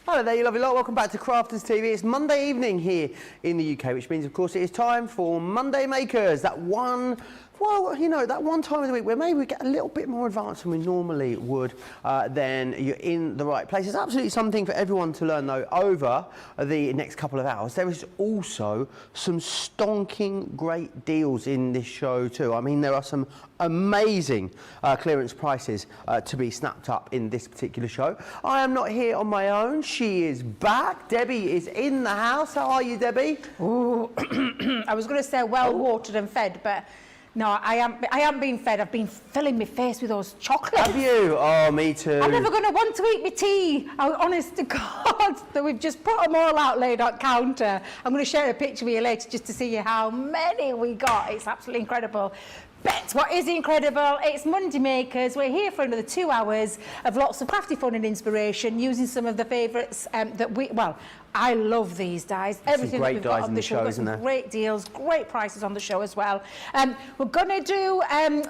Hello there, you lovely lot. Welcome back to Crafters TV. It's Monday evening here in the UK, which means, of course, it is time for Monday Makers. That one, well, you know, that one time of the week where maybe we get a little bit more advanced than we normally would, then you're in the right place. There's absolutely something for everyone to learn, though, over the next couple of hours. There is also some stonking great deals in this show, too. I mean, there are some amazing clearance prices to be snapped up in this particular show. I am not here on my own. She is back. Debbie is in the house. How are you, Debbie? Ooh. I was going to say well watered and fed, but no, I am being fed. I've been filling my face with those chocolates. Have you? Oh, me too. I'm never going to want to eat my tea. Honest to God, that we've just put them all out laid on counter. I'm going to share a picture with you later just to see how many we got. It's absolutely incredible. But what is incredible, it's Monday Makers. We're here for another 2 hours of lots of crafty fun and inspiration using some of the favourites that I love these dies. Everything that we've got on the show. We've got some great deals, great prices on the show as well. We're going to do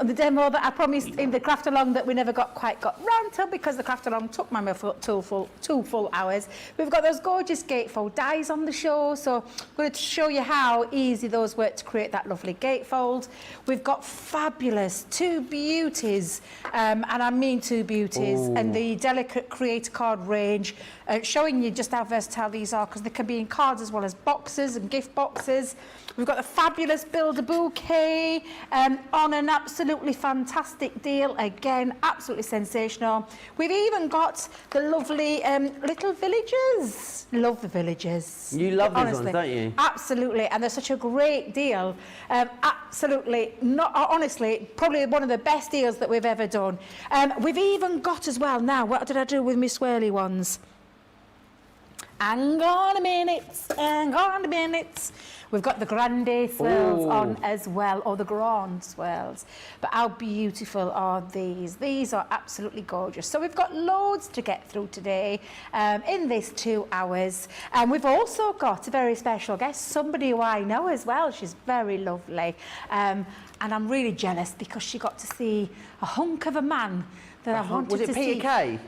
the demo that I promised in the craft along that we never quite got round to because the craft along took my two full hours. We've got those gorgeous gatefold dies on the show, so I'm going to show you how easy those work to create that lovely gatefold. We've got fabulous two beauties, and I mean two beauties, and the delicate creator card range, showing you just how versatile these are because they can be in cards as well as boxes and gift boxes. We've got the fabulous Build a Bouquet on an absolutely fantastic deal. Again, absolutely sensational. We've even got the lovely little villagers. Love the villagers. You love these honestly, ones, don't you? Absolutely, and they're such a great deal. Absolutely, honestly, probably one of the best deals that we've ever done. We've even got as well now, what did I do with my swirly ones? Hang on a minute. We've got the grande swirls on as well, or the grand swirls. But how beautiful are these? These are absolutely gorgeous. So we've got loads to get through today in this 2 hours. And we've also got a very special guest, somebody who I know as well. She's very lovely. And I'm really jealous because she got to see a hunk of a man that I wanted to see. Was it Peter Kay?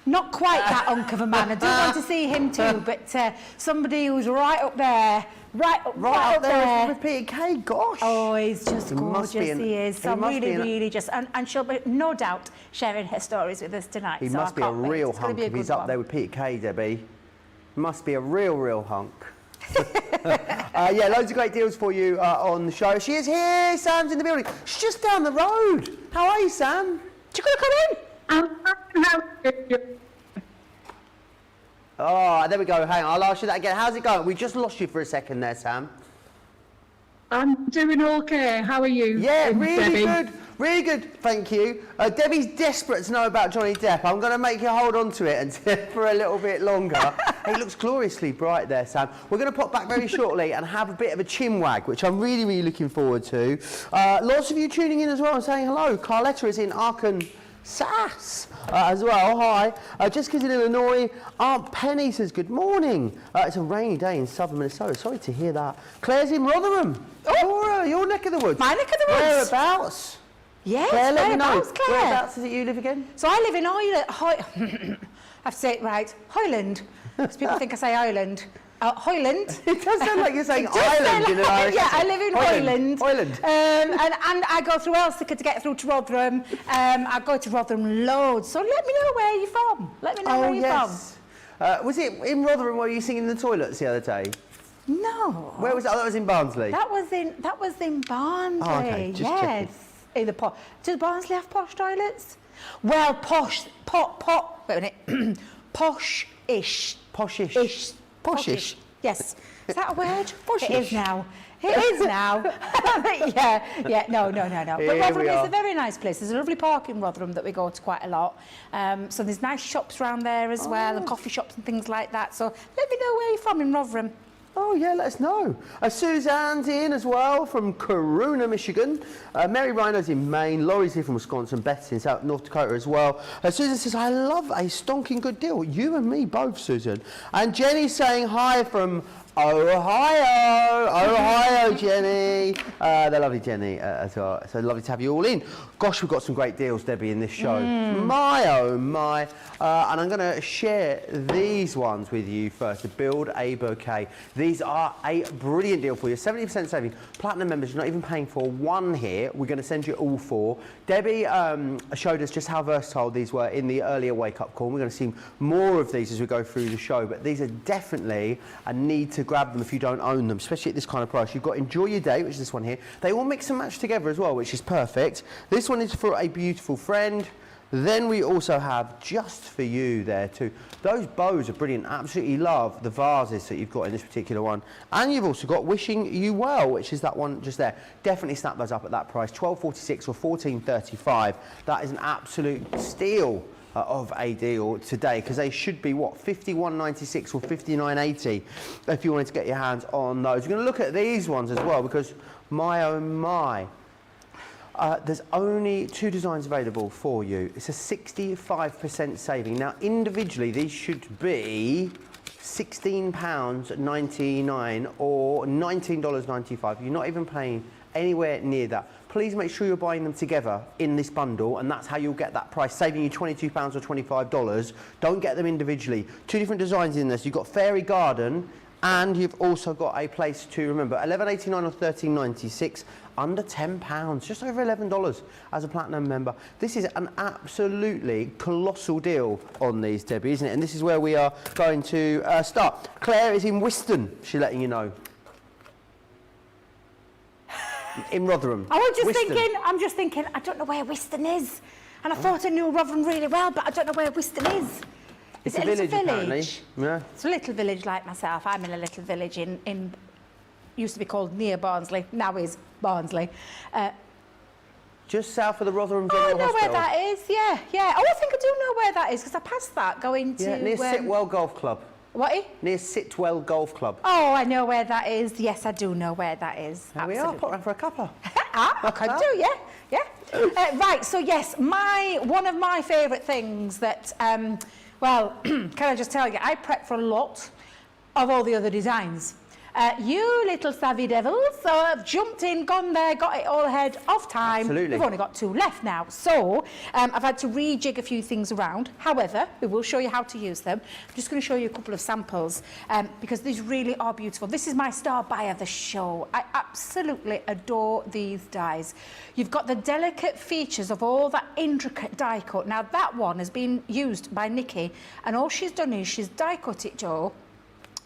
Not quite that hunk of a man. I do want to see him too, but somebody who's right up there, right up there with Peter Kay. Gosh. Oh, he's just gorgeous. He is. So I'm really just, and she'll be no doubt sharing her stories with us tonight. He must be a real hunk if he's up there with Peter Kay, Debbie. Must be a real hunk. Yeah, loads of great deals for you on the show. She is here. Sam's in the building. She's just down the road. How are you, Sam? You gonna come in? Oh, there we go. Hang on, I'll ask you that again. How's it going? We just lost you for a second there, Sam. I'm doing okay. How are you? Yeah, really good. Really good, thank you. Debbie's desperate to know about Johnny Depp. I'm going to make you hold on to it for a little bit longer. He looks gloriously bright there, Sam. We're going to pop back very shortly and have a bit of a chinwag, which I'm really looking forward to. Lots of you tuning in as well and saying hello. Carletta is in Arkansas as well. Hi. Jessica's in Illinois. Aunt Penny says good morning. It's a rainy day in southern Minnesota. Sorry to hear that. Claire's in Rotherham. Oh, your neck of the woods. My neck of the woods. Whereabouts? Yes, Claire, let me know. Claire. Whereabouts is it you live again? So I live in Ireland. I have to say it right. Hoyland. Because people think I say Ireland. Hoyland. It does sound like you're saying Ireland in an Irish Yeah, I live in Hoyland. Hoyland. And I go through Elsica to get through to Rotherham. I go to Rotherham loads. So let me know where you're from. Let me know where you're from. Was it in Rotherham where you were singing in the toilets the other day? No. Where was that? Oh, that was in Barnsley. That was in Barnsley. Oh, okay. Just yes. checking. In the does Barnsley have posh toilets? Well, posh. Wait a minute. Posh-ish. Poshish. Poshish. Yes. Is that a word? Poshish. It is now. It is now. yeah. No. But Rotherham is a very nice place. There's a lovely park in Rotherham that we go to quite a lot. So there's nice shops around there as well, and coffee shops and things like that. So let me know where you're from in Rotherham. Oh, yeah, let us know. Suzanne's in as well from Corona, Michigan. Mary Rhino's in Maine. Laurie's here from Wisconsin. Beth's in North Dakota as well. Susan says, I love a stonking good deal. You and me both, Susan. And Jenny's saying hi from Ohio, Jenny. The lovely Jenny as well. So lovely to have you all in. Gosh, we've got some great deals, Debbie, in this show. My, oh my. And I'm going to share these ones with you first, to build a bouquet. These are a brilliant deal for you. 70% saving. Platinum members, you're not even paying for one here. We're going to send you all four. Debbie showed us just how versatile these were in the earlier wake-up call. We're going to see more of these as we go through the show, but these are definitely a need to grab them if you don't own them, especially at this kind of price. You've got Enjoy Your Day, which is this one here. They all mix and match together as well, which is perfect. This one is for a beautiful friend. Then we also have Just For You there too. Those bows are brilliant. Absolutely love the vases that you've got in this particular one. And you've also got Wishing You Well, which is that one just there. Definitely snap those up at that price, $12.46 or $14.35. That is an absolute steal of a deal today, because they should be what, $51.96 or $59.80 if you wanted to get your hands on those. We're going to look at these ones as well, because my oh my. There's only 2 designs available for you. It's a 65% saving. Now, individually, these should be £16.99 or $19.95. You're not even paying anywhere near that. Please make sure you're buying them together in this bundle, and that's how you'll get that price, saving you £22 or $25. Don't get them individually. 2 different designs in this. You've got Fairy Garden, and you've also got a place to remember. $11.89 or $13.96, under £10, just over $11 as a platinum member. This is an absolutely colossal deal on these, Debbie, isn't it? And this is where we are going to start. Claire is in Whiston, she's letting you know. In Rotherham. I'm just Whiston. thinking, I don't know where Whiston is. And I thought I knew Rotherham really well, but I don't know where Whiston is. It's a village, apparently. Yeah. It's a little village like myself. I'm in a little village in used to be called near Barnsley, now is Barnsley. Just south of the Rotherham General Hospital. I know where that is, yeah. Oh, I think I do know where that is, because I passed that going to... Yeah, near Sitwell Golf Club. What? Near Sitwell Golf Club. Oh, I know where that is. Yes, I do know where that is. There we are, put round for a cuppa. I could do, yeah. Right, so yes, one of my favourite things that... well, can I just tell you, I prep for a lot of all the other designs. You little savvy devils have jumped in, gone there, got it all ahead of time. Absolutely. We've only got 2 left now. So I've had to rejig a few things around. However, we will show you how to use them. I'm just going to show you a couple of samples because these really are beautiful. This is my star buy of the show. I absolutely adore these dies. You've got the delicate features of all that intricate die cut. Now, that one has been used by Nikki, and all she's done is she's die cut it, Joe,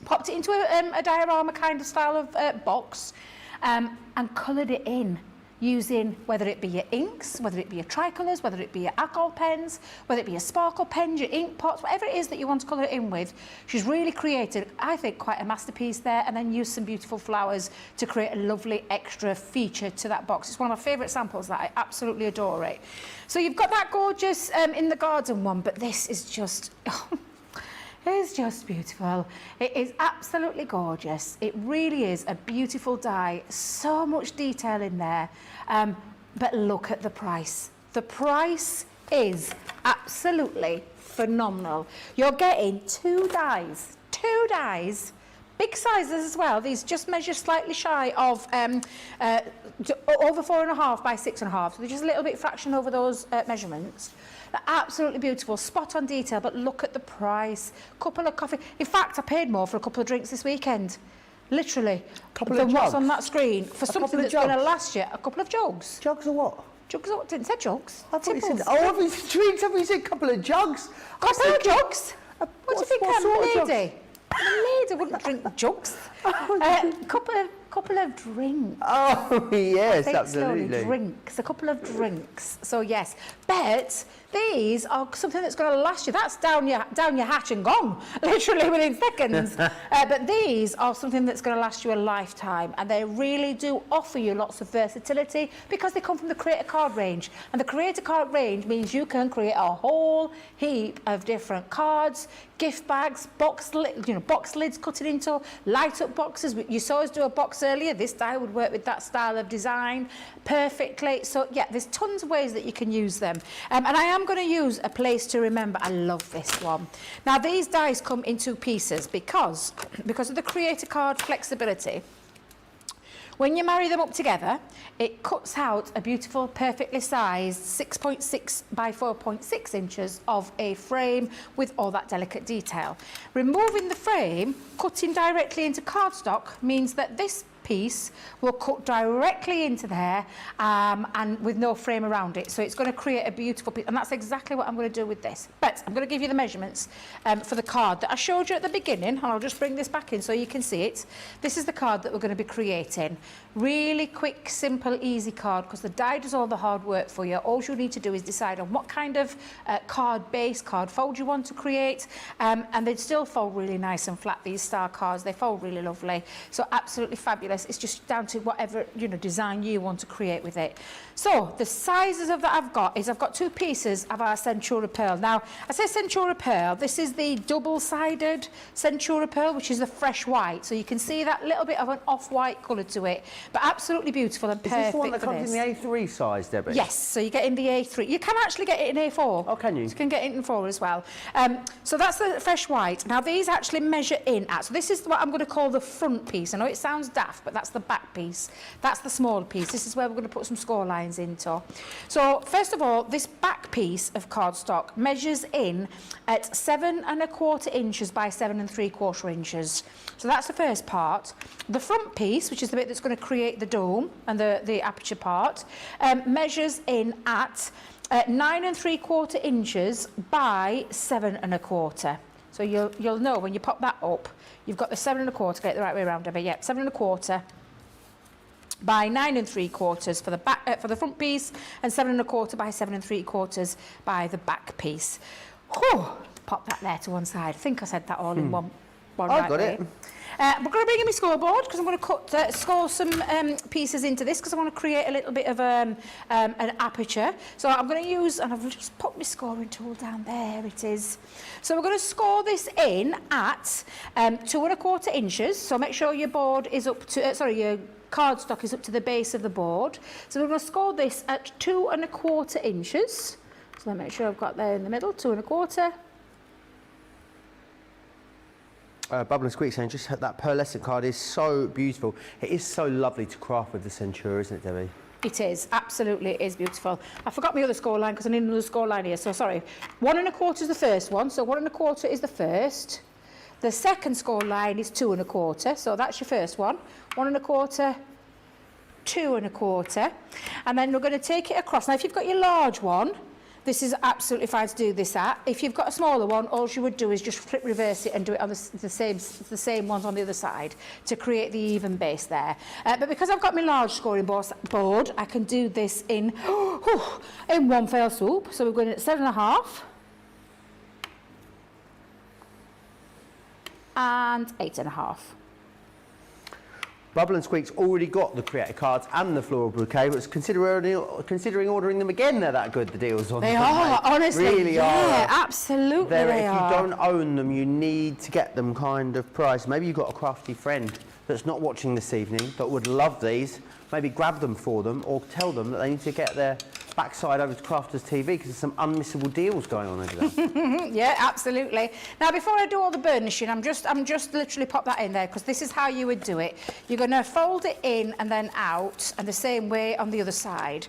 popped it into a diorama kind of style of box and coloured it in using whether it be your inks, whether it be your tricolours, whether it be your alcohol pens, whether it be your sparkle pens, your ink pots, whatever it is that you want to colour it in with. She's really created, I think, quite a masterpiece there, and then used some beautiful flowers to create a lovely extra feature to that box. It's one of my favourite samples that I absolutely adore it. So you've got that gorgeous in the garden one, but this is just... It's just beautiful. It is absolutely gorgeous. It really is a beautiful die. So much detail in there. But look at the price. The price is absolutely phenomenal. You're getting 2 dies. 2 dies. Big sizes as well. These just measure slightly shy of over 4.5 by 6.5. So they're just a little bit fraction over those measurements. They're absolutely beautiful, spot on detail, but look at the price. Couple of coffee. In fact, I paid more for a couple of drinks this weekend. Literally. Than what's on that screen. For something that's going to last you. A couple of jugs. Jugs or what? Jugs or what? Didn't say jugs. I thought you said, oh, I was drinks. I thought you said a couple of jugs. Couple of jugs? What do you think I'm a lady? I'm a lady, I wouldn't drink jugs. Couple of drinks. Oh, yes, absolutely. Slowly, drinks, a couple of drinks. So, yes. But these are something that's going to last you. That's down your hatch and gone, literally within seconds. But these are something that's going to last you a lifetime. And they really do offer you lots of versatility because they come from the Creator Card range. And the Creator Card range means you can create a whole heap of different cards, gift bags, box lids cut it into light-up boxes. You saw us do a box earlier. This die would work with that style of design perfectly. So, yeah, there's tons of ways that you can use them. And I am I'm going to use a place to remember. I love this one. Now, these dies come in 2 pieces because of the Creator card flexibility. When you marry them up together, it cuts out a beautiful, perfectly sized 6.6 by 4.6 inches of a frame with all that delicate detail. Removing the frame, cutting directly into cardstock, means that this piece will cut directly into there and with no frame around it. So it's going to create a beautiful piece, and that's exactly what I'm going to do with this. But I'm going to give you the measurements for the card that I showed you at the beginning, and I'll just bring this back in so you can see it. This is the card that we're going to be creating. Really quick, simple, easy card, because the die does all the hard work for you. All you need to do is decide on what kind of card base, card fold you want to create, and they still fold really nice and flat, these star cards. They fold really lovely. So absolutely fabulous. It's just down to whatever design you want to create with it. So the sizes of that I've got 2 pieces of our Centura pearl. Now I say Centura pearl, this is the double-sided Centura pearl, which is the fresh white. So you can see that little bit of an off-white colour to it, but absolutely beautiful and perfect. Is this the one that comes in the A3 size, Debbie? Yes, so you get in the A3. You can actually get it in A4. Oh, can you? You can get it in 4 as well. So that's the fresh white. Now these actually measure in at, so this is what I'm going to call the front piece. I know it sounds daft, but that's the back piece. That's the smaller piece. This is where we're going to put some score lines into. So first of all, this back piece of cardstock measures in at 7 1/4 inches by 7 3/4 inches. So that's the first part. The front piece, which is the bit that's going to create the dome and the aperture part, measures in at 9 3/4 inches by 7 1/4. So you'll know when you pop that up, you've got the 7 1/4, get it the right way around, Debbie. Yep, 7 1/4 by 9 3/4 for the back for the front piece, and 7 1/4 by 7 3/4 by the back piece. Whew, pop that there to one side. I think I said that all in one I right got way. it. We're going to bring in my scoreboard because I'm going to score some pieces into this, because I want to create a little bit of an aperture. So I'm going to use, and I've just put my scoring tool down there, it is. So we're going to score this in at 2 1/4 inches. So make sure your board is up to, your cardstock is up to the base of the board. So we're going to score this at 2 1/4 inches. So let me make sure I've got there in the middle, 2 1/4. Bubble and Squeak saying just that pearlescent card is so beautiful. It is so lovely to craft with the Centura, isn't it, Debbie? It is, absolutely, it is beautiful. I forgot my other score line because I need another score line here, so sorry. 1 1/4 is the first one, so 1 1/4 is the first. The second score line is 2 1/4, so that's your first one. 1 1/4, 2 1/4, and then we're going to take it across. Now, if you've got your large one, this is absolutely fine to do this at. If you've got a smaller one, all you would do is just flip reverse it and do it on the same ones on the other side to create the even base there. But because I've got my large scoring board, I can do this in one fell swoop. So we're going at 7 1/2 and 8 1/2. Bubble and Squeak's already got the Creator cards and the floral bouquet, but considering ordering them again, they're that good, the deals on They them. are, honestly. Really yeah, are. absolutely If they are. you don't own them, you need to get them kind of priced. Maybe you've got a crafty friend that's not watching this evening but would love these. Maybe grab them for them, or tell them that they need to get their backside over to Crafters TV, because there's some unmissable deals going on over there. Yeah, absolutely. Now, before I do all the burnishing, I'm just literally pop that in there, because this is how you would do it. You're going to fold it in and then out, and the same way on the other side.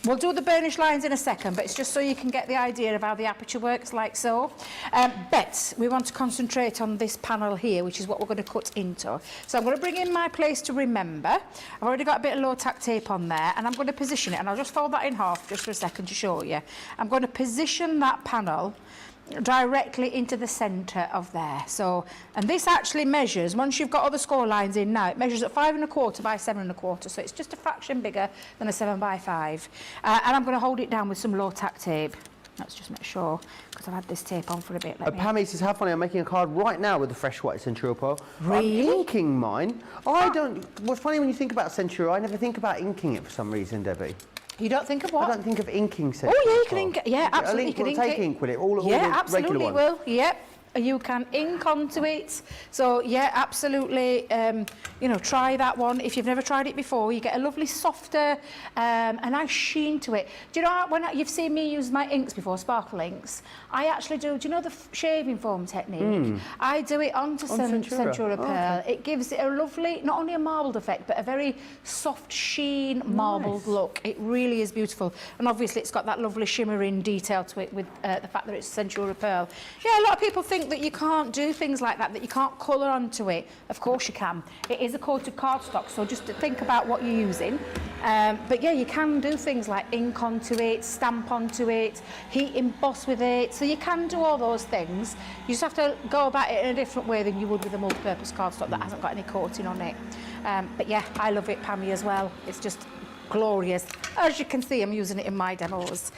We'll do the burnish lines in a second, but it's just so you can get the idea of how the aperture works, like so. But we want to concentrate on this panel here, which is what we're going to cut into. So I'm going to bring in my place to remember. I've already got a bit of low tack tape on there, and I'm going to position it, and I'll just fold that in half just for a second to show you. I'm going to position that panel directly into the centre of there. So, and this actually measures, once you've got all the score lines in now, it measures at 5 1/4 by 7 1/4, so it's just a fraction bigger than a 7 by 5. And I'm going to hold it down with some low tack tape. Let's just make sure, because I've had this tape on for a bit. Pammy says, how funny, I'm making a card right now with the fresh white Centura pearl. Really? I'm inking mine. What's funny when you think about Centura, I never think about inking it for some reason, Debbie. You don't think of what? I don't think of inking Centura. Oh, yeah, you can ink it. Yeah, absolutely, you can ink take it. ink with it, all yeah, the regular absolutely ones. will. Yep. you can ink onto it. So yeah, absolutely, you know, try that one. If you've never tried it before, you get a lovely softer, a nice sheen to it. Do you know, when you've seen me use my inks before, sparkle inks, I actually do you know the shaving foam technique? I do it onto Centura Pearl. Okay. It gives it a lovely, not only a marbled effect, but a very soft sheen, marbled look. It really is beautiful. And obviously it's got that lovely shimmering detail to it with the fact that it's Centura Pearl. Yeah, a lot of people think that you can't do things like that you can't colour onto it. Of course you can. It is a coated cardstock, so just think about what you're using. But yeah, you can do things like ink onto it, stamp onto it, heat emboss with it. So you can do all those things. You just have to go about it in a different way than you would with a multi-purpose cardstock that hasn't got any coating on it. But yeah, I love it, Pammy, as well. It's just glorious. As you can see, I'm using it in my demos.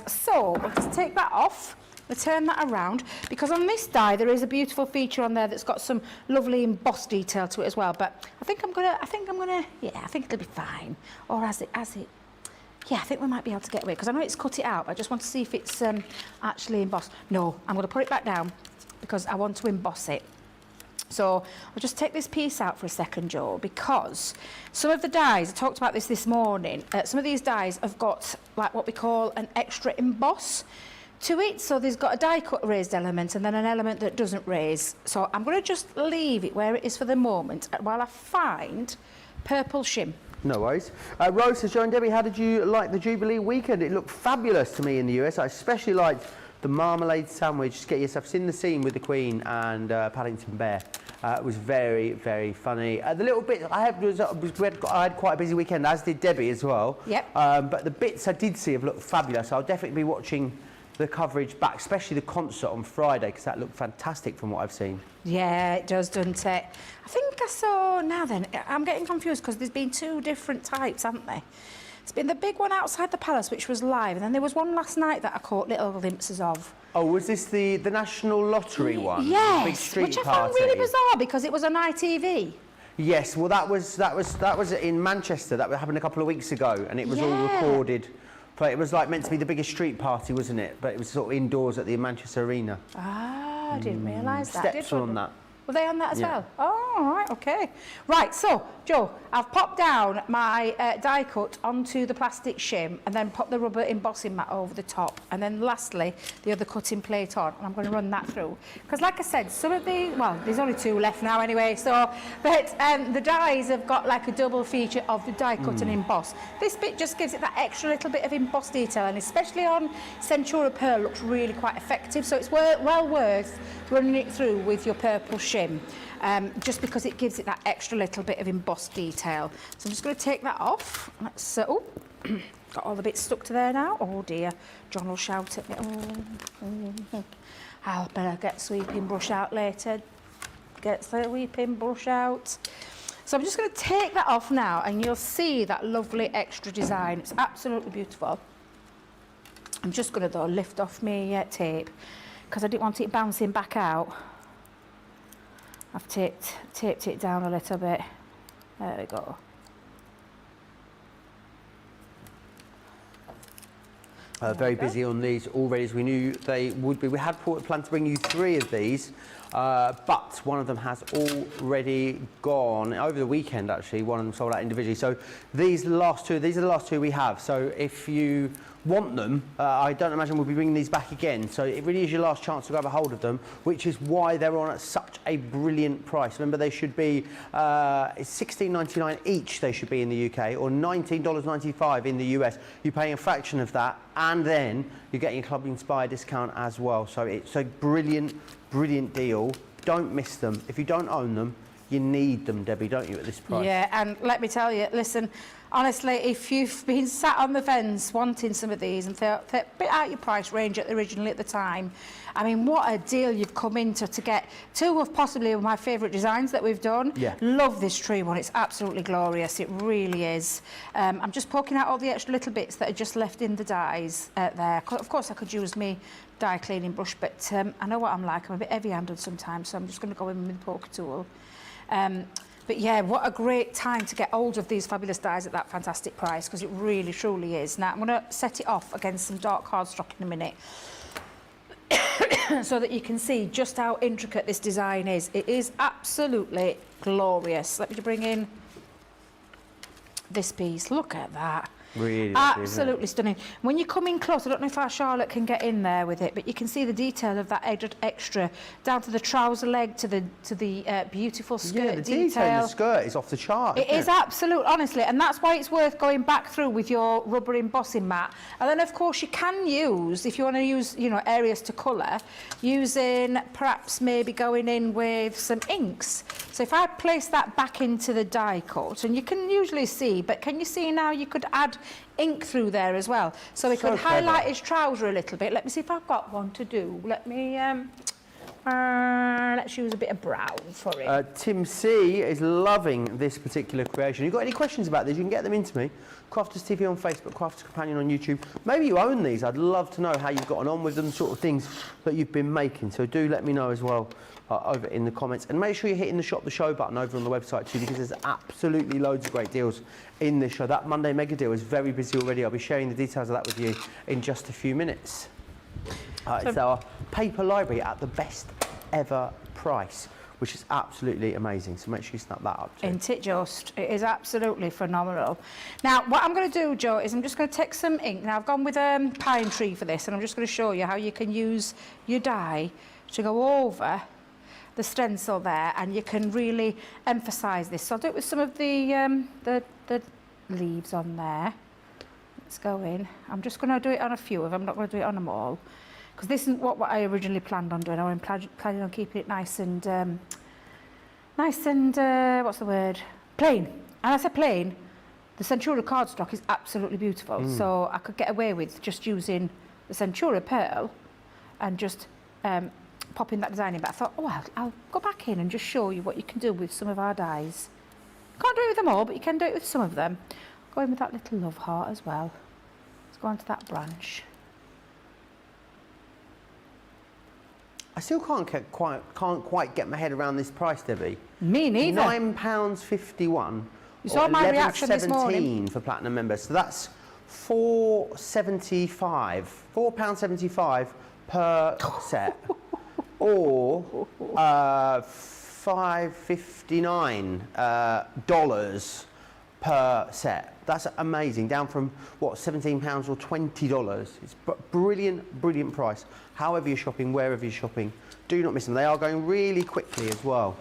So we'll just take that off. We'll turn that around, because on this die there is a beautiful feature on there that's got some lovely embossed detail to it as well. But I think I'm gonna, yeah, I think it'll be fine. Or as it, yeah, I think we might be able to get away, because I know it's cut it out. I just want to see if it's actually embossed. No, I'm going to put it back down because I want to emboss it. So I'll just take this piece out for a second, Joe, because some of the dies, I talked about this morning, some of these dies have got like what we call an extra emboss to it. So there's got a die cut raised element and then an element that doesn't raise. So I'm going to just leave it where it is for the moment while I find purple shim. No worries. Rose says, Joe and Debbie, how did you like the Jubilee weekend? It looked fabulous to me in the US. I especially liked the marmalade sandwich. Just get yourself in the scene with the Queen and Paddington Bear. It was very, very funny. The little bit I had I had quite a busy weekend, as did Debbie as well. Yep. But the bits I did see have looked fabulous. I'll definitely be watching the coverage back, especially the concert on Friday, because that looked fantastic from what I've seen. Yeah, it does, doesn't it? I think I saw, now then, I'm getting confused because there's been two different types, haven't there? It's been the big one outside the palace, which was live, and then there was one last night that I caught little glimpses of. Oh, was this the National Lottery one? Yes, big street which I party. found really bizarre because it was on ITV. Yes, well that was in Manchester. That happened a couple of weeks ago, and it was all recorded. But it was like meant to be the biggest street party, wasn't it? But it was sort of indoors at the Manchester Arena. Ah, I didn't realise that. Steps were on that. Were they on that as well? Oh, all right, okay. Right, so, Joe, I've popped down my die cut onto the plastic shim and then pop the rubber embossing mat over the top. And then lastly, the other cutting plate on. And I'm going to run that through. Because like I said, some of the, well, there's only two left now anyway, so, but the dies have got like a double feature of the die cut and emboss. This bit just gives it that extra little bit of emboss detail, and especially on Centura Pearl, looks really quite effective. So it's well worth running it through with your purple shim, just because it gives it that extra little bit of embossed detail. So I'm just going to take that off. Let's, oh, got all the bits stuck to there now. Oh dear, John will shout at me. Oh. I'll better get sweeping brush out later. Get the sweeping brush out. So I'm just going to take that off now, and you'll see that lovely extra design. It's absolutely beautiful. I'm just going to though lift off my tape, because I didn't want it bouncing back out. I've taped it down a little bit. There we go. Very busy on these already, as we knew they would be. We had planned to bring you 3 of these, but one of them has already gone over the weekend. Actually, one of them sold out individually. So these are the last two we have. So if you want them, I don't imagine we'll be bringing these back again. So it really is your last chance to grab a hold of them, which is why they're on at such a brilliant price. Remember, they should be it's $16.99 each. They should be in the UK, or $19.95 in the US. You're paying a fraction of that, and then you're getting a Club Inspire discount as well. So it's a brilliant, brilliant deal. Don't miss them. If you don't own them, you need them, Debbie, don't you, at this price? Yeah, and let me tell you, listen, honestly, if you've been sat on the fence wanting some of these and thought a bit out your price range originally at the time, I mean, what a deal you've come into to get 2 of possibly my favourite designs that we've done. Yeah. Love this tree one. It's absolutely glorious. It really is. I'm just poking out all the extra little bits that are just left in the dies there. Of course, I could use me die cleaning brush, but I know what I'm like. I'm a bit heavy-handed sometimes, so I'm just going to go in with the poker tool. But yeah, what a great time to get hold of these fabulous dies at that fantastic price, because it really, truly is. Now, I'm going to set it off against some dark cardstock in a minute. so that you can see just how intricate this design is. It is absolutely glorious. Let me bring in this piece. Look at that. Really lovely, Absolutely stunning. When you come in close, I don't know if our Charlotte can get in there with it, but you can see the detail of that extra down to the trouser leg, to the beautiful skirt yeah, the detail in the skirt is off the chart. It is absolute, honestly, and that's why it's worth going back through with your rubber embossing mat. And then, of course, you can use, if you want to use, you know, areas to colour, using perhaps maybe going in with some inks. So if I place that back into the die cut, and you can usually see, but can you see now you could add ink through there as well? So we could highlight his trouser a little bit. Let me see if I've got one to do. Let me, let's use a bit of brown for it. Tim C is loving this particular creation. You've got any questions about this, you can get them into me. Crafters TV on Facebook, Crafters Companion on YouTube. Maybe you own these. I'd love to know how you've gotten on with them, sort of things that you've been making. So do let me know as well over in the comments. And make sure you're hitting the Shop the Show button over on the website too, because there's absolutely loads of great deals in this show. That Monday mega deal is very busy already. I'll be sharing the details of that with you in just a few minutes. It's our paper library at the best ever price, which is absolutely amazing. So make sure you snap that up too. Isn't it just? It is absolutely phenomenal. Now, what I'm going to do, Joe, is I'm just going to take some ink. Now, I've gone with pine tree for this, and I'm just going to show you how you can use your die to go over the stencil there, and you can really emphasise this. So I'll do it with some of the leaves on there. Let's go in. I'm just going to do it on a few of them. I'm not going to do it on them all, because this isn't what I originally planned on doing. I'm planning on keeping it nice and what's the word? Plain. And I said plain. The Centura cardstock is absolutely beautiful, so I could get away with just using the Centura pearl and just popping that design in. But I thought, oh, I'll go back in and just show you what you can do with some of our dies. Can't do it with them all, but you can do it with some of them. Go in with that little love heart as well. Let's go onto that branch. I still can't quite get my head around this price, Debbie. Me neither. £9.51. You saw my reaction this morning. for platinum members. So that's £4.75 per set, or $5.59 dollars per set. That's amazing. Down from what, £17 or $20. It's brilliant price. However you're shopping, wherever you're shopping, do not miss them. They are going really quickly as well.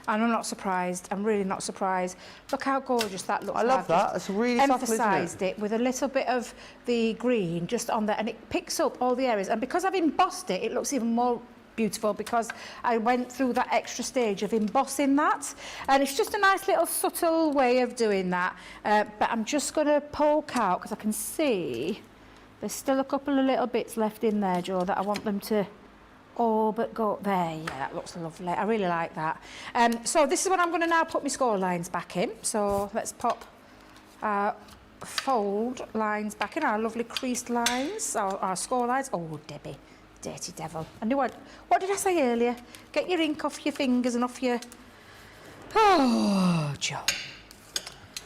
And I'm not surprised. I'm really not surprised. Look how gorgeous that looks. I love that. It's really subtle, isn't it? Emphasised it with a little bit of the green just on there, and it picks up all the areas. And because I've embossed it, it looks even more beautiful, because I went through that extra stage of embossing that, and it's just a nice little subtle way of doing that. But I'm just going to poke out, because I can see there's still a couple of little bits left in there, Joe, that I want them to all but go there. Yeah, that looks lovely. I really like that. So this is when I'm going to now put my score lines back in. So let's pop our fold lines back in, our lovely creased lines, our score lines. Oh, Debbie, dirty devil. I knew what did I say earlier? Get your ink off your fingers and off your... Oh, Joe.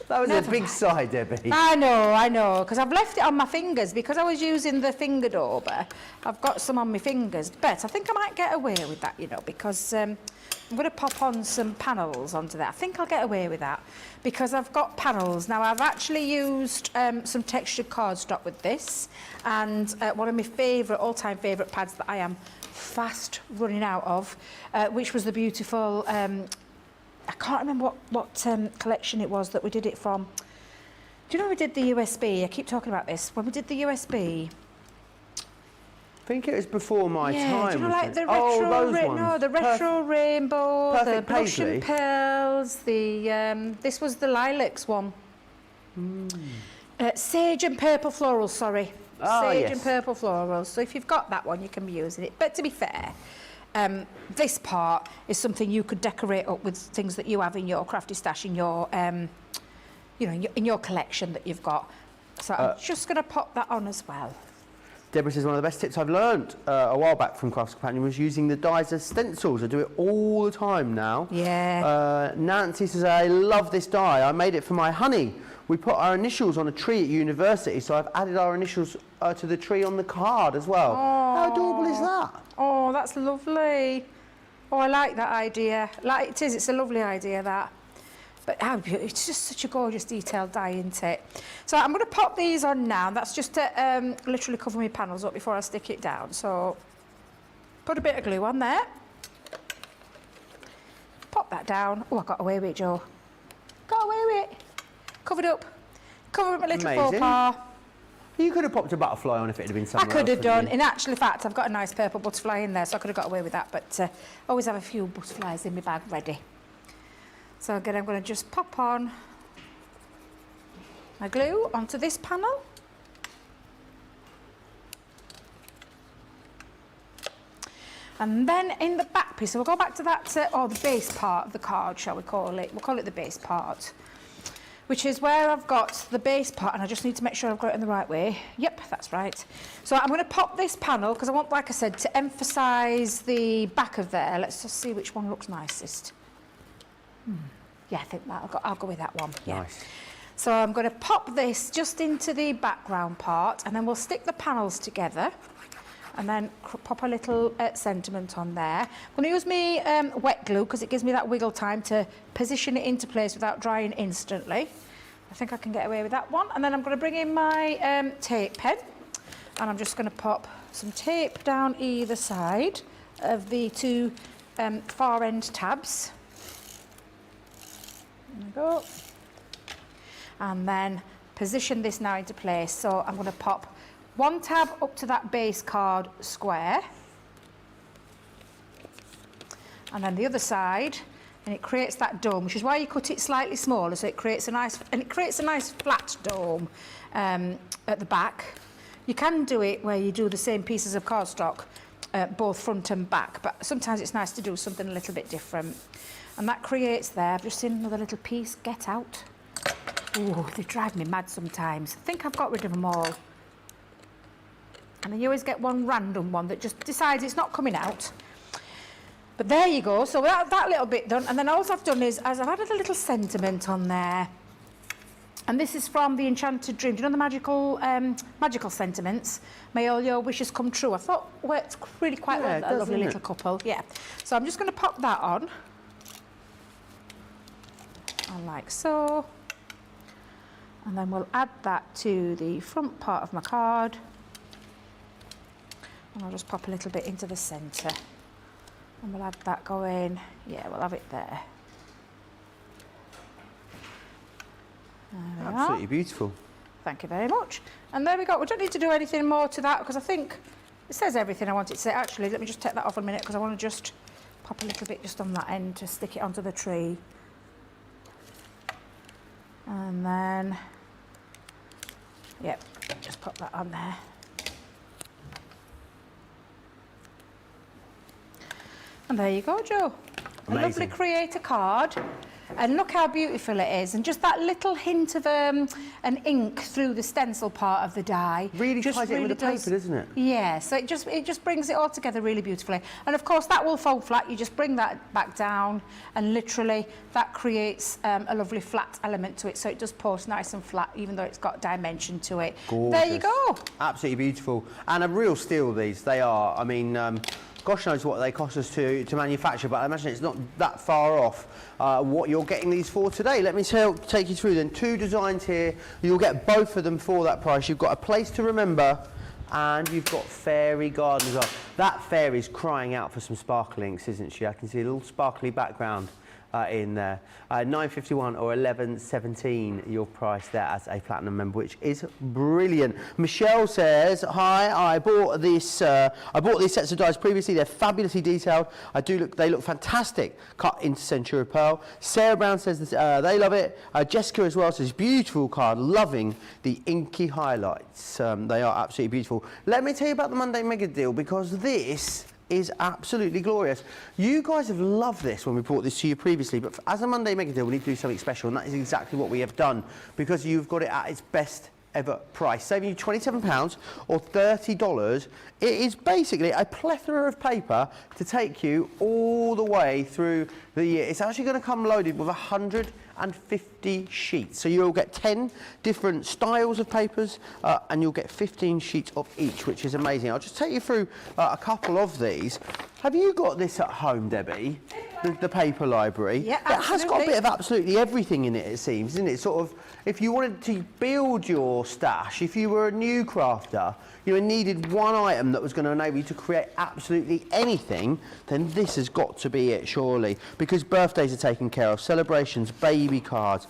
That was a big sigh, Debbie. I know, because I've left it on my fingers because I was using the finger dauber. I've got some on my fingers, but I think I might get away with that, you know, because I'm going to pop on some panels onto that. I think I'll get away with that because I've got panels. Now, I've actually used some textured cardstock with this, and one of my all-time favourite pads that I am fast running out of, which was the beautiful... I can't remember what collection it was that we did it from. Do you know when we did the USB? I keep talking about this. When we did the USB... I think it was before my time. Do you know, like the retro, the retro rainbow, the blush paisley. and pearls, this was the lilacs one. Sage and purple florals, sorry. Sage and purple florals. So if you've got that one, you can be using it. But to be fair, this part is something you could decorate up with things that you have in your crafty stash, in your, you know, in your collection that you've got. So I'm just going to pop that on as well. Deborah says one of the best tips I've learned a while back from Crafts Companion was using the dies as stencils. I do it all the time now. Yeah. Nancy says, I love this die. I made it for my honey. We put our initials on a tree at university, so I've added our initials to the tree on the card as well. Oh. How adorable is that? Oh, that's lovely. Oh, I like that idea. Like it is, it's a lovely idea, that. But how beautiful. It's just such a gorgeous detailed die, isn't it? So I'm going to pop these on now. That's just to literally cover my panels up before I stick it down. So put a bit of glue on there. Pop that down. Oh, I got away with it, Joe. Got away with it. Covered up. Covered with my little faux pas. You could have popped a butterfly on if it had been somewhere I could have else, done. you? In actual fact, I've got a nice purple butterfly in there, so I could have got away with that. But I always have a few butterflies in my bag ready. So again, I'm going to just pop on my glue onto this panel. And then in the back piece, so we'll go back to that, or the base part of the card, shall we call it? We'll call it the base part, which is where I've got the base part, and I just need to make sure I've got it in the right way. Yep, that's right. So I'm going to pop this panel, because I want, like I said, to emphasise the back of there. Let's just see which one looks nicest. Yeah, I think that I'll go with that one. Yeah. Nice. So I'm going to pop this just into the background part, and then we'll stick the panels together, and then pop a little sentiment on there. I'm going to use my wet glue because it gives me that wiggle time to position it into place without drying instantly. I think I can get away with that one. And then I'm going to bring in my tape pen, and I'm just going to pop some tape down either side of the two far end tabs. There we go. And then position this now into place. So I'm going to pop one tab up to that base card square, and then the other side, and it creates that dome, which is why you cut it slightly smaller, so it creates a nice flat dome at the back. You can do it where you do the same pieces of cardstock, both front and back, but sometimes it's nice to do something a little bit different. And that creates there. I've just seen another little piece get out. Oh, they drive me mad sometimes. I think I've got rid of them all. And then you always get one random one that just decides it's not coming out. But there you go. So that little bit done. And then all I've done is I've added a little sentiment on there. And this is from the Enchanted Dream. Do you know the magical sentiments? May all your wishes come true. I thought worked really quite well. A lovely little couple. Yeah. So I'm just going to pop that on. And like so. And then we'll add that to the front part of my card. And I'll just pop a little bit into the centre. And we'll add that going. Yeah, we'll have it there. There we Absolutely are. beautiful. Thank you very much. And there we go. We don't need to do anything more to that because I think it says everything I want it to say. Actually, let me just take that off a minute because I want to just pop a little bit just on that end to stick it onto the tree. And then, yep, just pop that on there. And there you go, Joe. Amazing. A lovely creator card. And look how beautiful it is. And just that little hint of an ink through the stencil part of the die. Really ties it in with the paper, doesn't it? Yeah, so it just brings it all together really beautifully. And of course that will fold flat. You just bring that back down and literally that creates a lovely flat element to it. So it does post nice and flat even though it's got dimension to it. Gorgeous. There you go. Absolutely beautiful. And a real steal, these. They are. I mean, gosh knows what they cost us to manufacture, but I imagine it's not that far off what you're getting these for today. Let me take you through then. Two designs here. You'll get both of them for that price. You've got a place to remember and you've got Fairy Garden as well. That fairy's crying out for some sparklinks, isn't she? I can see a little sparkly background in there. $9.51 or $11.17 your price there as a platinum member, which is brilliant. Michelle says, hi, I bought these sets of dies previously. They're fabulously detailed. They look fantastic cut into Centura Pearl. Sarah Brown says this, they love it. Jessica as well says beautiful card, loving the inky highlights. They are absolutely beautiful. Let me tell you about the Monday Mega Deal because this is absolutely glorious. You guys have loved this when we brought this to you previously, but as a Monday Mega Deal, we need to do something special, and that is exactly what we have done because you've got it at its best ever price, saving you £27 or $30. It is basically a plethora of paper to take you all the way through the year. It's actually going to come loaded with 150 sheets. So you'll get 10 different styles of papers and you'll get 15 sheets of each, which is amazing. I'll just take you through a couple of these. Have you got this at home, Debbie? The paper library? Yeah, It has got a absolutely. bit of absolutely everything in it, it seems, isn't it? Sort of, if you wanted to build your stash, if you were a new crafter, you needed one item that was going to enable you to create absolutely anything, then this has got to be it, surely. Because birthdays are taken care of, celebrations, baby cards,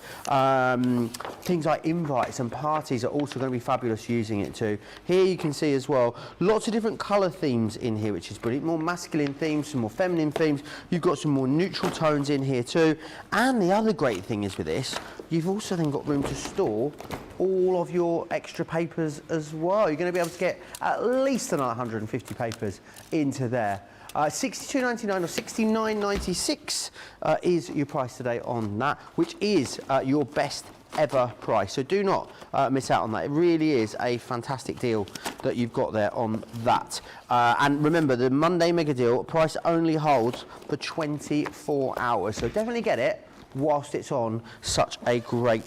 things like invites and parties are also going to be fabulous using it too. Here you can see as well, lots of different colour themes in here, which is brilliant. More masculine themes, some more feminine themes. You've got some more neutral tones in here too. And the other great thing is with this, you've also then got room to store all of your extra papers as well. You're going to be able to get at least another 150 papers into there. £62.99 or £69.96 is your price today on that, which is your best ever price. So do not miss out on that. It really is a fantastic deal that you've got there on that. And remember, the Monday mega deal price only holds for 24 hours. So definitely get it whilst it's on such a great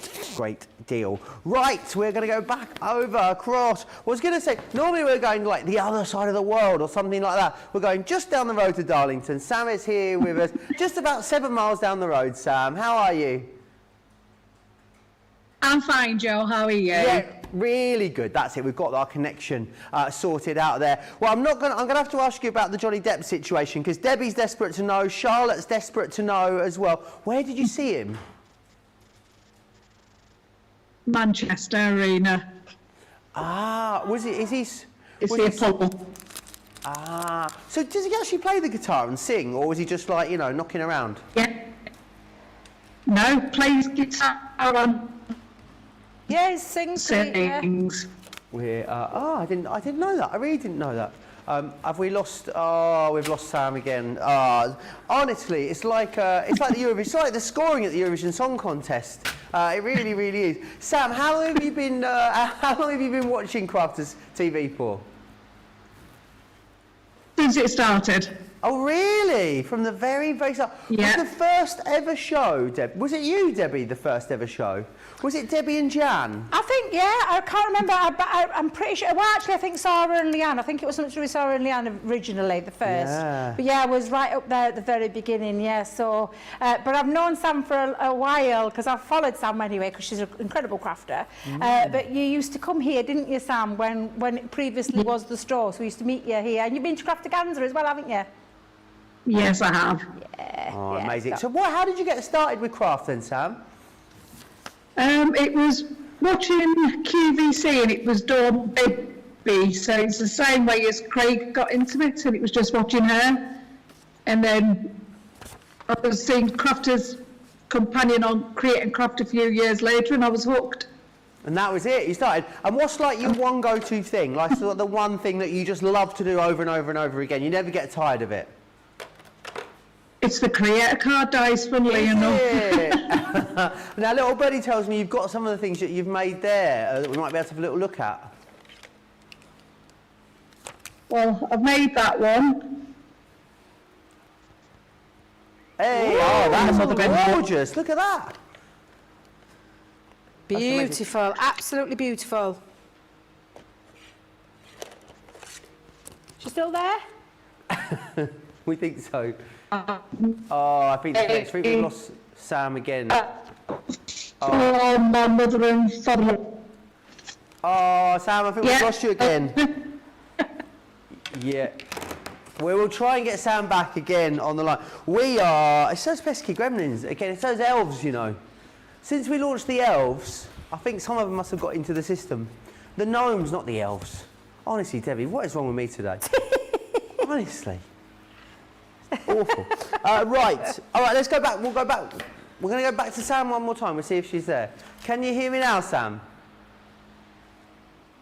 deal. Right, we're going to go back over across. I was going to say, normally we're going like the other side of the world or something like that. We're going just down the road to Darlington. Sam is here with us, just about 7 miles down the road. Sam, how are you? I'm fine, Joe. How are you? Yeah, really good. That's it. We've got our connection sorted out there. Well, I'm going to have to ask you about the Johnny Depp situation because Debbie's desperate to know, Charlotte's desperate to know as well. Where did you see him? Manchester Arena. Ah, was it? Is he? It's was the he- Apollo. Ah, so does he actually play the guitar and sing, or was he just like knocking around? Yeah. No, plays guitar and Yes, sings. sings. We're I didn't know that. I really didn't know that. Have we lost? Oh, we've lost Sam again. Honestly, it's like the Eurovision. It's like the scoring at the Eurovision Song Contest. It really, really is. Sam, how long have you been? How long have you been watching Crafters TV for? Since it started. Oh, really? From the very start? Yeah. Was the first ever show, Deb? Was it you, Debbie, the first ever show? Was it Debbie and Jan? I think, yeah, I can't remember. I'm pretty sure. Well, actually, I think Sarah and Leanne. I think it was something to do with Sarah and Leanne originally, the first. Yeah. But yeah, I was right up there at the very beginning, yeah. So, but I've known Sam for a while because I've followed Sam anyway because she's an incredible crafter. But you used to come here, didn't you, Sam, when it previously was the store? So we used to meet you here. And you've been to Craftaganza as well, haven't you? Yes, I have. Oh, yeah, amazing. so- So how did you get started with craft then, Sam? It was watching QVC and it was Dawn Bibby, so it's the same way as Craig got into it, and it was just watching her. And then I was seeing Crafter's Companion on Create and Craft a few years later, and I was hooked. And that was it, you started. And what's like your one go-to thing? Like sort of the one thing that you just love to do over and over and over again? You never get tired of it? It's the creator card dice, funnily enough. Yeah. Now, little Buddy tells me you've got some of the things that you've made there that we might be able to have a little look at. Well, I've made that one. Hey, oh, that's gorgeous. Look at that. Beautiful, absolutely beautiful. She's still there? We think so. Oh, I think next week we've lost Sam again. Oh, my mother and father. Oh, Sam, I think we've Yeah. lost you again. Yeah. We will try and get Sam back again on the line. It's those pesky gremlins. Again, it's those elves, Since we launched the elves, I think some of them must have got into the system. The gnomes, not the elves. Honestly, Debbie, what is wrong with me today? Honestly. Awful. Right. All right, let's go back. We'll go back. We're going to go back to Sam one more time. We'll see if she's there. Can you hear me now, Sam?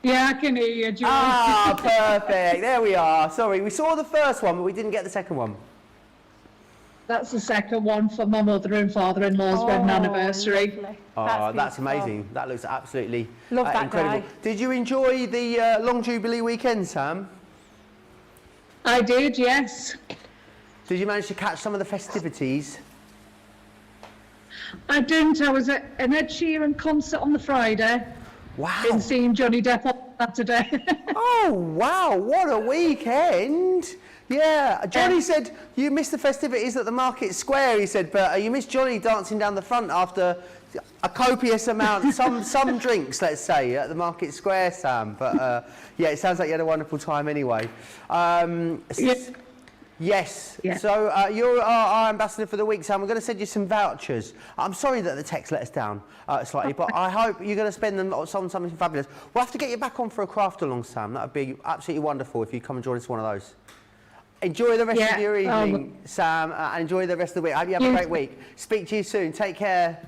Yeah, I can hear you, Joe. Ah, perfect. There we are. Sorry, we saw the first one, but we didn't get the second one. That's the second one for my mother and father-in-law's wedding anniversary. Lovely. Oh, that's beautiful. amazing. That looks absolutely Love that incredible. guy. Did you enjoy the Long Jubilee weekend, Sam? I did, yes. Did you manage to catch some of the festivities? I didn't. I was at an Ed Sheeran concert on the Friday Wow. and seeing Johnny Depp on Saturday. Oh, wow, what a weekend. Yeah, Johnny said you missed the festivities at the Market Square, he said, but you missed Johnny dancing down the front after a copious amount, some drinks, let's say, at the Market Square, Sam. But yeah, it sounds like you had a wonderful time anyway. Yes. Yes. Yeah. So you're our ambassador for the week, Sam. We're going to send you some vouchers. I'm sorry that the text let us down slightly, but I hope you're going to spend them on something fabulous. We'll have to get you back on for a craft along, Sam. That would be absolutely wonderful if you come and join us for one of those. Enjoy the rest of your evening, Sam, and enjoy the rest of the week. I hope you have a great week. Speak to you soon. Take care.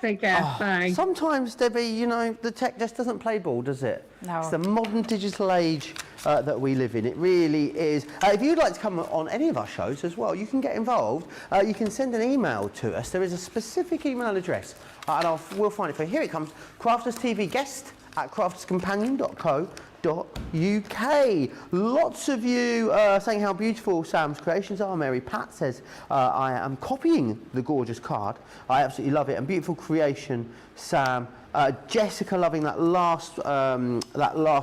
Take care. Bye. Sometimes, Debbie, you know, the tech just doesn't play ball, does it? No. It's the modern digital age that we live in. It really is. If you'd like to come on any of our shows as well, you can get involved. You can send an email to us. There is a specific email address, and we'll find it for you. Here it comes, Crafters TV guest at crafterscompanion.co.uk. Lots of you saying how beautiful Sam's creations are. Mary Pat says, I am copying the gorgeous card. I absolutely love it. And beautiful creation, Sam. Jessica loving that last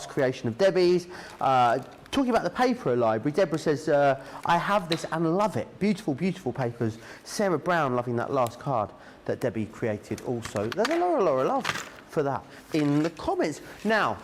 creation of Debbie's. Talking about the paper library, Deborah says, I have this and love it. Beautiful, beautiful papers. Sarah Brown loving that last card that Debbie created also. There's a lot of love for that in the comments. Now,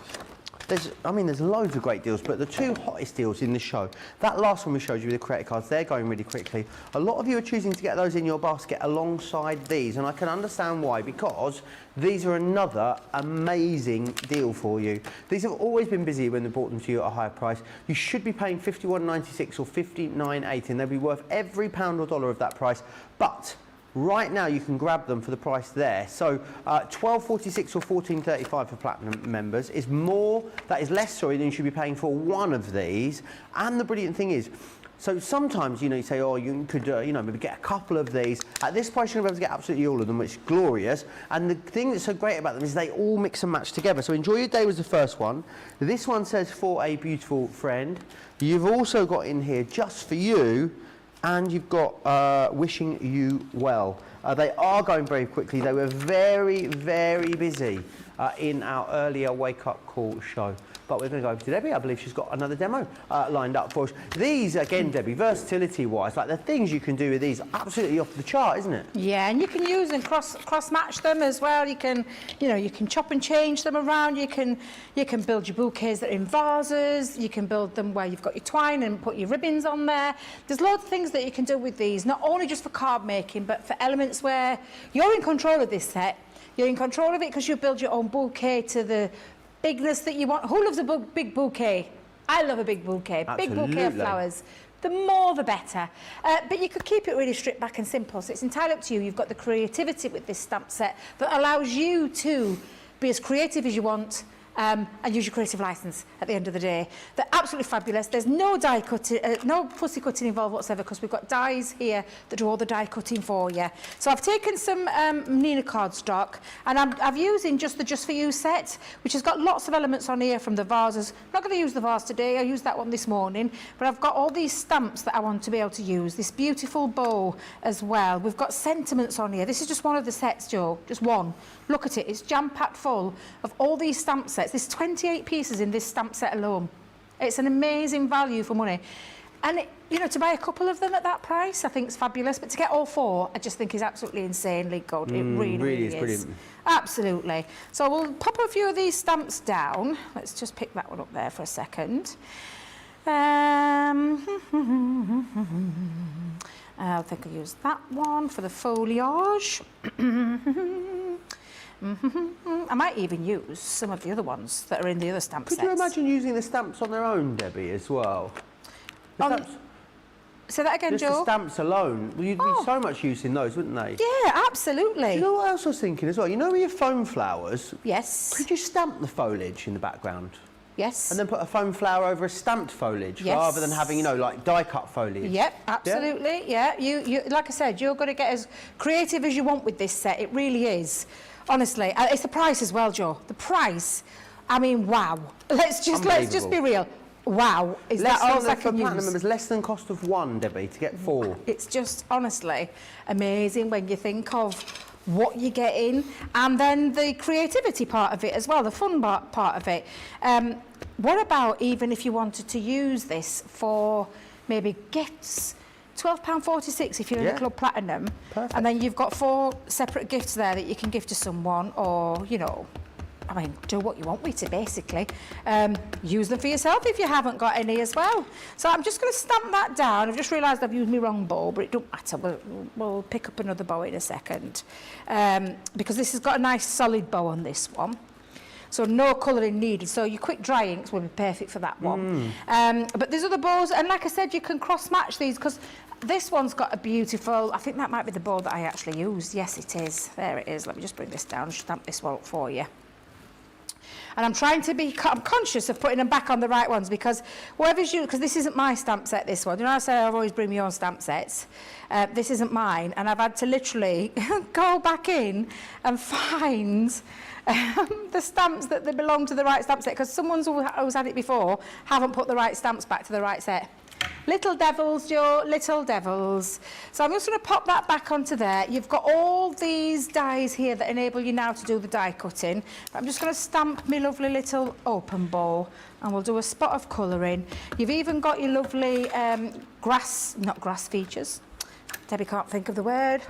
there's loads of great deals, but the two hottest deals in the show, that last one we showed you with the credit cards, they're going really quickly. A lot of you are choosing to get those in your basket alongside these, and I can understand why, because these are another amazing deal for you. These have always been busy when they brought them to you at a higher price. You should be paying $51.96 or $59.80, and they'll be worth every pound or dollar of that price, but right now you can grab them for the price there. So $12.46 or $14.35 for platinum members is more, that is less, sorry, than you should be paying for one of these. And the brilliant thing is, so sometimes, you know, you say, oh, you could, you know, maybe get a couple of these. At this price, you're going to be able to get absolutely all of them, which is glorious. And the thing that's so great about them is they all mix and match together. So Enjoy Your Day was the first one. This one says, for a beautiful friend. You've also got in here, just for you, and you've got Wishing You Well. They are going very quickly. They were very, very busy in our earlier Wake Up Call show. But we're going to go over to Debbie. I believe she's got another demo lined up for us. These, again, Debbie, versatility-wise, like the things you can do with these, absolutely off the chart, isn't it? Yeah, and you can use and cross-match them as well. You can, you know, you can chop and change them around. You can build your bouquets that are in vases. You can build them where you've got your twine and put your ribbons on there. There's loads of things that you can do with these, not only just for card making, but for elements where you're in control of this set. You're in control of it because you build your own bouquet to the bigness that you want. Who loves a big bouquet? I love a big bouquet. Absolutely. Big bouquet of flowers. The more the better. But you could keep it really stripped back and simple. So it's entirely up to you. You've got the creativity with this stamp set that allows you to be as creative as you want and use your creative license at the end of the day. They're absolutely fabulous. There's no die cutting, no pussy cutting involved whatsoever, because we've got dies here that do all the die cutting for you. So I've taken some Nina cardstock, and I've using just the Just For You set, which has got lots of elements on here from the vases. I'm not going to use the vase today. I used that one this morning, but I've got all these stamps that I want to be able to use. This beautiful bow as well. We've got sentiments on here. This is just one of the sets, Joe, just one. Look at it. It's jam-packed full of all these stamp sets. There's 28 pieces in this stamp set alone. It's an amazing value for money. And, you know, to buy a couple of them at that price, I think it's fabulous. But to get all four, I just think is absolutely insanely good. It really is. Brilliant. Absolutely. So we'll pop a few of these stamps down. Let's just pick that one up there for a second. I think I'll use that one for the foliage. I might even use some of the other ones that are in the other stamp sets. Could you imagine using the stamps on their own, Debbie, as well? Say that again, just Joe? the stamps alone. You'd be so much use in those, wouldn't they? Yeah, absolutely. Do you know what else I was thinking as well? You know with your foam flowers? Yes. Could you stamp the foliage in the background? Yes. And then put a foam flower over a stamped foliage Yes. rather than having, you know, like die-cut foliage. Yep, absolutely. Yeah, you like I said, you're going to get as creative as you want with this set. It really is. Honestly, it's the price as well, Joe. The price. I mean, wow. Let's just be real. Wow. Is that all I can use? Platinum members, less than cost of one, Debbie, to get 4. It's just honestly amazing when you think of what you're getting, and then the creativity part of it as well, the fun part of it. What about even if you wanted to use this for maybe gifts? £12.46 if you're in the Club Platinum. Perfect. And then you've got 4 separate gifts there that you can give to someone, or, you know, I mean, do what you want with it, basically. Use them for yourself if you haven't got any as well. So I'm just going to stamp that down. I've just realised I've used my wrong bow, but it don't matter. We'll pick up another bow in a second. Because this has got a nice solid bow on this one. So no colouring needed. So your quick dry inks will be perfect for that one. But there's other bows, and like I said, you can cross-match these, because this one's got a beautiful, I think that might be the bow that I actually used. Yes, it is. There it is. Let me just bring this down, stamp this one up for you. And I'm trying to be, I'm conscious of putting them back on the right ones, because whoever's you, because this isn't my stamp set, this one. You know, I say I've always bring my own stamp sets. This isn't mine, and I've had to literally go back in and find the stamps that they belong to the right stamp set, because someone's who's had it before haven't put the right stamps back to the right set. Little devils, Joe, little devils. So I'm just going to pop that back onto there. You've got all these dies here that enable you now to do the die cutting. I'm just going to stamp my lovely little open bowl, and we'll do a spot of colouring. You've even got your lovely not grass features. Debbie can't think of the word.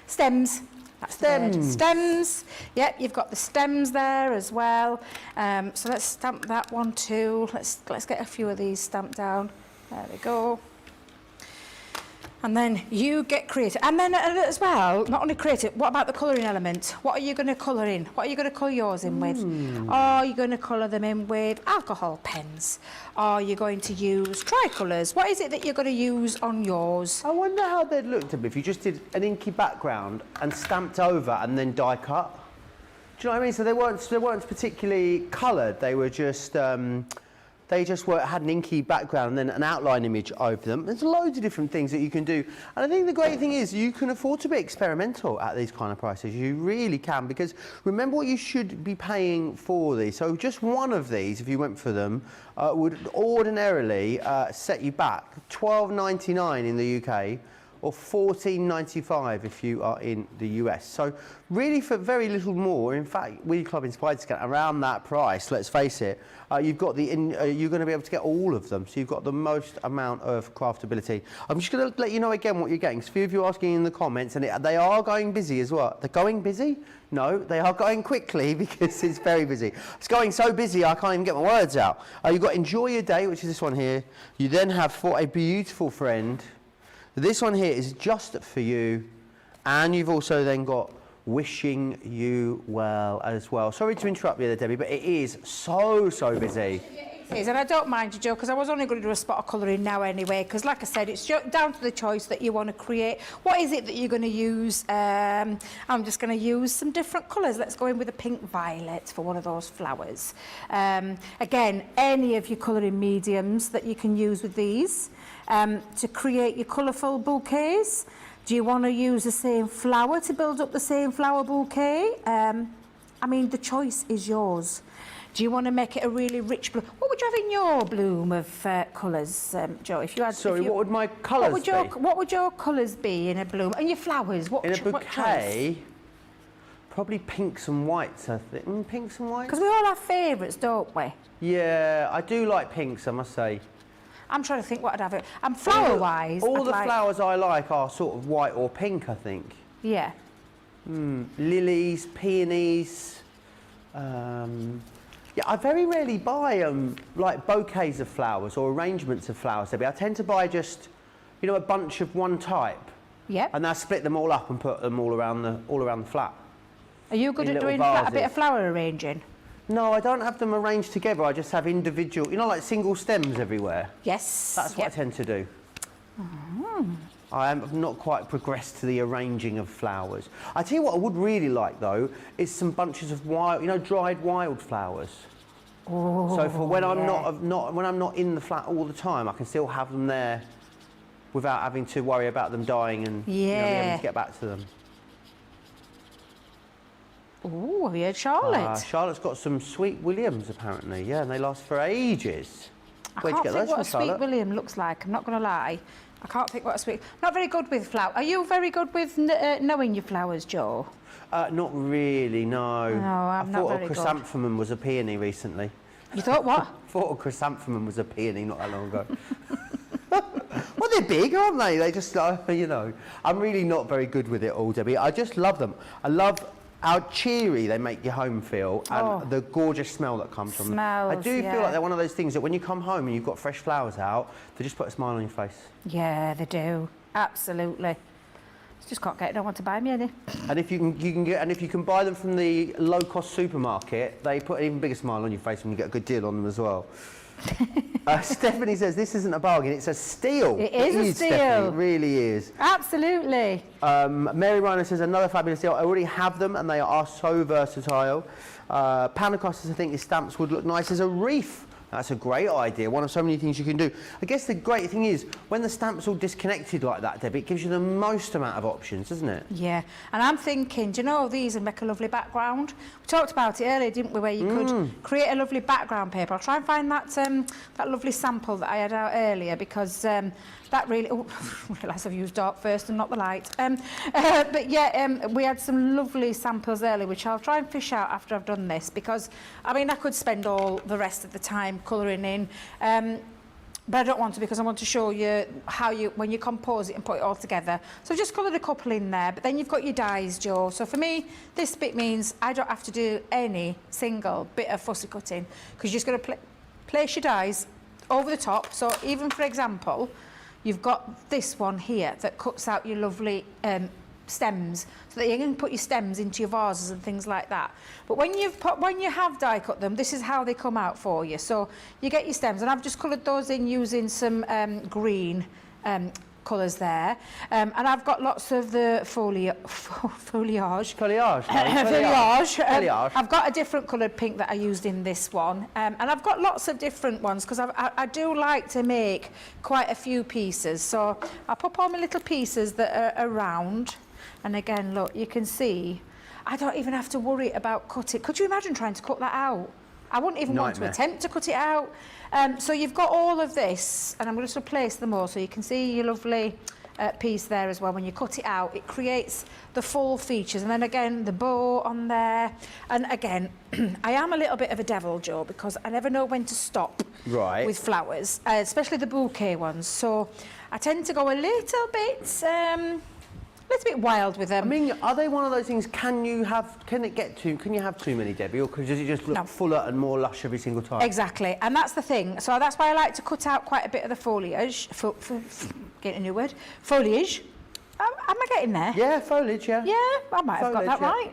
Stems. That's the word. Stems. Yep, you've got the stems there as well. So let's stamp that one too. Let's get a few of these stamped down. There we go. And then you get creative. And then as well, not only creative, what about the colouring element? What are you going to colour in? What are you going to colour yours in with? Are you going to colour them in with alcohol pens? Are you going to use tricolours? What is it that you're going to use on yours? I wonder how they'd look to me if you just did an inky background and stamped over and then die cut. Do you know what I mean? So they weren't particularly coloured. They were just had an inky background and then an outline image over them. There's loads of different things that you can do. And I think the great thing is you can afford to be experimental at these kind of prices. You really can, because remember what you should be paying for these. So just one of these, if you went for them, would ordinarily set you back £12.99 in the UK, or $14.95 if you are in the US. So really for very little more, in fact, Wheelie Club Inspired Scan, around that price, let's face it, you've got you're going to be able to get all of them. So you've got the most amount of craftability. I'm just going to let you know again what you're getting. A few of you are asking in the comments, and they are going busy as well. They're going busy? No, they are going quickly because it's very busy. It's going so busy I can't even get my words out. You've got Enjoy Your Day, which is this one here. You then have For a Beautiful Friend. This one here is just for you, and you've also then got Wishing You Well as well. Sorry to interrupt you there, Debbie, but it is so busy. It is, and I don't mind you, Joe, because I was only going to do a spot of colouring now anyway, because like I said, it's down to the choice that you want to create. What is it that you're going to use? I'm just going to use some different colours. Let's go in with a pink violet for one of those flowers. Again, any of your colouring mediums that you can use with these to create your colourful bouquets. Do you want to use the same flower to build up the same flower bouquet? I mean, the choice is yours. Do you want to make it a really rich blue? What would you have in your bloom of colours, Joe? If you had, sorry, what would my colours be? What would your colours be in a bloom? And your flowers? In a bouquet, probably pinks and whites, I think. Pinks and whites? Because we all have favourites, don't we? Yeah, I do like pinks, I must say. I'm trying to think what I'd have it. And flower-wise, all the flowers I like are sort of white or pink, I think. Yeah. Lilies, peonies. Yeah, I very rarely buy like bouquets of flowers or arrangements of flowers, Debbie. I tend to buy just, you know, a bunch of one type. Yep. And I split them all up and put them all around the flat. Are you good at doing a bit of flower arranging? No, I don't have them arranged together. I just have individual, you know, like single stems everywhere. Yes. That's what I tend to do. I have not quite progressed to the arranging of flowers. I tell you what I would really like, though, is some bunches of wild, you know, dried wildflowers. Oh, So for when I'm yeah. when I'm not in the flat all the time, I can still have them there without having to worry about them dying and you know, being able to get back to them. Oh, have you heard Charlotte? Charlotte's got some Sweet Williams apparently, yeah, and they last for ages. I Where'd you can't get think those what from, a Sweet Charlotte? William looks like. I'm not going to lie. I can't think what a sweet... Not very good with flowers. Are you very good with knowing your flowers, Joe? Not really, no. No, I'm not I thought very a good. chrysanthemum was a peony recently. You thought what? I thought a chrysanthemum was a peony not that long ago. Well, they're big, aren't they? They just, you know. I'm really not very good with it all, Debbie. I just love them. I love how cheery they make your home feel and the gorgeous smell that comes from them. I do feel like they're one of those things that when you come home and you've got fresh flowers out, they just put a smile on your face. Yeah, they do. Absolutely. Just can't get no one to buy me any. And if you can buy them from the low-cost supermarket, they put an even bigger smile on your face when you get a good deal on them as well. Stephanie says this isn't a bargain; it's a steal. It is a steal. Stephanie, it really is. Absolutely. Mary Rhino says another fabulous deal. I already have them, and they are so versatile. Panacostas, I think his stamps would look nice as a wreath. That's a great idea. One of so many things you can do. I guess the great thing is when the stamp's all disconnected like that, Debbie, it gives you the most amount of options, doesn't it? Yeah, and I'm thinking, do you know these would make a lovely background? We talked about it earlier, didn't we, where you could create a lovely background paper. I'll try and find that that lovely sample that I had out earlier because that really... Oh, I realise I've used dark first and not the light. But yeah, we had some lovely samples earlier, which I'll try and fish out after I've done this because, I mean, I could spend all the rest of the time colouring in. But I don't want to because I want to show you how when you compose it and put it all together. So I've just coloured a couple in there, but then you've got your dies, Joe. So for me, this bit means I don't have to do any single bit of fussy cutting because you're just going to place your dies over the top. So even, for example, you've got this one here that cuts out your lovely stems so that you can put your stems into your vases and things like that. But when you have die cut them, this is how they come out for you. So you get your stems, and I've just coloured those in using some green colours there, and I've got lots of the foliage. Foliage. I've got a different coloured pink that I used in this one, and I've got lots of different ones because I do like to make quite a few pieces. So I'll pop all my little pieces that are round. And again, look, you can see, I don't even have to worry about cutting. Could you imagine trying to cut that out? I wouldn't even want to attempt to cut it out. So you've got all of this, and I'm going to replace them all so you can see your lovely piece there as well. When you cut it out, it creates the full features. And then again, the bow on there. And again, I am a little bit of a devil, Joe, because I never know when to stop with flowers, especially the bouquet ones. So I tend to go a little bit wild with them. I mean, are they one of those things? Can you have too many, Debbie, or does it just look fuller and more lush every single time? Exactly, and that's the thing. So that's why I like to cut out quite a bit of the foliage. Get a new word. Foliage. Am I getting there? Yeah, foliage. Yeah. Yeah, I might have got that right.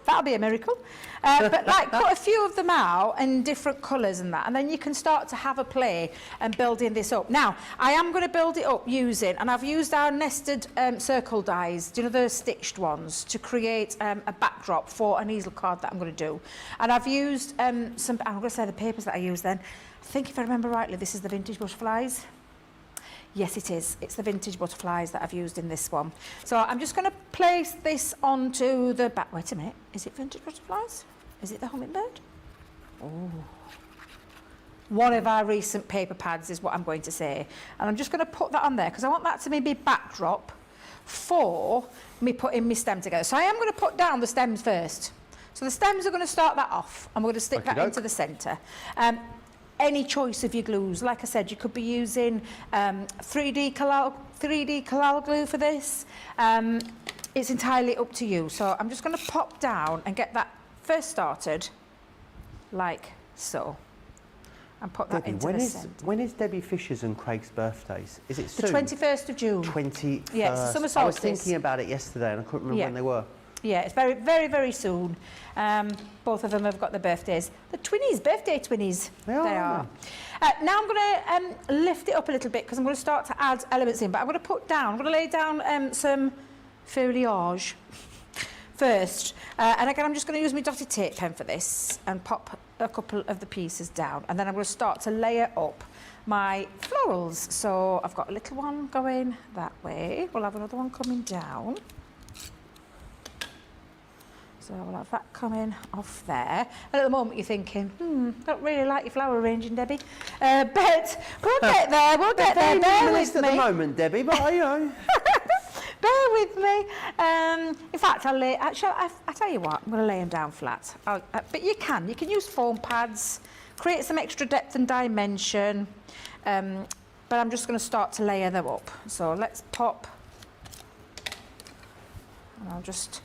That'll be a miracle. But like, cut a few of them out in different colours and that, and then you can start to have a play and building this up. Now, I am going to build it up and I've used our nested circle dies, do you know, the stitched ones, to create a backdrop for an easel card that I'm going to do. And I've used I'm going to say the papers that I used then. I think if I remember rightly, this is the vintage butterflies. Yes, it is. It's the vintage butterflies that I've used in this one. So I'm just going to place this onto the back. Wait a minute. Is it vintage butterflies? Is it the hummingbird? Oh. One of our recent paper pads is what I'm going to say. And I'm just going to put that on there because I want that to maybe backdrop for me putting my stem together. So I am going to put down the stems first. So the stems are going to start that off. I'm going to stick that into the centre. Any choice of your glues. Like I said, you could be using 3D collal glue for this. It's entirely up to you. So I'm just going to pop down and get that first started, like so. And put that into the centre. When is Debbie Fisher's and Craig's birthdays? Is it soon? The 21st of June. 21st. Yes, summer solstice. I was thinking about it yesterday and I couldn't remember when they were. Yeah, it's very, very, very soon. Both of them have got their birthdays. The twinnies, birthday twinnies. They are. Now I'm going to lift it up a little bit because I'm going to start to add elements in. But I'm going to lay down some foliage first. And again, I'm just going to use my dotted tape pen for this and pop a couple of the pieces down, and then I'm going to start to layer up my florals. So I've got a little one going that way. We'll have another one coming down. So we'll have that coming off there. And at the moment you're thinking, don't really like your flower arranging, Debbie. But we'll get there, we'll get there. Bear with at me. the moment, Debbie, but you know. Bear with me. In fact, I'll tell you what, I'm going to lay them down flat. But you can use foam pads, create some extra depth and dimension. But I'm just going to start to layer them up. So let's pop. And I'll just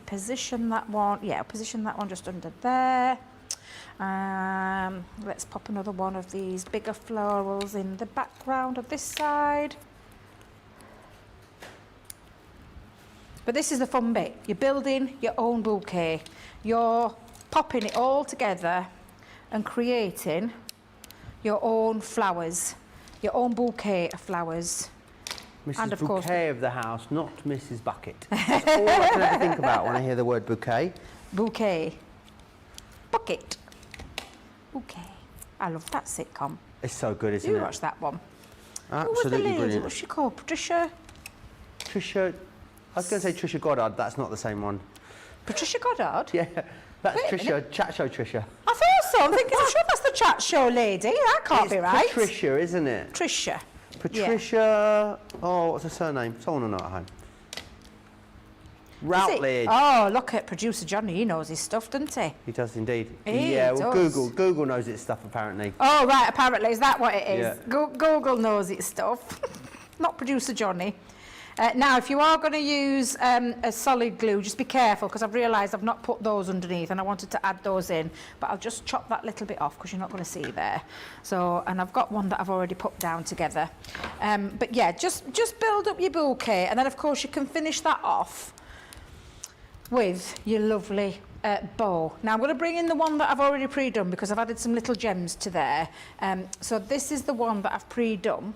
position that one. Yeah, position that one just under there. Let's pop another one of these bigger florals in the background of this side. But this is the fun bit. You're building your own bouquet. You're popping it all together and creating your own flowers, your own bouquet of flowers. Mrs. And of course, Bouquet of the house, not Mrs. Bucket. That's all I can ever think about when I hear the word bouquet. Bouquet. Bucket. Bouquet. I love that sitcom. It's so good, isn't You it? watch that one. Who was the Absolutely lady? brilliant. What's she called? Patricia Trisha, I was going to say Trisha Goddard, that's not the same one. Goddard? Yeah, that's Wait a Trisha, chat show Trisha. I thought so. I'm thinking, I'm sure that's the chat show lady. That can't be right. Patricia, isn't it? Tricia. Patricia, oh, what's her surname? Someone will know at home. Routledge. Oh, look at producer Johnny. He knows his stuff, doesn't he? He does indeed. He yeah, well, does. Google knows its stuff apparently. Oh, right, apparently. Is that what it is? Yeah. Google knows its stuff. Not producer Johnny. Now, if you are going to use a solid glue, just be careful, because I've realised I've not put those underneath and I wanted to add those in, but I'll just chop that little bit off because you're not going to see there. So, and I've got one that I've already put down together. But yeah, just build up your bouquet, and then of course you can finish that off with your lovely bow. Now I'm going to bring in the one that I've already pre-done because I've added some little gems to there. So this is the one that I've pre-done.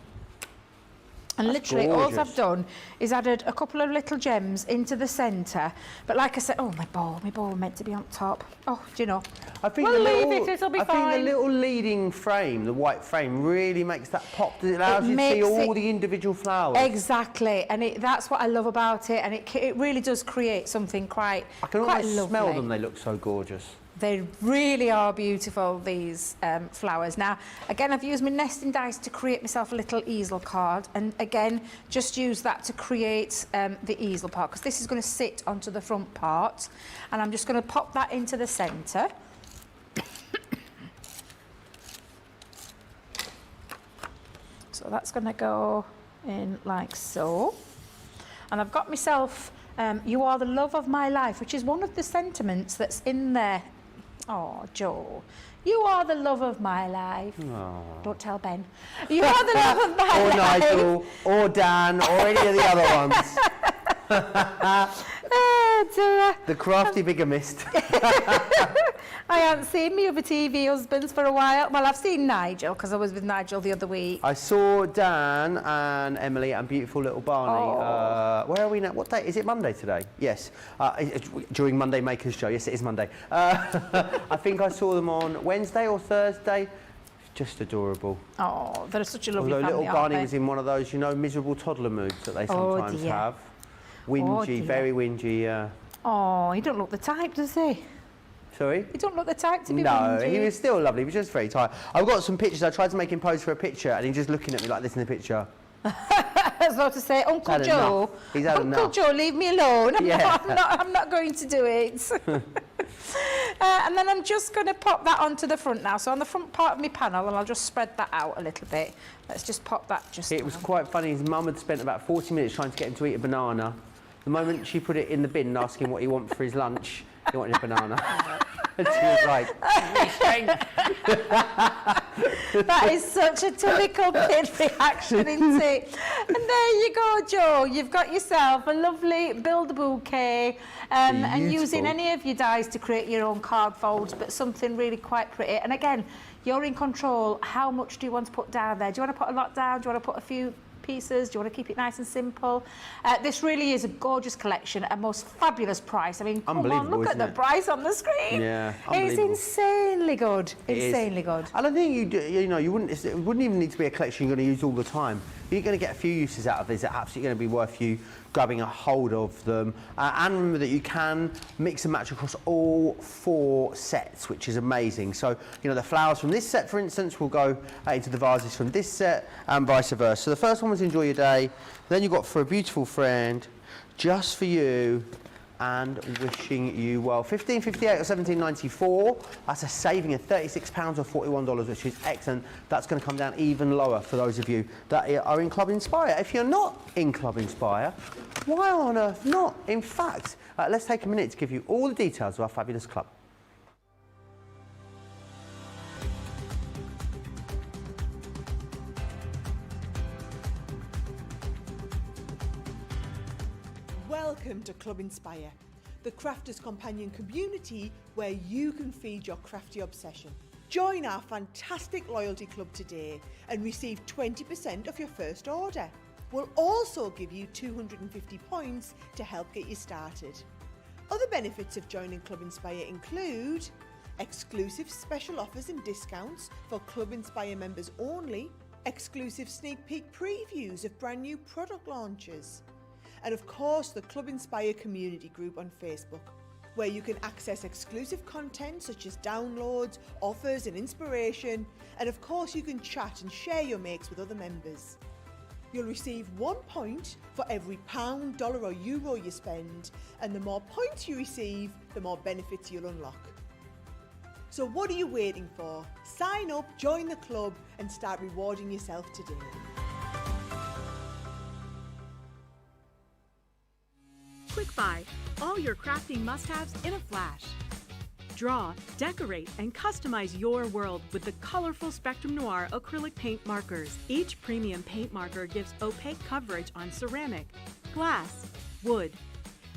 And That's literally gorgeous. all I've done is added a couple of little gems into the centre. But like I said, oh, my bowl meant to be on top. Oh, do you know? I think We'll the leave little, it, it'll be I think fine. the little leading frame, the white frame, really makes that pop. It allows you to see makes all it- the individual flowers. Exactly, and that's what I love about it, and it really does create something quite I can quite almost lovely. smell them, they look so gorgeous. They really are beautiful, these flowers. Now, again, I've used my nesting dice to create myself a little easel card. And again, just use that to create the easel part, because this is going to sit onto the front part. And I'm just going to pop that into the centre. So that's going to go in like so. And I've got myself, you are the love of my life, which is one of the sentiments that's in there. Oh, Joe, you are the love of my life. Oh. Don't tell Ben. You are the love of my Or life. Nigel, or Dan, or any of the other ones. Oh, dear. The crafty bigamist. I haven't seen me other TV husbands for a while. Well, I've seen Nigel, because I was with Nigel the other week. I saw Dan and Emily and beautiful little Barney. Where are we now? What day? Is it Monday today? Yes. During Monday Makers Show. Yes, it is Monday. I think I saw them on Wednesday or Thursday. Just adorable. Oh, they're such a lovely Although family, little aren't Barney they? was in one of those, you know, miserable toddler moods that they Oh, sometimes dear. have. Oh, Whingy, dear. very whingy. Oh, he don't look the type, does he? Sorry? He don't look the type to be No, whingy. he was still lovely. He was just very tired. I've got some pictures. I tried to make him pose for a picture, and he's just looking at me like this in the picture. As though to say, Uncle had Joe, enough. He's had Uncle enough. Joe, leave me alone. Yeah. I'm not going to do it. And then I'm just going to pop that onto the front now. So on the front part of my panel, and I'll just spread that out a little bit. Let's just pop that just It was down. quite funny. His mum had spent about 40 minutes trying to get him to eat a banana. The moment she put it in the bin and asked him what he wanted for his lunch, he wanted a banana. And she was like, That is such a typical kid reaction, isn't it? And there you go, Joe. You've got yourself a lovely build-a-bouquet, and using Beautiful. any of your dies to create your own card folds, but something really quite pretty. And again, you're in control. How much do you want to put down there? Do you want to put a lot down? Do you want to put a few pieces? Do you want to keep it nice and simple? This really is a gorgeous collection at a most fabulous price. I mean, come on, Unbelievable, look at isn't the it? price on the screen. Yeah, It's unbelievable. insanely good. It is. Insanely good. And I think it wouldn't even need to be a collection you're going to use all the time. You're going to get a few uses out of these. They're absolutely going to be worth you grabbing a hold of them. And remember that you can mix and match across all 4 sets, which is amazing. So, the flowers from this set, for instance, will go into the vases from this set and vice versa. So the first one was Enjoy Your Day. Then you've got For a Beautiful Friend, Just For You, and Wishing You Well. $15.58 or $17.94. That's a saving of £36 or $41, which is excellent. That's going to come down even lower for those of you that are in Club Inspire. If you're not in Club Inspire, why on earth not? In fact, let's take a minute to give you all the details of our fabulous club. Welcome to Club Inspire, the crafters' companion community where you can feed your crafty obsession. Join our fantastic loyalty club today and receive 20% of your first order. We'll also give you 250 points to help get you started. Other benefits of joining Club Inspire include exclusive special offers and discounts for Club Inspire members only, exclusive sneak peek previews of brand new product launches, and of course the Club Inspire community group on Facebook, where you can access exclusive content such as downloads, offers and inspiration, and of course you can chat and share your makes with other members. You'll receive 1 point for every £1, dollar or euro you spend, and the more points you receive, the more benefits you'll unlock. So what are you waiting for? Sign up, join the club and start rewarding yourself today. Quick Buy, all your crafting must-haves in a flash. Draw, decorate, and customize your world with the colorful Spectrum Noir acrylic paint markers. Each premium paint marker gives opaque coverage on ceramic, glass, wood,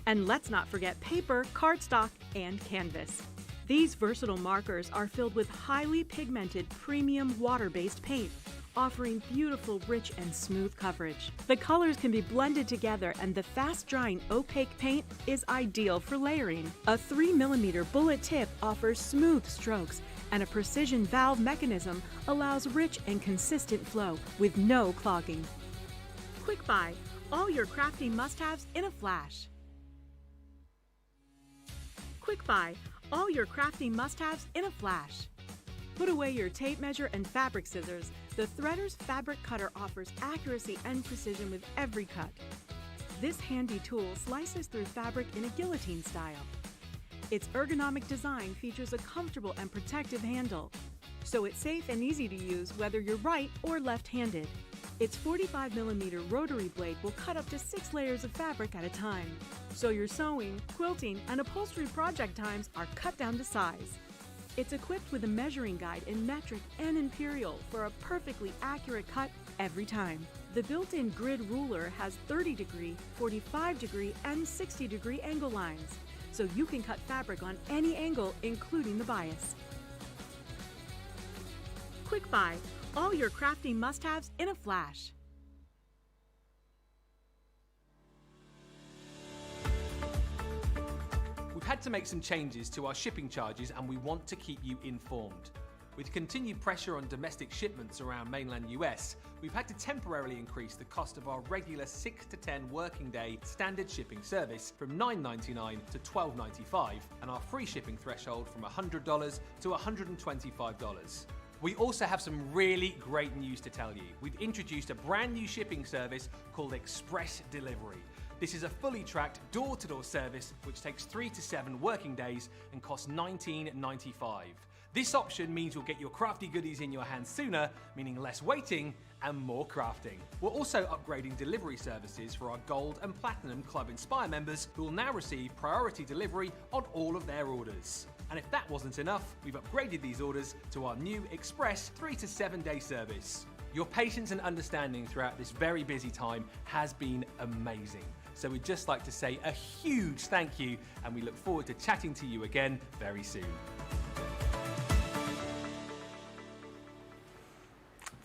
and let's not forget paper, cardstock, and canvas. These versatile markers are filled with highly pigmented premium water-based paint, offering beautiful, rich, and smooth coverage. The colors can be blended together and the fast-drying opaque paint is ideal for layering. A 3mm bullet tip offers smooth strokes and a precision valve mechanism allows rich and consistent flow with no clogging. Quick Buy, all your crafting must-haves in a flash. Quick Buy, all your crafting must-haves in a flash. Put away your tape measure and fabric scissors. The Threader's fabric cutter offers accuracy and precision with every cut. This handy tool slices through fabric in a guillotine style. Its ergonomic design features a comfortable and protective handle, so it's safe and easy to use whether you're right or left-handed. Its 45mm rotary blade will cut up to 6 layers of fabric at a time, so your sewing, quilting, and upholstery project times are cut down to size. It's equipped with a measuring guide in metric and imperial for a perfectly accurate cut every time. The built-in grid ruler has 30°, 45°, and 60° angle lines, so you can cut fabric on any angle, including the bias. Quick Buy, all your crafting must-haves in a flash. We've had to make some changes to our shipping charges and we want to keep you informed. With continued pressure on domestic shipments around mainland US, we've had to temporarily increase the cost of our regular 6 to 10 working day standard shipping service from $9.99 to $12.95 and our free shipping threshold from $100 to $125. We also have some really great news to tell you. We've introduced a brand new shipping service called Express Delivery. This is a fully tracked door-to-door service which takes 3 to 7 working days and costs $19.95. This option means you'll get your crafty goodies in your hands sooner, meaning less waiting and more crafting. We're also upgrading delivery services for our Gold and Platinum Club Inspire members who will now receive priority delivery on all of their orders. And if that wasn't enough, we've upgraded these orders to our new Express 3 to 7 day service. Your patience and understanding throughout this very busy time has been amazing. So we'd just like to say a huge thank you and we look forward to chatting to you again very soon.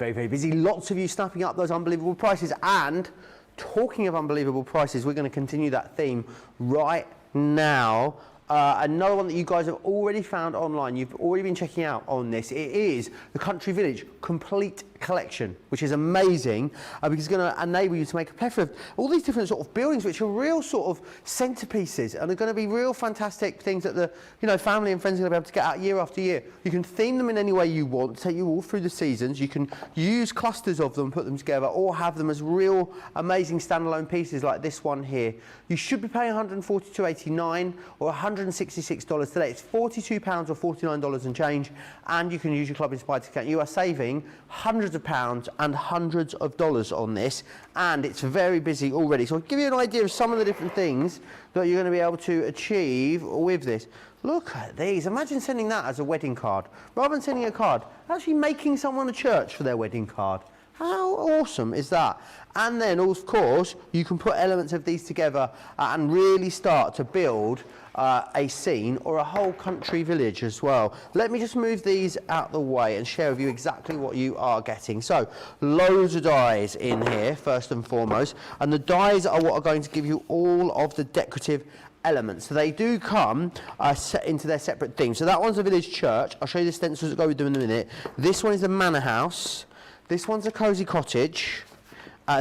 very, very busy. Lots of you snapping up those unbelievable prices. And talking of unbelievable prices, we're going to continue that theme right now. Another one that you guys have already found online, you've already been checking out on this, it is the Country Village Complete Collection, which is amazing because it's going to enable you to make a plethora of all these different sort of buildings which are real sort of centerpieces and are going to be real fantastic things that the family and friends are going to be able to get out year after year. You can theme them in any way you want, take you all through the seasons. You can use clusters of them, put them together, or have them as real amazing standalone pieces like this one here. You should be paying $142.89 or $166 today. It's £42 or $49 and change, and you can use your Club Inspired account. You are saving hundreds of pounds and hundreds of dollars on this, and it's very busy already. So I'll give you an idea of some of the different things that you're going to be able to achieve with this. Look at these. Imagine sending that as a wedding card. Rather than sending a card, actually making someone a church for their wedding card. How awesome is that? And then, of course, you can put elements of these together and really start to build a scene or a whole country village as well. Let me just move these out the way and share with you exactly what you are getting. So, loads of dies in here, first and foremost. And the dies are what are going to give you all of the decorative elements. So they do come set into their separate themes. So that one's a village church. I'll show you the stencils that go with them in a minute. This one is a manor house. This one's a cosy cottage.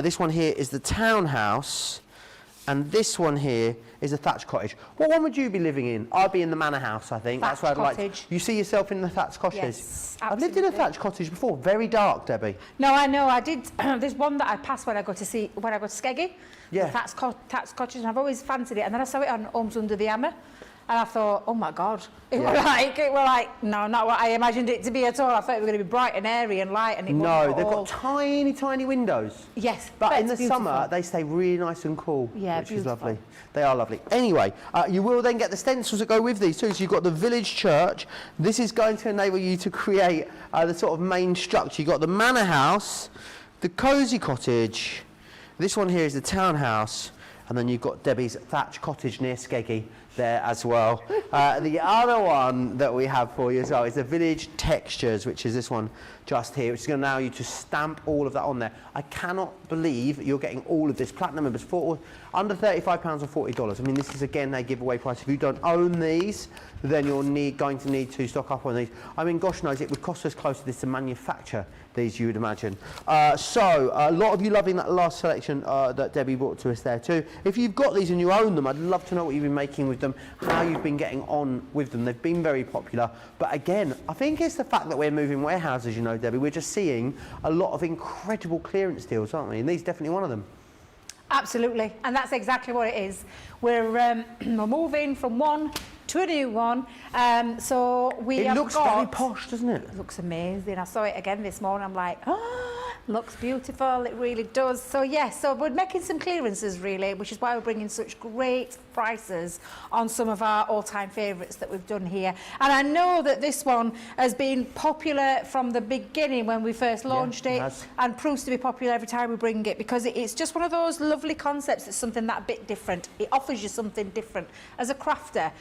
This one here is the townhouse. And this one here is a thatched cottage. What one would you be living in? I'd be in the manor house, I think. Thatched That's where I'd cottage. like. You see yourself in the thatched cottage? Yes, I've lived in a thatched cottage before. Very dark, Debbie. No, I know. I did. There's one that I passed when I go to Skeggy. Yeah. Thatched cottage, and I've always fancied it. And then I saw it on Homes Under the Hammer, and I thought, oh my God, it was like, no, not what I imagined it to be at all. I thought it was going to be bright and airy and light, and it wasn't No, at they've all. got tiny, tiny windows. Yes, But in it's the beautiful. summer, they stay really nice and cool, Yeah, which is beautiful. lovely. They are lovely. Anyway, you will then get the stencils that go with these too. So you've got the village church. This is going to enable you to create the sort of main structure. You've got the manor house, the cosy cottage. This one here is the townhouse. And then you've got Debbie's thatched cottage near Skeggy there as well. The other one that we have for you as well is the village textures, which is this one just here, which is going to allow you to stamp all of that on there. I cannot believe you're getting all of this. Platinum members for under £35 or $40. I mean, this is again a giveaway price. If you don't own these, then you're going to need to stock up on these. I mean, gosh knows, it would cost us close to this to manufacture these, you would imagine. So a lot of you loving that last selection that Debbie brought to us there too. If you've got these and you own them, I'd love to know what you've been making with them, how you've been getting on with them. They've been very popular. But again, I think it's the fact that we're moving warehouses, you know, Debbie. We're just seeing a lot of incredible clearance deals, aren't we? And these are definitely one of them. Absolutely, and that's exactly what it is. We're moving from one to a new one, so we have got... It looks very posh, doesn't it? It looks amazing. I saw it again this morning. I'm like, looks beautiful. It really does. So yes, so we're making some clearances really, which is why we're bringing such great prices on some of our all-time favourites that we've done here. And I know that this one has been popular from the beginning when we first launched it, and proves to be popular every time we bring it, because it's just one of those lovely concepts. It's something that bit different. It offers you something different as a crafter.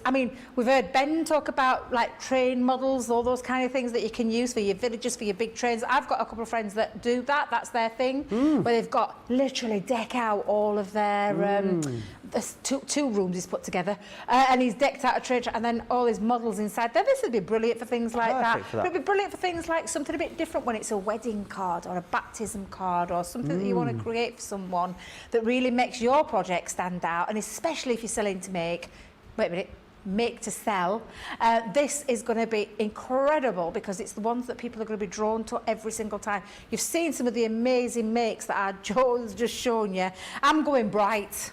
I mean, we've heard Ben talk about like train models, all those kind of things that you can use for your villages, for your big trains. I've got a couple of friends that do that. That's their thing, where they've got literally deck out all of their there's two rooms he's put together, and he's decked out a train, and then all his models inside there. This would be brilliant for things like that. But it'd be brilliant for things like something a bit different when it's a wedding card or a baptism card or something that you want to create for someone that really makes your project stand out, and especially if you're selling to make. Wait a minute. Make to sell. This is going to be incredible because it's the ones that people are going to be drawn to every single time. You've seen some of the amazing makes that our Joe's just shown you. I'm going bright.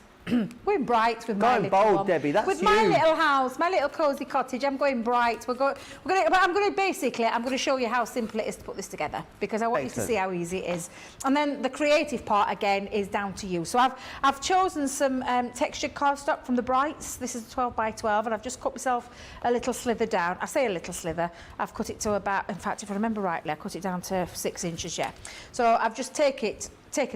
We're bright with my little bold, one. Debbie, that's with you. my little house, my little cosy cottage. I'm going bright. I'm going to show you how simple it is to put this together, because I want you to see how easy it is. And then the creative part again is down to you. So I've chosen some textured cardstock from the Brights. This is 12 by 12, and I've just cut myself a little slither down. I say a little slither. I've cut it to about, in fact, if I remember rightly, I cut it down to 6 inches. Yeah. So I've just taken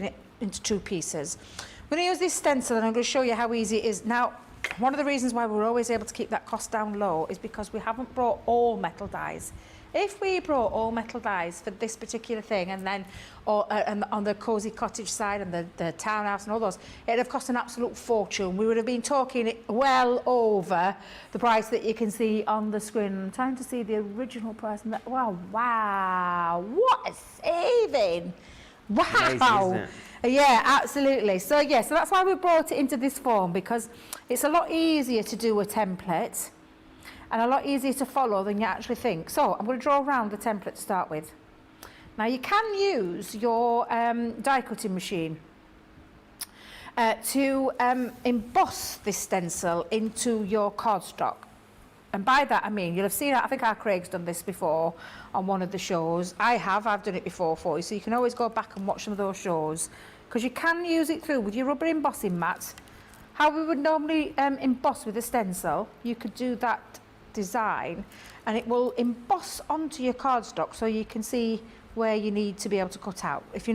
it into 2 pieces. I'm going to use this stencil and I'm going to show you how easy it is. Now, one of the reasons why we're always able to keep that cost down low is because we haven't brought all metal dies If we brought all metal dies for this particular thing, and then and on the Cosy Cottage side and the townhouse and all those, it'd have cost an absolute fortune. We would have been talking it well over the price that you can see on the screen. I'm trying to see the original price. And that, wow, what a saving! Wow. Amazing, isn't it? Yeah, absolutely. So yeah, so that's why we brought it into this form, because it's a lot easier to do a template and a lot easier to follow than you actually think. So I'm going to draw around the template to start with. Now you can use your die cutting machine to emboss this stencil into your cardstock. And by that I mean, you'll have seen, I think our Craig's done this before on one of the shows. I've done it before for you, so you can always go back and watch some of those shows, because you can use it through with your rubber embossing mat. How we would normally emboss with a stencil, you could do that design and it will emboss onto your cardstock, so you can see where you need to be able to cut out. If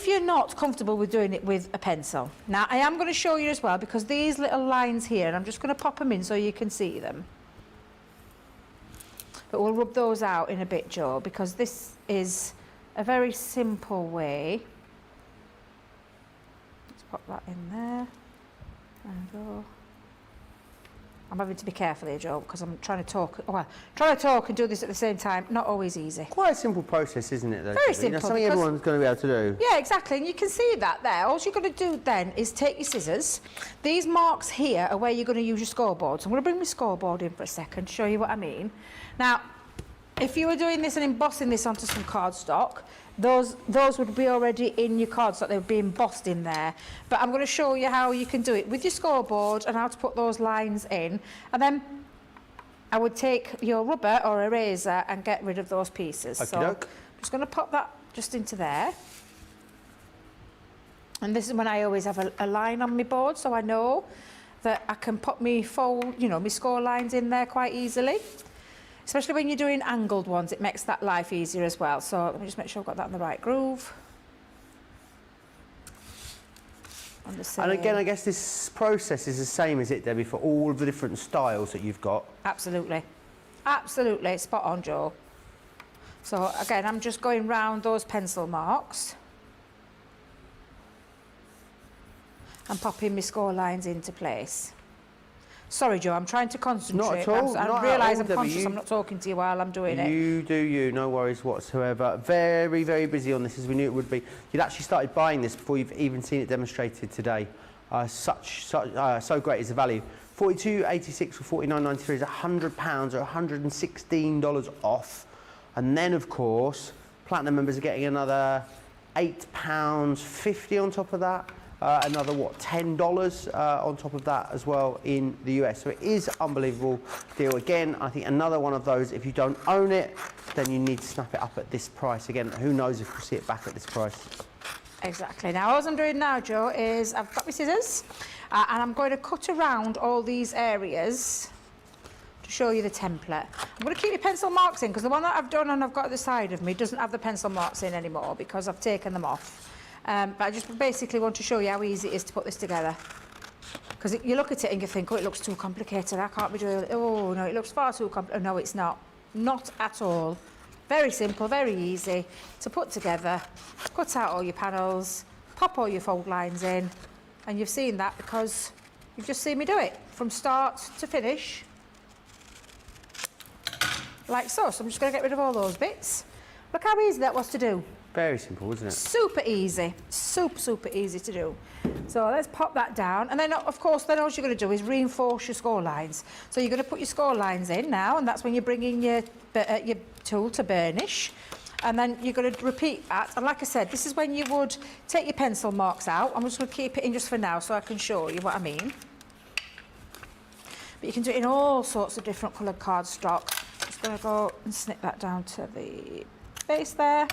you're not comfortable with doing it with a pencil. Now I am going to show you as well, because these little lines here, and I'm just going to pop them in so you can see them. But we'll rub those out in a bit, Joe, because this is a very simple way. Let's pop that in there. There we go. I'm having to be careful here, Joe, because I'm trying to talk. Well, trying to talk and do this at the same time, not always easy. Quite a simple process, isn't it? Though, Very Debbie? You know, simple, something because- everyone's going to be able to do. Yeah, exactly, and you can see that there. All you're going to do then is take your scissors. These marks here are where you're going to use your scoreboard. So I'm going to bring my scoreboard in for a second, show you what I mean. Now, if you were doing this and embossing this onto some cardstock, those would be already in your cardstock. They would be embossed in there. But I'm going to show you how you can do it with your scoreboard and how to put those lines in. And then I would take your rubber or eraser and get rid of those pieces. So I'm just going to pop that just into there. And this is when I always have a line on my board, so I know that I can put my my score lines in there quite easily. Especially when you're doing angled ones, it makes that life easier as well. So let me just make sure I've got that in the right groove. And again, I guess this process is the same, is it, Debbie, for all of the different styles that you've got? Absolutely. Absolutely. Spot on, Joe. So again, I'm just going round those pencil marks and popping my score lines into place. Sorry, Joe, I'm trying to concentrate. Not at all. I realise I'm conscious I'm not talking to you while I'm doing it. You do you, no worries whatsoever. Very, very busy on this, as we knew it would be. You'd actually started buying this before you've even seen it demonstrated today. So great is the value. $42.86 or $49.93 is £100 or $116 off. And then, of course, Platinum members are getting another £8.50 on top of that. Another, $10 on top of that as well in the US. So it is unbelievable deal. Again, I think another one of those, if you don't own it, then you need to snap it up at this price. Again, who knows if we'll see it back at this price. Exactly. Now, all I'm doing now, Joe, is I've got my scissors and I'm going to cut around all these areas to show you the template. I'm going to keep your pencil marks in, because the one that I've done and I've got at the side of me doesn't have the pencil marks in anymore because I've taken them off. But I just basically want to show you how easy it is to put this together. Because you look at it and you think, oh, it looks too complicated, I can't be doing it. Oh, no, it looks far too complicated. No, it's not. Not at all. Very simple, very easy to put together. Cut out all your panels, pop all your fold lines in, and you've seen that because you've just seen me do it from start to finish. Like so. So I'm just going to get rid of all those bits. Look how easy that was to do. Very simple, isn't it? Super easy. Super easy to do. So let's pop that down. And then, of course, then all you're going to do is reinforce your score lines. So you're going to put your score lines in now, and that's when you're bringing your tool to burnish. And then you're going to repeat that. And like I said, this is when you would take your pencil marks out. I'm just going to keep it in just for now so I can show you what I mean. But you can do it in all sorts of different coloured cardstock. Just going to go and snip that down to the base there,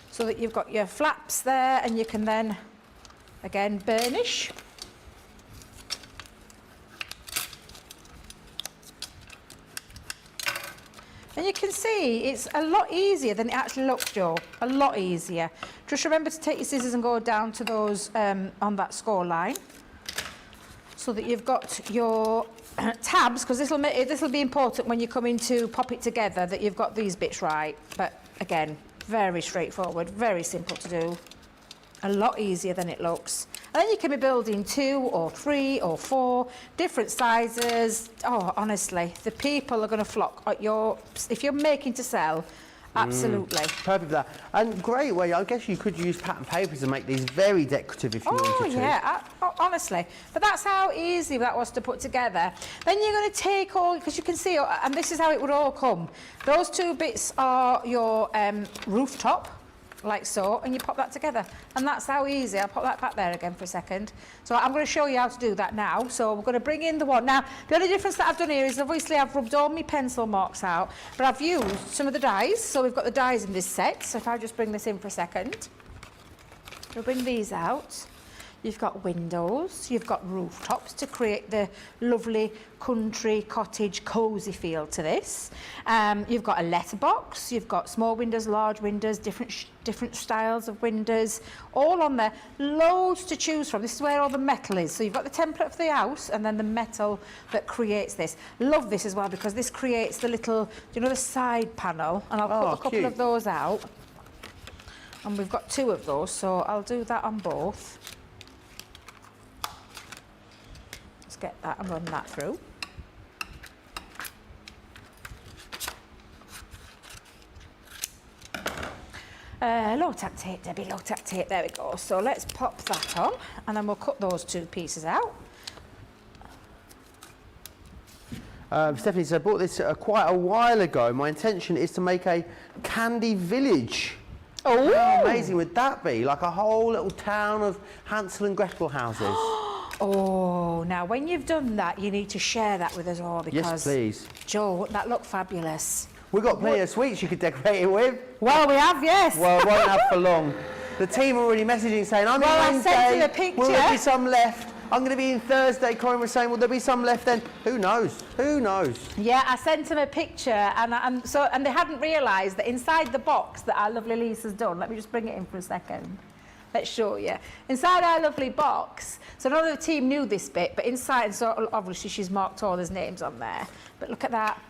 so that you've got your flaps there, and you can then, again, burnish. And you can see it's a lot easier than it actually looks, Joe. A lot easier. Just remember to take your scissors and go down to those on that score line, so that you've got your tabs, because this will be important when you're coming to pop it together, that you've got these bits right. But again, very straightforward, very simple to do. A lot easier than it looks. And then you can be building 2 or 3 or 4 different sizes. Oh, honestly, the people are going to flock at if you're making to sell. Absolutely. Perfect for that. And great way, I guess you could use pattern papers to make these very decorative if you wanted to. Oh, yeah, honestly. But that's how easy that was to put together. Then you're going to take all, because you can see, and this is how it would all come. Those 2 bits are your rooftop, like so, and you pop that together. And that's how easy. I'll pop that back there again for a second. So I'm going to show you how to do that now. So we're going to bring in the one. Now, the only difference that I've done here is obviously I've rubbed all my pencil marks out, but I've used some of the dies. So we've got the dies in this set. So if I just bring this in for a second, we'll bring these out. You've got windows, you've got rooftops to create the lovely country, cottage, cosy feel to this. You've got a letterbox, you've got small windows, large windows, different styles of windows, all on there. Loads to choose from. This is where all the metal is. So you've got the template for the house and then the metal that creates this. Love this as well because this creates the little, you know, the side panel. And I'll put a couple of those out. And we've got 2 of those, so I'll do that on both. Get that and run that through. Low tack tape, Debbie, low tack tape, there we go. So let's pop that on and then we'll cut those 2 pieces out. Stephanie said, I bought this quite a while ago. My intention is to make a candy village. Oh! How amazing would that be? Like a whole little town of Hansel and Gretel houses. Oh, now when you've done that, you need to share that with us all because... Yes, please. Joe, wouldn't that look fabulous? We've got plenty of sweets you could decorate it with. Well, we have, yes. Well, it won't have for long. The team are already messaging saying, I'm in Wednesday, I sent you a picture. will there be some left? I'm going to be in Thursday. Corinne was saying, will there be some left then? Who knows? Who knows? Yeah, I sent them a picture and they hadn't realised that inside the box that our lovely Lisa's done, let me just bring it in for a second. Let's show you. Inside our lovely box, so none of the team knew this bit, but inside, so obviously she's marked all his names on there. But look at that.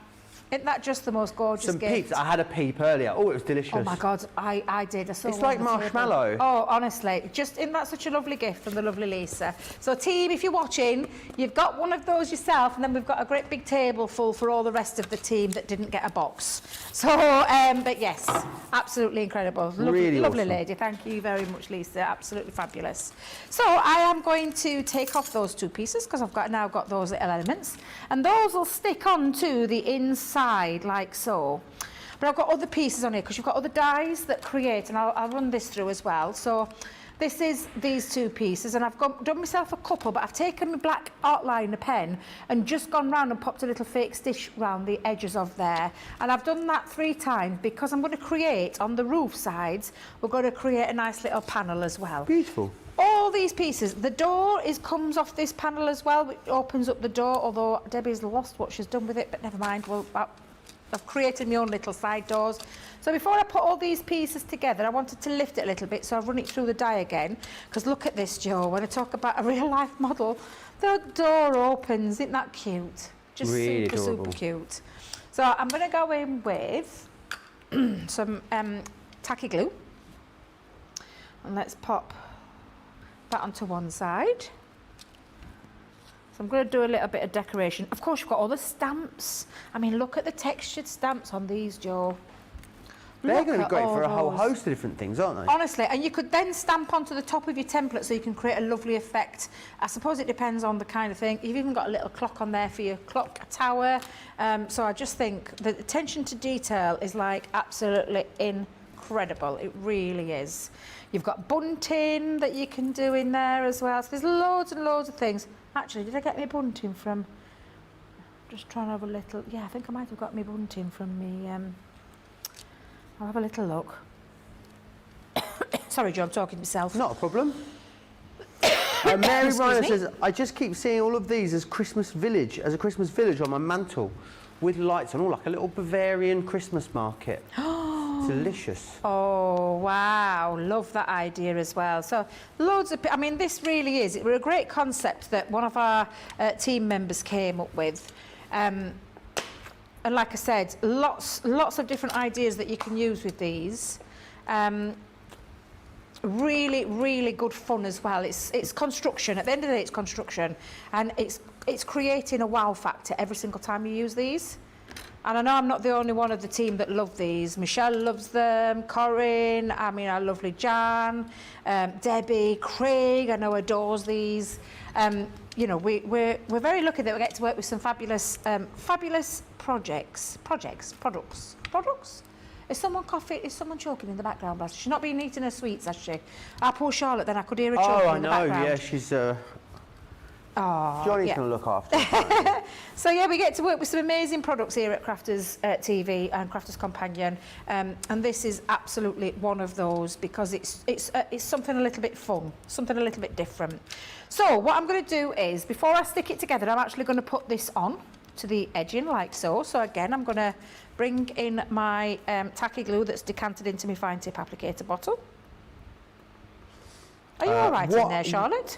Isn't that just the most gorgeous Some gift? peeps. I had a peep earlier. Oh, it was delicious. Oh my God, I did. I saw It's one like on the marshmallow. table. Oh, honestly, isn't that such a lovely gift from the lovely Lisa? So team, if you're watching, you've got one of those yourself, and then we've got a great big table full for all the rest of the team that didn't get a box. So, but yes, absolutely incredible. Really lovely awesome. lady. Thank you very much, Lisa. Absolutely fabulous. So I am going to take off those 2 pieces because I've now got those little elements, and those will stick onto the inside like so. But I've got other pieces on here because you've got other dies that create, and I'll run this through as well. So this is these 2 pieces, and I've done myself a couple, but I've taken my black art liner pen and just gone round and popped a little fake stitch round the edges of there. And I've done that 3 times because I'm going to create on the roof sides, we're going to create a nice little panel as well. Beautiful. All these pieces, the door comes off this panel as well, which opens up the door, although Debbie's lost what she's done with it, but never mind. Well, I've created my own little side doors. So before I put all these pieces together, I wanted to lift it a little bit, so I've run it through the die again. Because look at this, Joe, when I talk about a real-life model, the door opens. Isn't that cute? Just really super, adorable. super cute. So I'm going to go in with some tacky glue. And let's pop that onto one side. So I'm going to do a little bit of decoration. Of course, you've got all the stamps. I mean, look at the textured stamps on these, Joe. They're Look going to be at great all for a whole those. host of different things, aren't they? Honestly, and you could then stamp onto the top of your template so you can create a lovely effect. I suppose it depends on the kind of thing. You've even got a little clock on there for your clock tower. So I just think the attention to detail is like absolutely incredible. It really is. You've got bunting that you can do in there as well. So there's loads and loads of things. Actually, did I get my bunting from... Just trying to have a little... Yeah, I think I might have got my bunting from me... I'll have a little look. Sorry, Joe, I'm talking to myself. Not a problem. Mary Excuse Ryan me. says, I just keep seeing all of these as a Christmas village on my mantle with lights on, all like a little Bavarian Christmas market. delicious. Oh, wow. Love that idea as well. So loads of, I mean, this really is, it was a great concept that one of our team members came up with. And like I said, lots of different ideas that you can use with these. Really, really good fun as well. It's construction. At the end of the day, it's construction. And it's creating a wow factor every single time you use these. And I know I'm not the only one of the team that love these. Michelle loves them, Corinne, I mean, our lovely Jan, Debbie, Craig, I know adores these. You know, we're very lucky that we get to work with some fabulous products. Is someone coughing? Is someone choking in the background, Blas? She's not been eating her sweets, has she? Our poor Charlotte, then I could hear her choking in the background. Oh, I know, yeah, she's... Oh, Johnny's yeah. going to look after her. So yeah, we get to work with some amazing products here at Crafters TV and Crafters Companion, and this is absolutely one of those because it's something a little bit fun, something a little bit different. So what I'm going to do is, before I stick it together, I'm actually going to put this on to the edging like so. So again, I'm going to bring in my tacky glue that's decanted into my fine tip applicator bottle. Are you all right in there, Charlotte?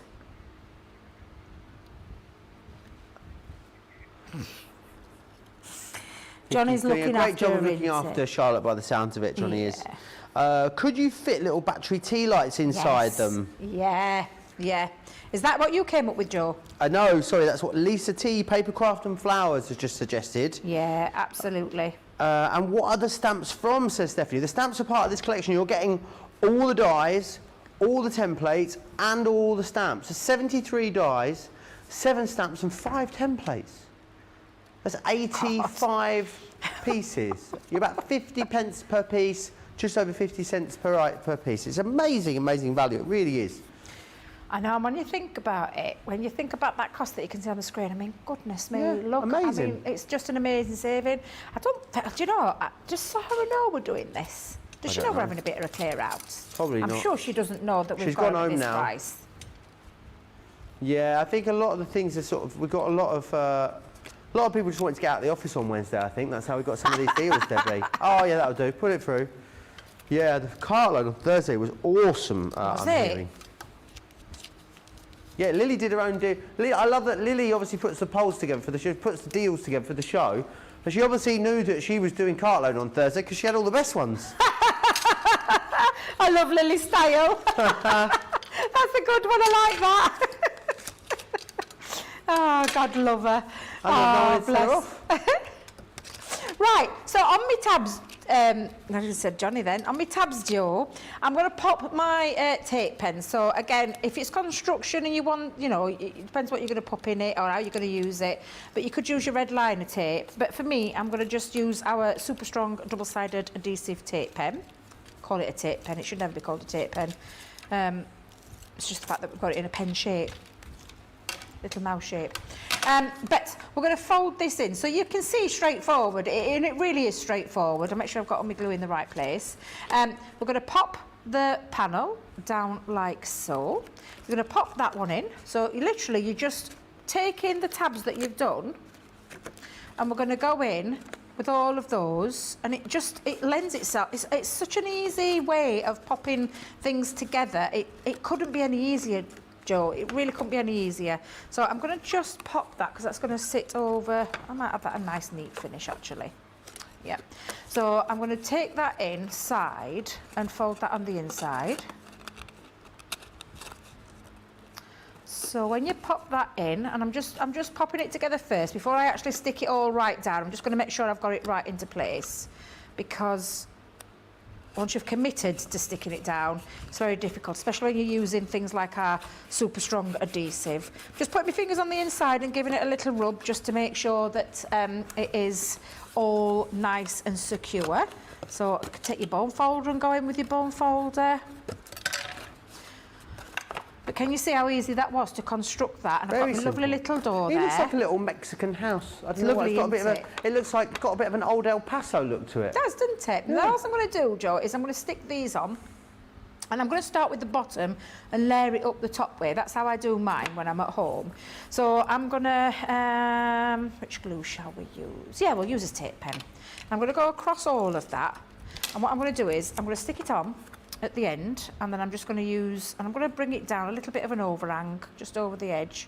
Johnny's looking after her. Great job of her, looking isn't after it? Charlotte by the sounds of it, Johnny Yeah. is. Could you fit little battery tea lights inside Yes. them? Yeah, yeah. Is that what you came up with, Joe? No, sorry, that's what Lisa T, Papercraft and Flowers has just suggested. Yeah, absolutely. And what are the stamps from, says Stephanie? The stamps are part of this collection. You're getting all the dies, all the templates, and all the stamps. There's 73 dies, 7 stamps, and 5 templates. That's 85 pieces. You're about 50 pence per piece, just over 50 cents per piece. It's amazing, amazing value. It really is. I know, and when you think about it, when you think about that cost that you can see on the screen, I mean, goodness me, Yeah, look, amazing. I mean, it's just an amazing saving. I don't think, do you know, just so her know we're doing this. Does she know we're having a bit of a clear out? Probably I'm not. sure she doesn't know that we've She's got gone it at home this now. price. Yeah, I think a lot of the things are sort of, we've got a lot of people just wanted to get out of the office on Wednesday, I think. That's how we got some of these deals, Debbie. Oh, yeah, that'll do. Put it through. Yeah, the cartload on Thursday was awesome, Was I'm it? hearing. Yeah, Lily did her own deal. I love that Lily obviously puts the polls together for the show, puts the deals together for the show, but she obviously knew that she was doing cartload on Thursday because she had all the best ones. I love Lily's style. That's a good one, I like that. Oh, God love her. I love knowing it's bless. Right, so on my tabs, I just said Johnny then, on my tabs, Joe, I'm going to pop my tape pen. So again, if it's construction and you want, you know, it depends what you're going to pop in it or how you're going to use it, but you could use your red liner tape. But for me, I'm going to just use our super strong double-sided adhesive tape pen. Call it a tape pen, it should never be called a tape pen. It's just the fact that we've got it in a pen shape. Little mouse shape. But we're going to fold this in so you can see straightforward, and it really is straightforward. I'll make sure I've got all my glue in the right place. We're going to pop the panel down like so. We're going to pop that one in. So you're just taking the tabs that you've done, and we're going to go in with all of those, and it lends itself. It's such an easy way of popping things together. It couldn't be any easier, Joe. It really couldn't be any easier. So I'm going to just pop that because that's going to sit over. I might have that a nice neat finish actually. Yeah. So I'm going to take that inside and fold that on the inside. So when you pop that in, and I'm just popping it together first before I actually stick it all right down. I'm just going to make sure I've got it right into place, because once you've committed to sticking it down, it's very difficult, especially when you're using things like our super strong adhesive. Just put my fingers on the inside and giving it a little rub just to make sure that it is all nice and secure. So take your bone folder and go in with your bone folder. But can you see how easy that was to construct that? And I've got a lovely little door there. It looks like a little Mexican house. I don't know why, it's got a bit of it looks like it's got a bit of an old El Paso look to it. It does, doesn't it? Yeah. Now, what I'm going to do, Joe, is I'm going to stick these on. And I'm going to start with the bottom and layer it up the top way. That's how I do mine when I'm at home. So I'm going to... which glue shall we use? Yeah, we'll use a tape pen. I'm going to go across all of that. And what I'm going to do is I'm going to stick it on at the end, and then I'm just going to use, and I'm going to bring it down a little bit of an overhang just over the edge,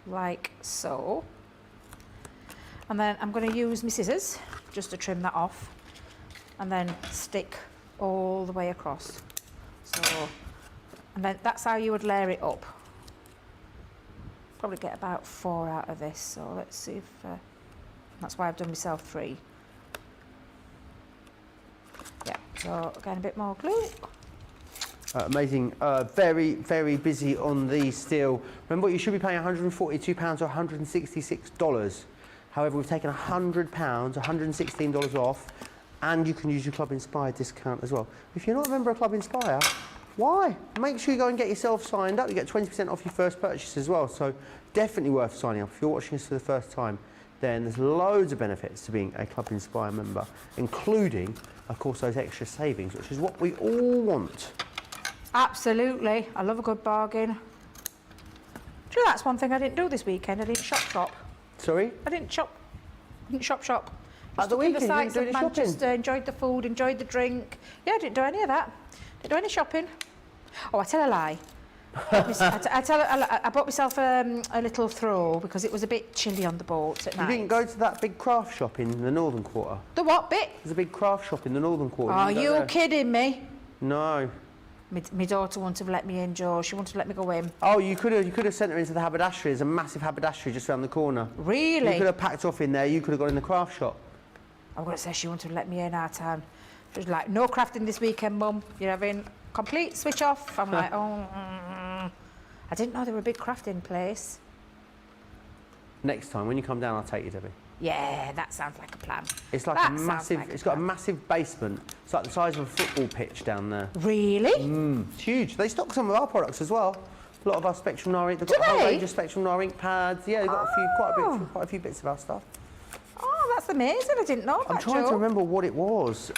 like so. And then I'm going to use my scissors just to trim that off, and then stick all the way across. So, and then that's how you would layer it up. Probably get about 4 out of this, so let's see if, that's why I've done myself 3. Yeah, so again, a bit more glue. Amazing. Very, very busy on these still. Remember, you should be paying £142 or $166. However, we've taken £100, $116 off, and you can use your Club Inspire discount as well. If you're not a member of Club Inspire, why? Make sure you go and get yourself signed up. You get 20% off your first purchase as well. So definitely worth signing up. If you're watching this for the first time, then there's loads of benefits to being a Club Inspire member, including, of course, those extra savings, which is what we all want. Absolutely. I love a good bargain. Do you know, that's one thing I didn't do this weekend. I didn't shop. Sorry? I didn't shop. At the weekend, you didn't sights do of any shopping? Manchester, enjoyed the food, enjoyed the drink. Yeah, I didn't do any of that. Didn't do any shopping. Oh, I tell a lie. I bought myself a little throw because it was a bit chilly on the boat at night. You didn't go to that big craft shop in the Northern Quarter? The what bit? There's a big craft shop in the Northern Quarter. Are didn't go you there? kidding me? No. My daughter wouldn't have let me in, Joe. She wouldn't have let me go in. Oh, you could have sent her into the haberdashery. There's a massive haberdashery just around the corner. Really? You could have packed off in there. You could have gone in the craft shop. I'm going to say she wouldn't have let me in our time. She was like, no crafting this weekend, Mum. You're having complete switch off. I'm like, oh. I didn't know they were a big crafting place. Next time, when you come down, I'll take you, Debbie. Yeah, that sounds like a plan. It's like That a sounds massive. like a It's got a plan. massive basement. It's like the size of a football pitch down there. Really? It's huge. They stock some of our products as well. A lot of our Spectrum Noir ink. They've Do got a whole they? range of Spectrum Noir ink pads. Yeah, they've got quite a few bits of our stuff. Oh, that's amazing. I didn't know I'm that, trying Joe. to remember what it was,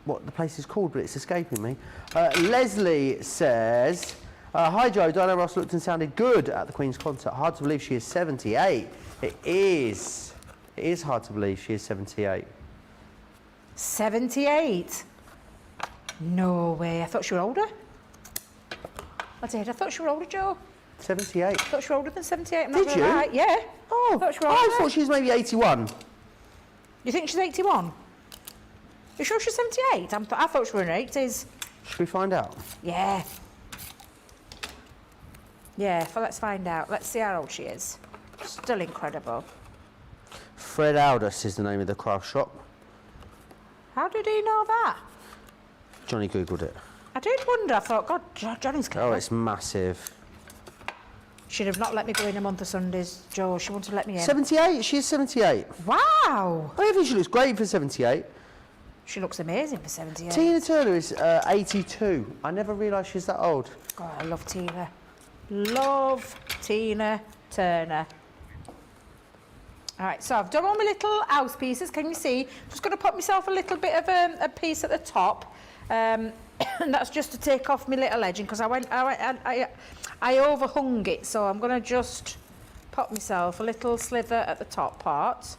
what the place is called, but it's escaping me. Leslie says, hi Joe, Diana Ross looked and sounded good at the Queen's concert. Hard to believe she is 78. It is. It is hard to believe she is 78. 78? No way. I thought she were older. I did. I thought she were older, Joe. 78. I thought she were older than 78. I'm Did not gonna you? lie. Yeah. Oh, I thought she were I older. thought she was maybe 81. You think she's 81? You sure she's 78? I thought she were in her 80s. Should we find out? Yeah. Yeah, well, let's find out. Let's see how old she is. Still incredible. Fred Aldous is the name of the craft shop. How did he know that? Johnny Googled it. I did wonder. I thought, God, Johnny's clever. Oh, it's massive. She'd have not let me go in a month of Sundays, Joe. She wouldn't have let me in. 78? She is 78. Wow. I think she looks great for 78. She looks amazing for 78. Tina Turner is 82. I never realised she's that old. God, I love Tina. Love Tina Turner. All right, so I've done all my little house pieces. Can you see? Just going to put myself a little bit of a piece at the top. And that's just to take off my little edging because I overhung it. So I'm going to just pop myself a little slither at the top part.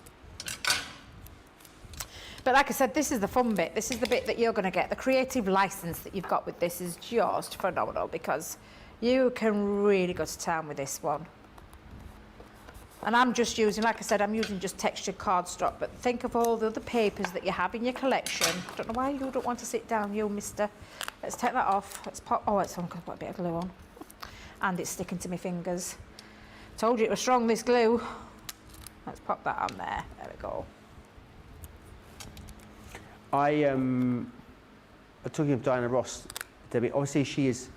But like I said, this is the fun bit. This is the bit that you're going to get. The creative license that you've got with this is just phenomenal because you can really go to town with this one. And I'm just using, like I said, I'm using just textured cardstock, but think of all the other papers that you have in your collection. I don't know why you don't want to sit down, you mister. Let's take that off. Let's pop, oh, it's on because I've got a bit of glue on. And it's sticking to my fingers. Told you it was strong, this glue. Let's pop that on there. There we go. Talking of Diana Ross, Debbie, obviously she's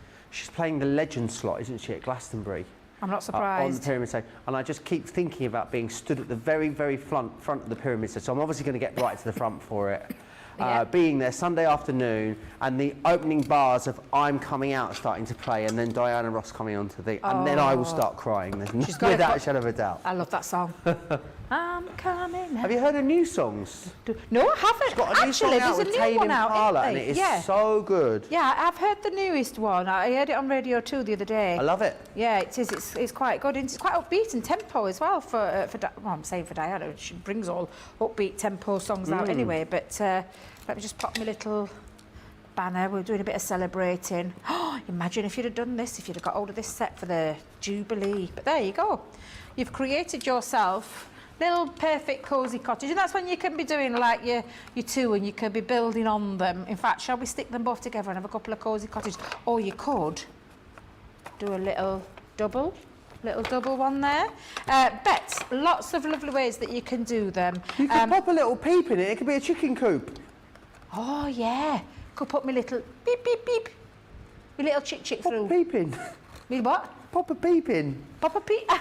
playing the legend slot, isn't she, at Glastonbury? I'm not On the surprised. pyramid stage, and I just keep thinking about being stood at the very, very front of the pyramid stage. So I'm obviously going to get right to the front for it. Yeah. Being there Sunday afternoon, and the opening bars of "I'm Coming Out" starting to play, and then Diana Ross coming onto the, and then I will start crying. There's She's got it without a put- shadow of a doubt. I love that song. I'm coming out. Have you heard her new songs? No, I haven't. She's got a new Actually, song out there's a with new Tame one out, Impala, isn't and there? it is Yeah. so good. Yeah, I've heard the newest one. I heard it on Radio 2 the other day. I love it. Yeah, it is. It's quite good. And it's quite upbeat and tempo as well for well, I'm saying for Diana. She brings all upbeat tempo songs out anyway. But Let me just pop my little banner. We're doing a bit of celebrating. Oh, imagine if you'd have done this, if you'd have got hold of this set for the Jubilee. But there you go. You've created yourself little perfect cosy cottage, and that's when you can be doing like your two, and you can be building on them. In fact, shall we stick them both together and have a couple of cosy cottages? Or you could do a little double one there. Bets, lots of lovely ways that you can do them. You could pop a little peep in it. It could be a chicken coop. Oh yeah, could put my little beep beep beep, my little chick Pop through. a peep in. Me what? Pop a peep in. Pop a peep. Yeah,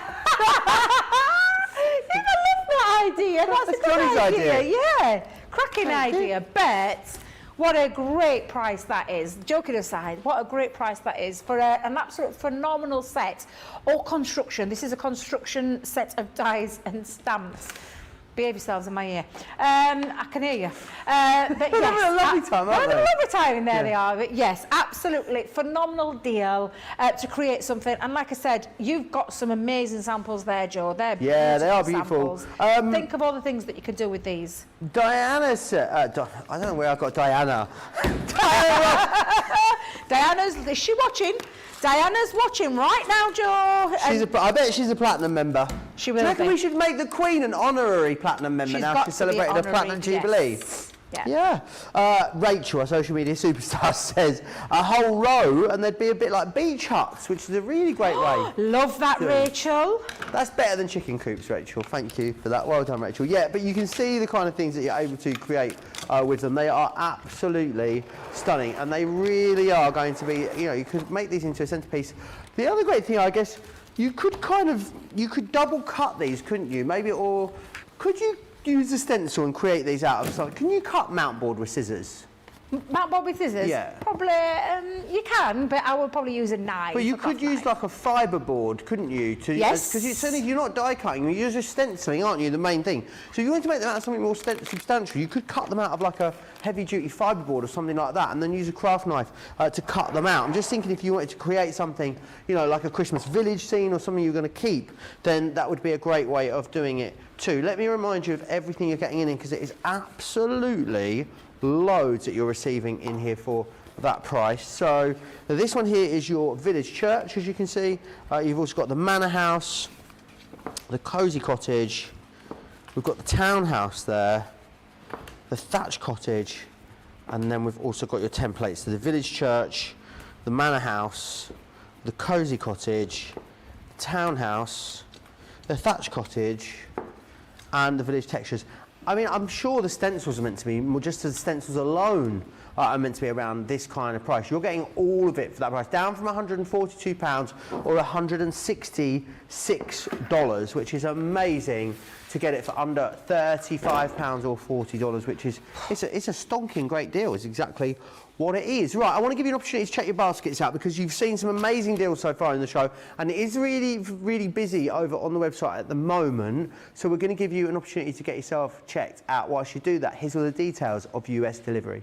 I love that idea. That's a good Johnny's idea. Yeah, cracking Thank you. idea. Bet. What a great price that is. Joking aside, what a great price that is for an absolute phenomenal set. All construction. This is a construction set of dies and stamps. Behave yourselves in my ear. I can hear you. But They're yes, having a lovely time, aren't they're having they? a lovely time in there, Yeah. they are. But yes, absolutely phenomenal deal to create something. And like I said, you've got some amazing samples there, Joe. They're Yeah, they are beautiful. samples. Think of all the things that you can do with these. Diana said, I don't know where I got Diana. Diana's, is she watching? Diana's watching right now, Joe. I bet she's a platinum member. She Do will you reckon be. we should make the Queen an honorary platinum member She's now got she's to be celebrated her platinum honorary, jubilee? yes. Yeah. Yeah. Rachel, our social media superstar, says a whole row and they'd be a bit like beach huts, which is a really great way. Love that, Good. Rachel. That's better than chicken coops, Rachel. Thank you for that. Well done, Rachel. Yeah, but you can see the kind of things that you're able to create with them. They are absolutely stunning, and they really are going to be, you know, you could make these into a centerpiece. The other great thing, I guess, you could double cut these, couldn't you? Maybe, or could you use a stencil and create these out of something? Can you cut mount board with scissors? Mount board with scissors? Yeah. Probably, you can, but I would probably use a knife. But you could use like a fibre board, couldn't you? Yes. Because certainly you're not die cutting, you're just stenciling, aren't you, the main thing. So if you want to make them out of something more substantial, you could cut them out of like a heavy duty fibre board or something like that, and then use a craft knife to cut them out. I'm just thinking if you wanted to create something, you know, like a Christmas village scene or something you're going to keep, then that would be a great way of doing it too. Let me remind you of everything you're getting in because it is absolutely loads that you're receiving in here for that price. So this one here is your village church, as you can see. You've also got the manor house, the cosy cottage, we've got the townhouse there, the thatch cottage, and then we've also got your templates. So the village church, the manor house, the cosy cottage, the townhouse, the thatch cottage, and the village textures. I mean, I'm sure the stencils are meant to be, just the stencils alone are meant to be around this kind of price. You're getting all of it for that price, down from £142 or $166, which is amazing to get it for under £35 or $40, which is, it's a stonking great deal. It's exactly what it is. Right, I want to give you an opportunity to check your baskets out because you've seen some amazing deals so far in the show, and it is really, really busy over on the website at the moment. So we're going to give you an opportunity to get yourself checked out. Whilst you do that, here's all the details of US delivery.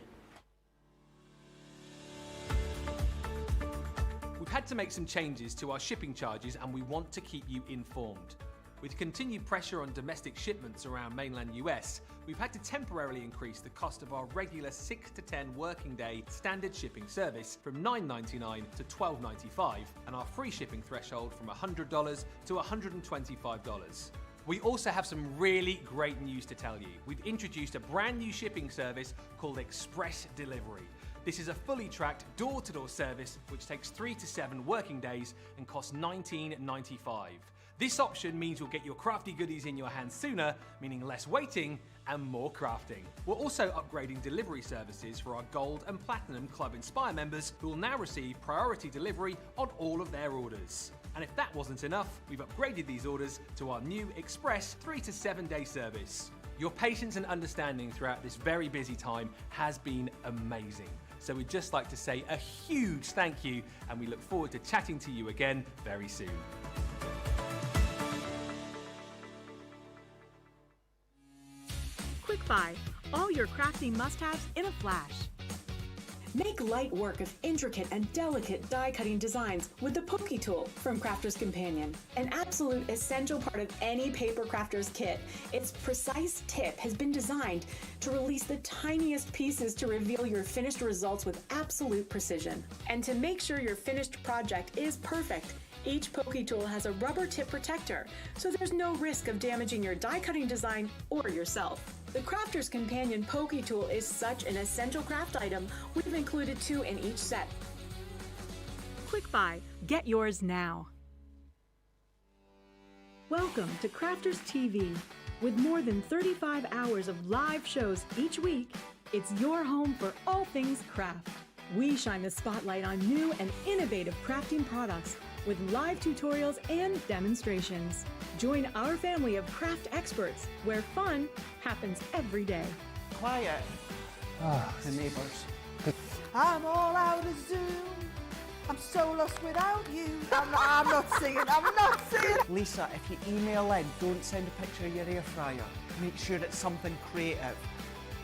We've had to make some changes to our shipping charges and we want to keep you informed. With continued pressure on domestic shipments around mainland US, we've had to temporarily increase the cost of our regular 6 to 10 working day standard shipping service from $9.99 to $12.95 and our free shipping threshold from $100 to $125. We also have some really great news to tell you. We've introduced a brand new shipping service called Express Delivery. This is a fully tracked door-to-door service which takes 3 to 7 working days and costs $19.95. This option means you'll get your crafty goodies in your hands sooner, meaning less waiting and more crafting. We're also upgrading delivery services for our Gold and Platinum Club Inspire members who will now receive priority delivery on all of their orders. And if that wasn't enough, we've upgraded these orders to our new Express 3 to 7 day service. Your patience and understanding throughout this very busy time has been amazing. So we'd just like to say a huge thank you, and we look forward to chatting to you again very soon. Quick Buy, all your crafting must-haves in a flash. Make light work of intricate and delicate die-cutting designs with the Pokey tool from Crafter's Companion. An absolute essential part of any paper crafter's kit, its precise tip has been designed to release the tiniest pieces to reveal your finished results with absolute precision. And to make sure your finished project is perfect, each Pokey tool has a rubber tip protector, so there's no risk of damaging your die-cutting design or yourself. The Crafter's Companion Pokey tool is such an essential craft item, we've included 2 in each set. Quick buy, get yours now. Welcome to Crafters TV. With more than 35 hours of live shows each week, it's your home for all things craft. We shine the spotlight on new and innovative crafting products with live tutorials and demonstrations. Join our family of craft experts where fun happens every day. Quiet. The neighbours. I'm all out of Zoom. I'm so lost without you. I'm not singing. I'm not singing. Lisa, if you email in, don't send a picture of your air fryer. Make sure it's something creative.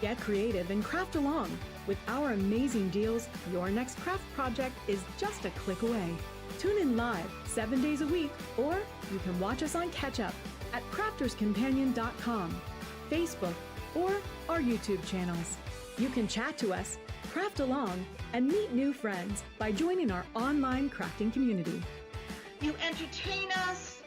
Get creative and craft along. With our amazing deals, your next craft project is just a click away. Tune in live 7 days a week, or you can watch us on Catch Up at crafterscompanion.com, Facebook, or our YouTube channels. You can chat to us, craft along, and meet new friends by joining our online crafting community. You entertain us.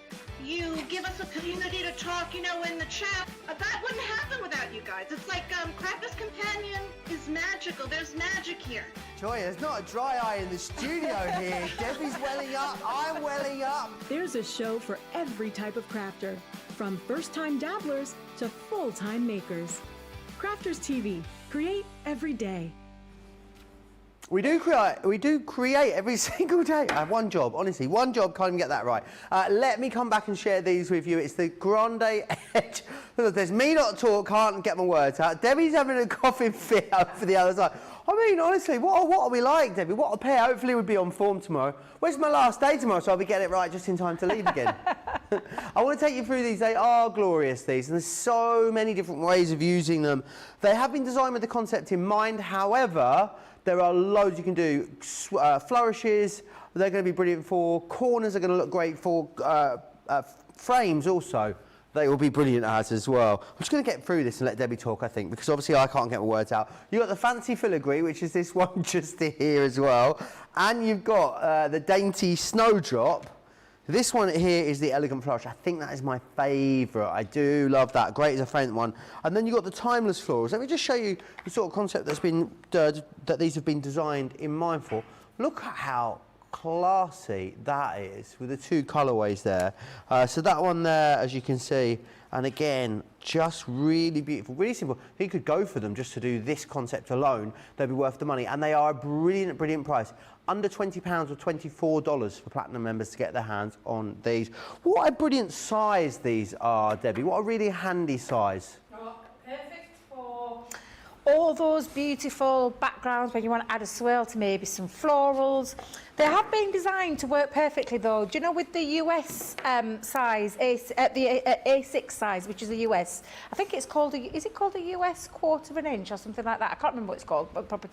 You give us a community to talk, in the chat. That wouldn't happen without you guys. It's like Crafter's Companion is magical. There's magic here. Joy, there's not a dry eye in the studio here. Debbie's welling up, I'm welling up. There's a show for every type of crafter, from first-time dabblers to full-time makers. Crafters TV, create every day. We do create every single day. I have one job, honestly, one job, can't even get that right. Let me come back and share these with you. It's the Grande Edge. Look, there's me not talk, can't get my words out. Debbie's having a coughing fit out for the other side. I mean, honestly, what are we like, Debbie? What a pair. Hopefully we'll be on form tomorrow. Where's my last day tomorrow, so I'll be getting it right just in time to leave again. I want to take you through these. They are glorious, these, and there's so many different ways of using them. They have been designed with the concept in mind. However, there are loads you can do. Flourishes, they're going to be brilliant for. Corners are going to look great for. Frames also, they will be brilliant as well. I'm just going to get through this and let Debbie talk, I think, because obviously I can't get my words out. You've got the fancy filigree, which is this one just here as well. And you've got the dainty snowdrop. This one here is the elegant flourish. I think that is my favourite. I do love that. Great as a faint one. And then you've got the timeless florals. Let me just show you the sort of concept that's been that these have been designed in mind for. Look at how classy that is with the 2 colourways there. So that one there, as you can see, and again, just really beautiful, really simple. You could go for them just to do this concept alone. They'd be worth the money, and they are a brilliant, brilliant price. Under £20 or $24 for Platinum members to get their hands on these. What a brilliant size these are, Debbie. What a really handy size. Perfect for all those beautiful backgrounds when you want to add a swirl to maybe some florals. They have been designed to work perfectly though. Do you know with the US size, the A6 size, which is the US, I think it's called, is it called a US quarter of an inch or something like that? I can't remember what it's called, but proper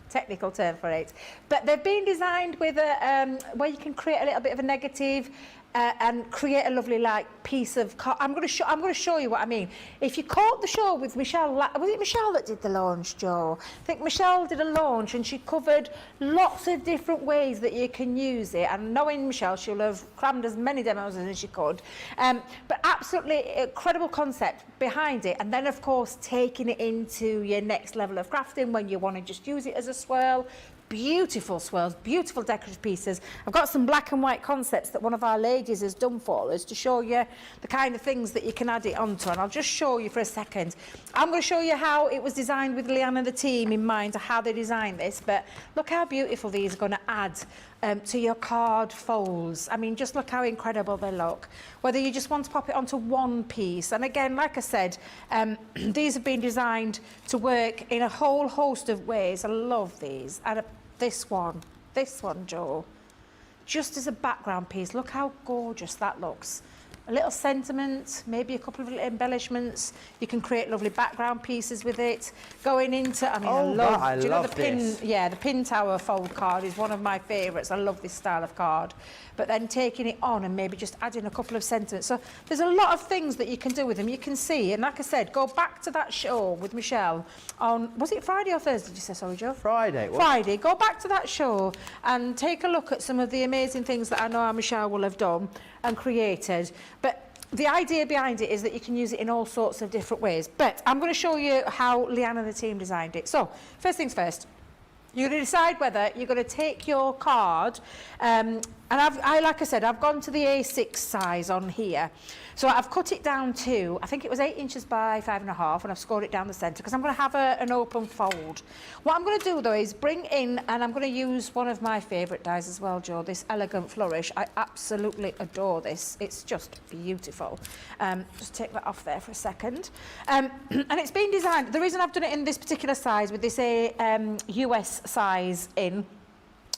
technical term for it. But they've been designed with a where you can create a little bit of a negative and create a lovely piece of. I'm going to show you what I mean. If you caught the show with Michelle, was it Michelle that did the launch, Joe? I think Michelle did a launch and she covered lots of different ways that you can use it. And knowing Michelle, she'll have crammed as many demos as she could. But absolutely incredible concept behind it. And then of course taking it into your next level of crafting when you want to just use it as a swirl. Beautiful swirls, beautiful decorative pieces. I've got some black and white concepts that one of our ladies has done for us to show you the kind of things that you can add it onto, and I'll just show you for a second. I'm going to show you how it was designed with Leanne and the team in mind, how they designed this, but look how beautiful these are going to add to your card folds. I mean, just look how incredible they look. Whether you just want to pop it onto one piece, and again, like I said, these have been designed to work in a whole host of ways. I love these. And this one, Joe, just as a background piece, look how gorgeous that looks. a little sentiment, maybe a couple of little embellishments. You can create lovely background pieces with it. Going into, I mean, Oh, I love, I do you know love the pin? this. Yeah, the pin tower fold card is one of my favourites. I love this style of card. But then taking it on and maybe just adding a couple of sentiments. So there's a lot of things that you can do with them. You can see, and like I said, go back to that show with Michelle on, was it Friday or Thursday, did you say, sorry, Joe? Friday. What? Friday. Go back to that show and take a look at some of the amazing things that I know Michelle will have done and created. But the idea behind it is that you can use it in all sorts of different ways. But I'm going to show you how Leanne and the team designed it. So, first things first. You're going to decide whether you're going to take your card, and like I said, I've gone to the A6 size on here. So I've cut it down to, I think it was 8 inches by 5.5, and I've scored it down the centre because I'm going to have an open fold. What I'm going to do though is bring in, and I'm going to use one of my favourite dies as well, Joe, this Elegant Flourish. I absolutely adore this. It's just beautiful. Just take that off there for a second. And it's been designed, the reason I've done it in this particular size with this US size in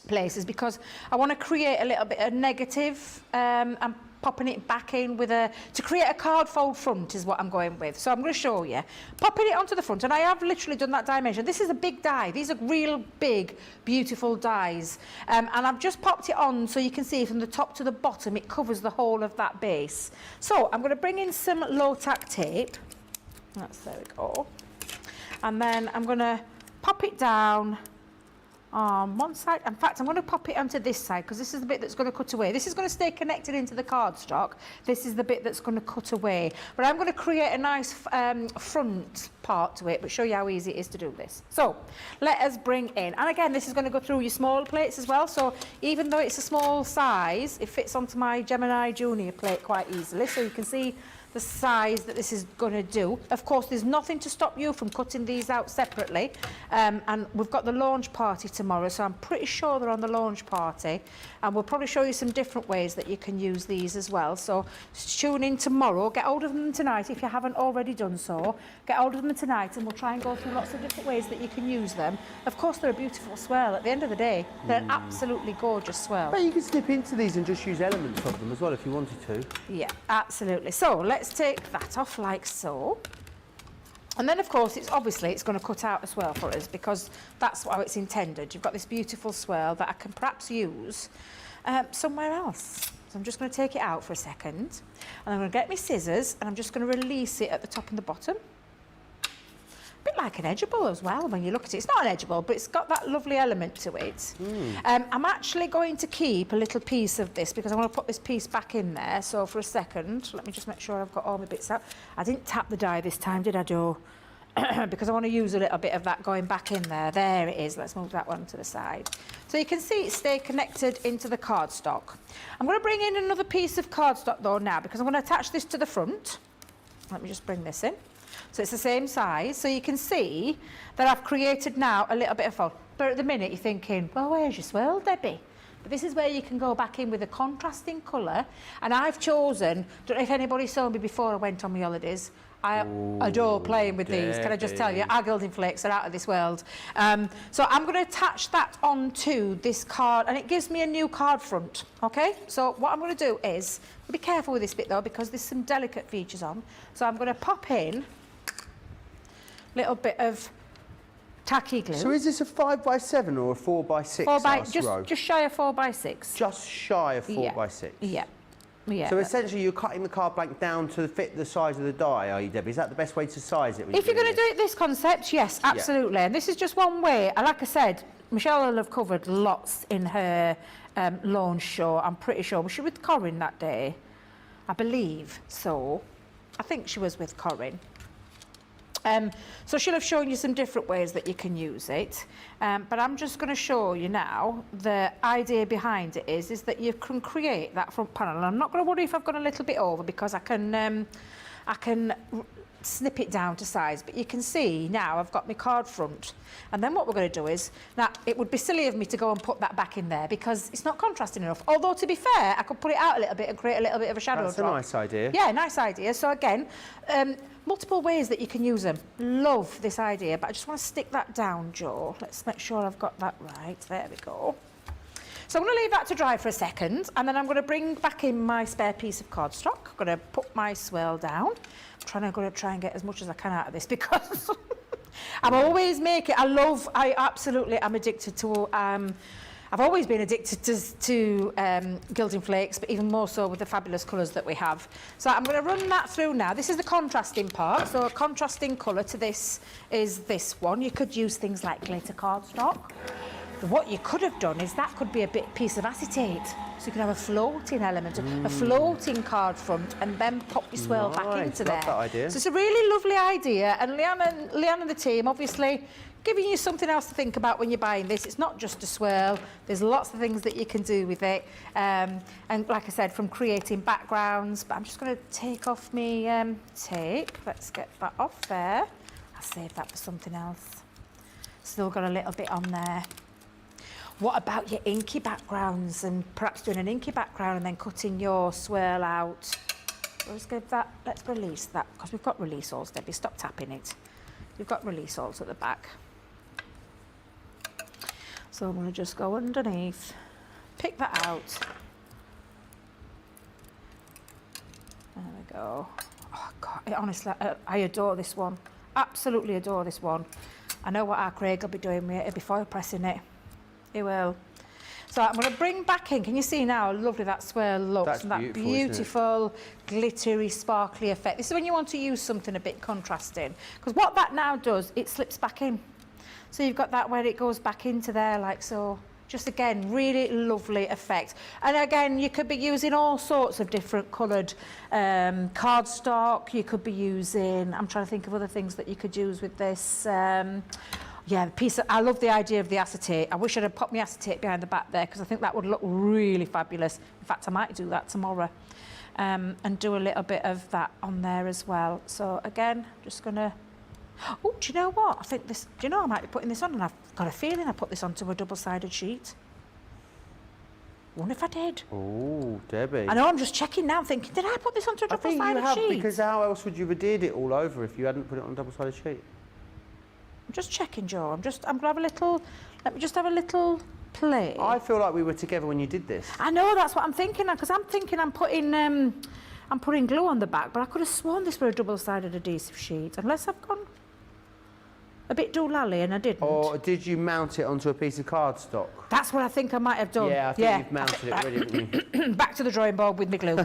place is because I want to create a little bit of negative and popping it back in with to create a card fold front is what I'm going with. So I'm going to show you. Popping it onto the front, and I have literally done that dimension. This is a big die. These are real big, beautiful dies. And I've just popped it on so you can see from the top to the bottom, it covers the whole of that base. So I'm going to bring in some low-tack tape. There we go. And then I'm going to pop it down on one side. In fact, I'm going to pop it onto this side because this is the bit that's going to cut away. This is going to stay connected into the cardstock. This is the bit that's going to cut away. But I'm going to create a nice front part to it, but show you how easy it is to do this. So let us bring in, and again, this is going to go through your small plates as well. So even though it's a small size, it fits onto my Gemini Junior plate quite easily. So you can see the size that this is going to do. Of course, there's nothing to stop you from cutting these out separately. And we've got the launch party tomorrow, so I'm pretty sure they're on the launch party. And we'll probably show you some different ways that you can use these as well. So tune in tomorrow. Get hold of them tonight if you haven't already done so. Get hold of them tonight and we'll try and go through lots of different ways that you can use them. Of course, they're a beautiful swirl. At the end of the day, they're an absolutely gorgeous swirl. But you can slip into these and just use elements of them as well if you wanted to. Yeah, absolutely. So let's take that off like so. And then, of course, it's going to cut out as well for us because that's how it's intended. You've got this beautiful swirl that I can perhaps use somewhere else. So I'm just going to take it out for a second. And I'm going to get my scissors and I'm just going to release it at the top and the bottom. A bit like an edgeable as well when you look at it. It's not an edgeable, but it's got that lovely element to it. I'm actually going to keep a little piece of this because I want to put this piece back in there. So for a second, let me just make sure I've got all my bits out. I didn't tap the die this time, did I, Joe? Because I want to use a little bit of that going back in there. There it is. Let's move that one to the side. So you can see it stay connected into the cardstock. I'm going to bring in another piece of cardstock though now because I'm going to attach this to the front. Let me just bring this in. So it's the same size. So you can see that I've created now a little bit of fold. But at the minute you're thinking, well, where's your swirl, Debbie? But this is where you can go back in with a contrasting colour. And I've chosen, don't know if anybody saw me before I went on my holidays, I adore playing with these. Can I just tell you, our gilding flakes are out of this world. So I'm going to attach that onto this card and it gives me a new card front, okay? So what I'm going to do is, be careful with this bit though because there's some delicate features on. So I'm going to pop in a little bit of tacky glue. So is this a 5x7 or a 4x6? Just shy of 4x6. Just shy of 4x6? Yeah. Yeah. So essentially you're cutting the card blank down to fit the size of the die, are you, Debbie? Is that the best way to size it? If you're going to do it this concept, yes, absolutely. Yeah. And this is just one way. And like I said, Michelle will have covered lots in her launch show, I'm pretty sure. Was she with Corinne that day? I believe so. I think she was with Corinne. So she'll have shown you some different ways that you can use it. But I'm just going to show you now the idea behind it is that you can create that front panel. And I'm not going to worry if I've gone a little bit over because I can snip it down to size. But you can see now I've got my card front. And then what we're going to do is, now it would be silly of me to go and put that back in there because it's not contrasting enough. Although to be fair, I could put it out a little bit and create a little bit of a shadow drop. That's a nice idea. Yeah, nice idea. So again, multiple ways that you can use them. Love this idea, but I just want to stick that down, Joe. Let's make sure I've got that right. There we go. So I'm going to leave that to dry for a second, and then I'm going to bring back in my spare piece of cardstock. I'm going to put my swirl down. I'm going to try and get as much as I can out of this because I'm always making. I absolutely am addicted to. I've always been addicted to gilding flakes, but even more so with the fabulous colours that we have. So I'm going to run that through now. This is the contrasting part. So a contrasting colour to this is this one. You could use things like glitter cardstock. But what you could have done is that could be a piece of acetate. So you could have a floating element, a floating card front, and then pop your swirl back into there. Love that idea. So it's a really lovely idea. And Leanne and the team, obviously, giving you something else to think about when you're buying this. It's not just a swirl. There's lots of things that you can do with it. And like I said, from creating backgrounds. But I'm just going to take off my tape. Let's get that off there. I'll save that for something else. Still got a little bit on there. What about your inky backgrounds, and perhaps doing an inky background and then cutting your swirl out? Let's give that, let's release that, because we've got release alls, Debbie, stop tapping it. You've got release alls at the back. So I'm going to just go underneath, pick that out. There we go. Oh God, honestly, I adore this one. Absolutely adore this one. I know what our Craig will be doing with it before pressing it. He will. So I'm going to bring back in. Can you see now how lovely that swirl looks? That's and that beautiful, beautiful glittery, sparkly effect. This is when you want to use something a bit contrasting. Because what that now does, it slips back in. So you've got that where it goes back into there like so. Just again, really lovely effect. And again, you could be using all sorts of different coloured cardstock. You could be using, I'm trying to think of other things that you could use with this. Yeah, I love the idea of the acetate. I wish I'd have popped my acetate behind the back there because I think that would look really fabulous. In fact, I might do that tomorrow and do a little bit of that on there as well. So again, just gonna, oh, do you know what? I think this, do you know I might be putting this on, and I've got a feeling I put this onto a double-sided sheet. Wonder if I did. Oh, Debbie. I know, I'm just checking now thinking, did I put this onto a double-sided sheet? I think you have, because how else would you have adhered it all over if you hadn't put it on a double-sided sheet? I'm just checking, Joe. I'm gonna have a little, let me just have a little play. I feel like we were together when you did this. I know, that's what I'm thinking, because I'm thinking I'm putting glue on the back, but I could have sworn this were a double-sided adhesive sheet, unless I've gone a bit doolally and I didn't. Or did you mount it onto a piece of cardstock? That's what I think I might have done. Yeah, I think you've mounted it already, haven't you? Back to the drawing board with my glue.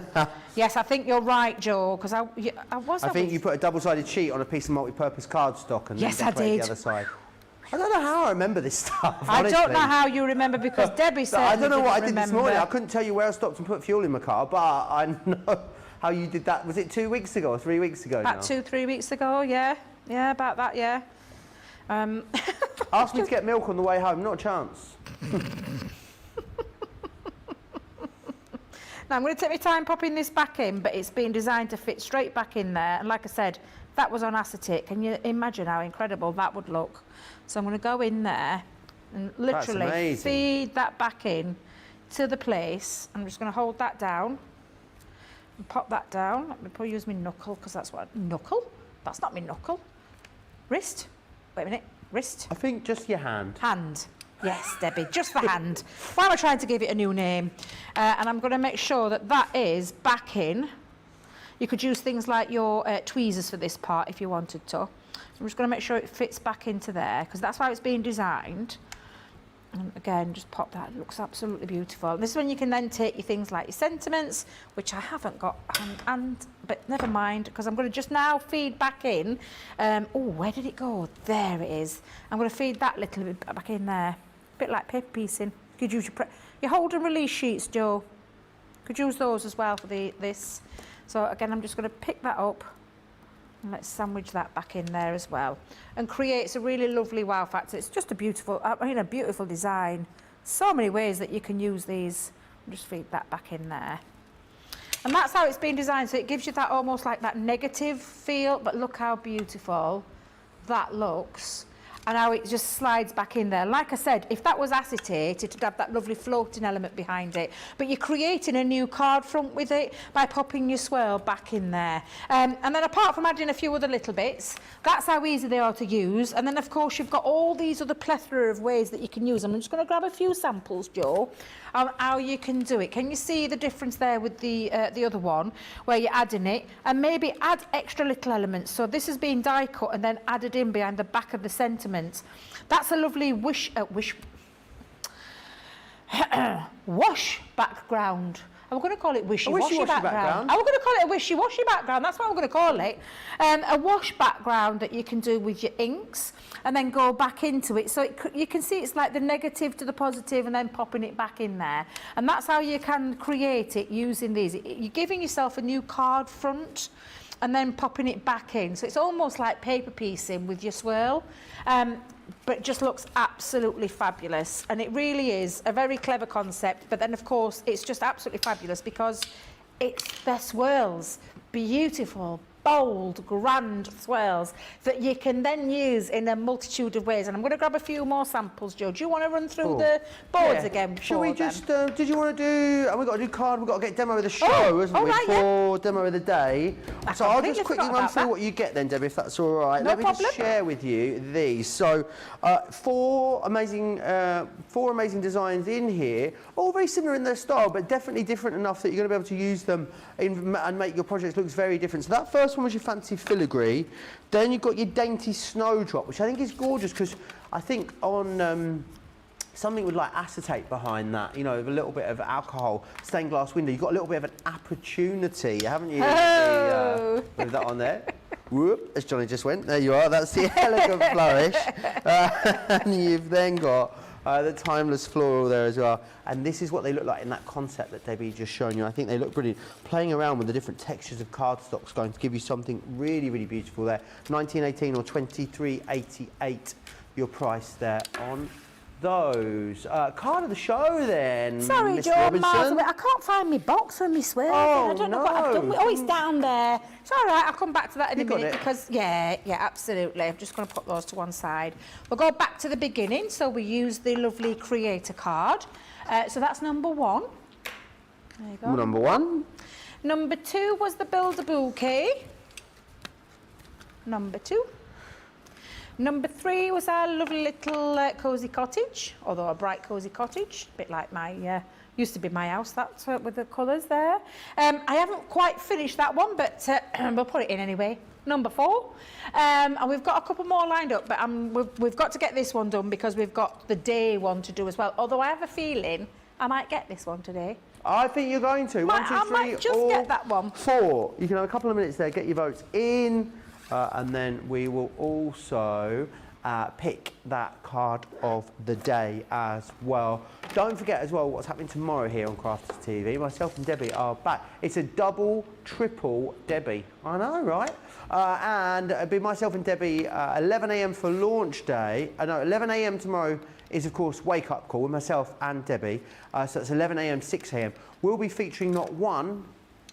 Yes, I think you're right, Joe, because I think you put a double-sided sheet on a piece of multi-purpose cardstock and yes, then decorated I did. the other side. I don't know how I remember this stuff, I honestly. don't know how you remember, because Debbie said I don't know what I did this morning. I couldn't tell you where I stopped and put fuel in my car, but I know how you did that. Was it 2 weeks ago or 3 weeks ago about now? 2, 3 weeks ago, yeah. Yeah, about that, yeah. Ask me to get milk on the way home, not a chance. Now I'm going to take my time popping this back in, but it's been designed to fit straight back in there. And like I said, that was on acetate. Can you imagine how incredible that would look? So I'm going to go in there and literally feed that back in to the place. I'm just going to hold that down and pop that down. Let me probably use my knuckle, because that's what... Knuckle? That's not my knuckle. Wrist? Wait a minute. Wrist? I think just your hand. Hand. Yes, Debbie, just the hand. Why am I trying to give it a new name? And I'm going to make sure that that is back in. You could use things like your tweezers for this part if you wanted to. I'm just going to make sure it fits back into there, because that's how it's being designed. And again, just pop that. It looks absolutely beautiful. And this is when you can then take your things like your sentiments, which I haven't got, but never mind, because I'm going to just now feed back in. Oh, where did it go? There it is. I'm going to feed that little bit back in there. A bit like paper piecing. You could use your hold and release sheets, Joe. Could use those as well for this. So again, I'm just going to pick that up. And let's sandwich that back in there as well, and creates a really lovely wow factor. It's just a beautiful, a beautiful design. So many ways that you can use these. Just feed that back in there, and that's how it's been designed. So it gives you that almost like that negative feel, but look how beautiful that looks. and how it just slides back in there. Like I said, if that was acetate, it'd have that lovely floating element behind it. But you're creating a new card front with it by popping your swirl back in there. And then apart from adding a few other little bits, that's how easy they are to use. And then, of course, you've got all these other plethora of ways that you can use them. I'm just going to grab a few samples, Joe, on how you can do it. Can you see the difference there with the other one, where you're adding it? And maybe add extra little elements. So this is being die cut and then added in behind the back of the sentiment. That's a lovely wash background. I'm going to call it wishy-washy background. I'm going to call it a wishy-washy background. That's what I'm going to call it. A wash background that you can do with your inks and then go back into it. So you can see it's like the negative to the positive and then popping it back in there. And that's how you can create it using these. You're giving yourself a new card front and then popping it back in. So it's almost like paper piecing with your swirl. But it just looks absolutely fabulous, and it really is a very clever concept. But then, of course, it's just absolutely fabulous because it's their swirls, beautiful, bold, grand swirls that you can then use in a multitude of ways. And I'm going to grab a few more samples, Joe. Do you want to run through the boards again? Shall we just, did you want to do, and we've got to do card, we've got to get demo of the show, hasn't we, for demo of the day. So I'll just quickly run through what you get then, Debbie, if that's all right. Let me just share with you these. So four amazing designs in here, all very similar in their style, but definitely different enough that you're going to be able to use them and make your projects look very different. So that first one was your fancy filigree. Then you've got your dainty snowdrop, which I think is gorgeous because I think on something with like acetate behind that, you know, with a little bit of alcohol, stained glass window, you've got a little bit of an opportunity, haven't you? With that on there. Whoop, as Johnny just went. There you are. That's the elegant flourish. And you've then got the timeless floral there as well. And this is what they look like in that concept that Debbie just shown you. I think they look brilliant. Playing around with the different textures of cardstock is going to give you something really, really beautiful there. 19.18 or 23.88 your price there on those. Card of the show then. Sorry, Mr. Joe, Robinson. I can't find my box for my swirl. Oh, I don't know what I've done with it. Oh, it's down there. It's all right, I'll come back to that in a minute because, yeah, absolutely. I'm just going to put those to one side. We'll go back to the beginning. So we use the lovely creator card. So that's number one. There you go. Number one. Number two was the Build a Bouquet. Number two. Number three was our lovely little cosy cottage, although a bright cosy cottage, a bit like my, used to be my house, that's with the colours there. I haven't quite finished that one, but we'll put it in anyway. Number four. And we've got a couple more lined up, but we've got to get this one done because we've got the day one to do as well. Although I have a feeling I might get this one today. I think you're going to. One, two, three, I might just get that one. Four. You can have a couple of minutes there, get your votes in. And then we will also pick that card of the day as well. Don't forget as well what's happening tomorrow here on Crafters TV. Myself and Debbie are back. It's a double, triple Debbie. I know, right? And it'll be myself and Debbie 11 a.m. for launch day. No, 11 a.m. tomorrow is, of course, Wake Up Call with myself and Debbie. So it's 11 a.m., 6 a.m. We'll be featuring not one,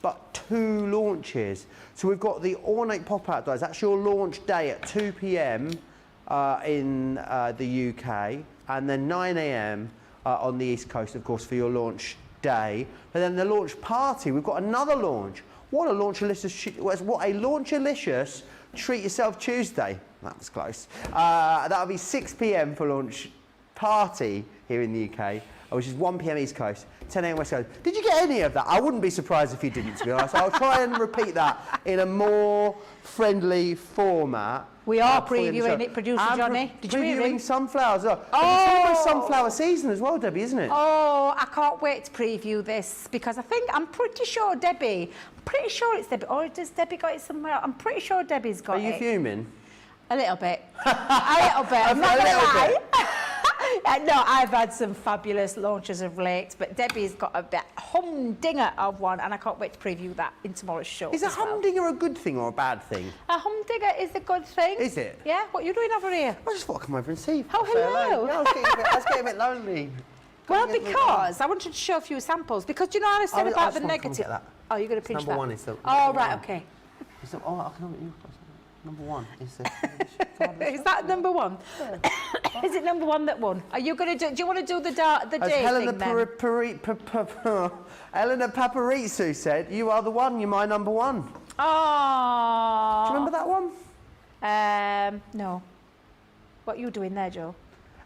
but two launches. So we've got the ornate pop-out dies. That's your launch day at 2 p.m. In the UK, and then 9 a.m. On the East Coast, of course, for your launch day. But then the launch party, we've got another launch. What a launch-alicious treat yourself Tuesday. That was close. That'll be 6 p.m. for launch party here in the UK, which is 1 p.m. East Coast, 10 a.m. West Coast. Did you get any of that? I wouldn't be surprised if you didn't, to be honest. I'll try and repeat that in a more friendly format. We are previewing it, producer Johnny. Did you hear him? Previewing sunflowers. It's almost sunflower season as well, Debbie, isn't it? Oh, I can't wait to preview this because I'm pretty sure it's Debbie. Or does Debbie got it somewhere else? I'm pretty sure Debbie's got it. Are you fuming? A little bit. A little bit. I'm not going to lie. No, I've had some fabulous launches of late, but Debbie's got a bit humdinger of one, and I can't wait to preview that in tomorrow's show. Is a humdinger a good thing or a bad thing? A humdinger is a good thing. Is it? Yeah. What are you doing over here? I just thought I'd come over and see. Oh, hello. Yeah, I was getting a bit lonely. Well, because I wanted to show a few samples. Because do you know how I said about the negative? Oh, you're going to pinch that? Number one is the... Oh, right, okay. I can have it. Number one is the... Is that number one? Is it number one that won? Are you going to do... Do you want to do the day Helena thing then? Elena Paparizou said, "You are the one, you're my number one." Oh. Do you remember that one? No. What are you doing there, Joe?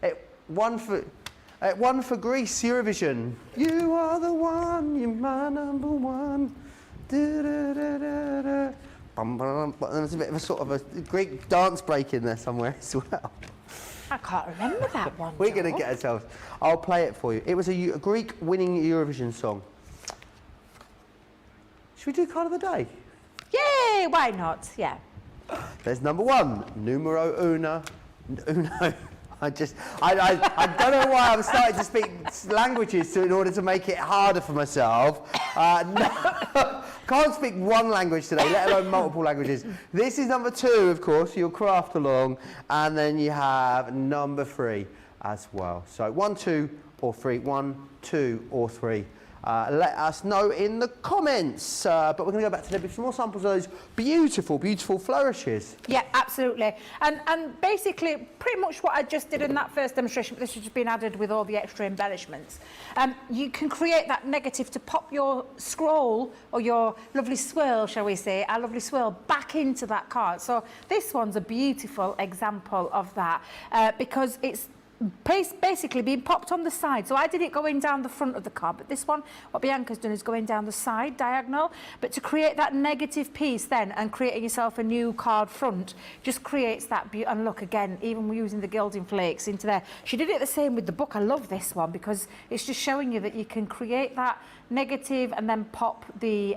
It won for Greece Eurovision. You are the one, you're my number one. Da-da-da-da-da. There's a bit of a sort of a Greek dance break in there somewhere as well. I can't remember that one. We're going to get ourselves. I'll play it for you. It was a Greek winning Eurovision song. Should we do card of the day? Yay! Why not? Yeah. There's number one, numero uno. I don't know why I'm starting to speak languages in order to make it harder for myself. No, can't speak one language today, let alone multiple languages. This is number two, of course, your craft along, and then you have number three as well. So 1, 2, or 3. 1, 2, or 3. Let us know in the comments. But we're going to go back to Debbie for some more samples of those beautiful, beautiful flourishes. Yeah, absolutely. And basically, pretty much what I just did in that first demonstration, but this has just been added with all the extra embellishments. You can create that negative to pop your scroll or your lovely swirl, shall we say, our lovely swirl back into that card. So this one's a beautiful example of that because it's basically being popped on the side. So I did it going down the front of the card, but this one, what Bianca's done is going down the side, diagonal. But to create that negative piece then and creating yourself a new card front just creates that beauty. And look, again, even using the gilding flakes into there. She did it the same with the book. I love this one because it's just showing you that you can create that negative and then pop the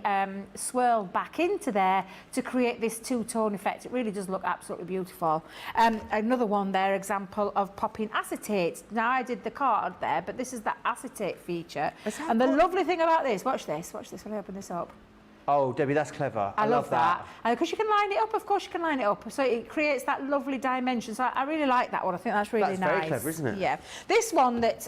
swirl back into there to create this two-tone effect. It really does look absolutely beautiful. Another one there, example of popping acetate. Now I did the card there, but this is that acetate feature. And the lovely thing about this, watch this when I open this up. Oh, Debbie, that's clever. I love that. Because you can line it up, of course you can line it up. So it creates that lovely dimension. So I really like that one. I think that's really nice. That's very clever, isn't it? Yeah. This one that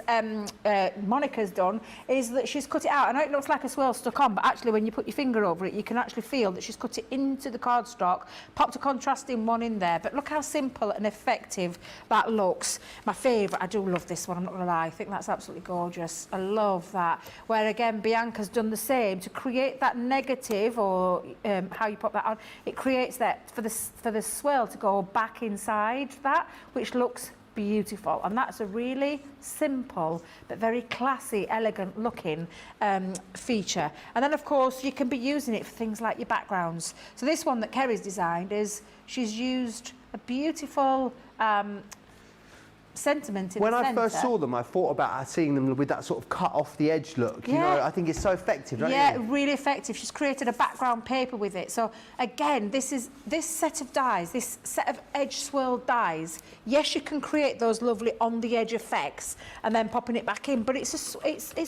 Monica's done is that she's cut it out. I know it looks like a swirl stuck on, but actually when you put your finger over it, you can actually feel that she's cut it into the cardstock, popped a contrasting one in there. But look how simple and effective that looks. My favourite, I do love this one, I'm not going to lie. I think that's absolutely gorgeous. I love that. Where again, Bianca's done the same to create that negative or how you pop that on, it creates that for the swirl to go back inside that, which looks beautiful. And that's a really simple but very classy, elegant looking feature. And then of course you can be using it for things like your backgrounds. So this one that Kerry's designed is she's used a beautiful sentiment in when the I centre. first saw them, I thought about seeing them with that sort of cut off the edge look. You know, I think it's so effective, don't yeah, you? really effective. She's created a background paper with it. So again, this set of dies, this set of edge swirled dies. Yes, you can create those lovely on the edge effects and then popping it back in, but it's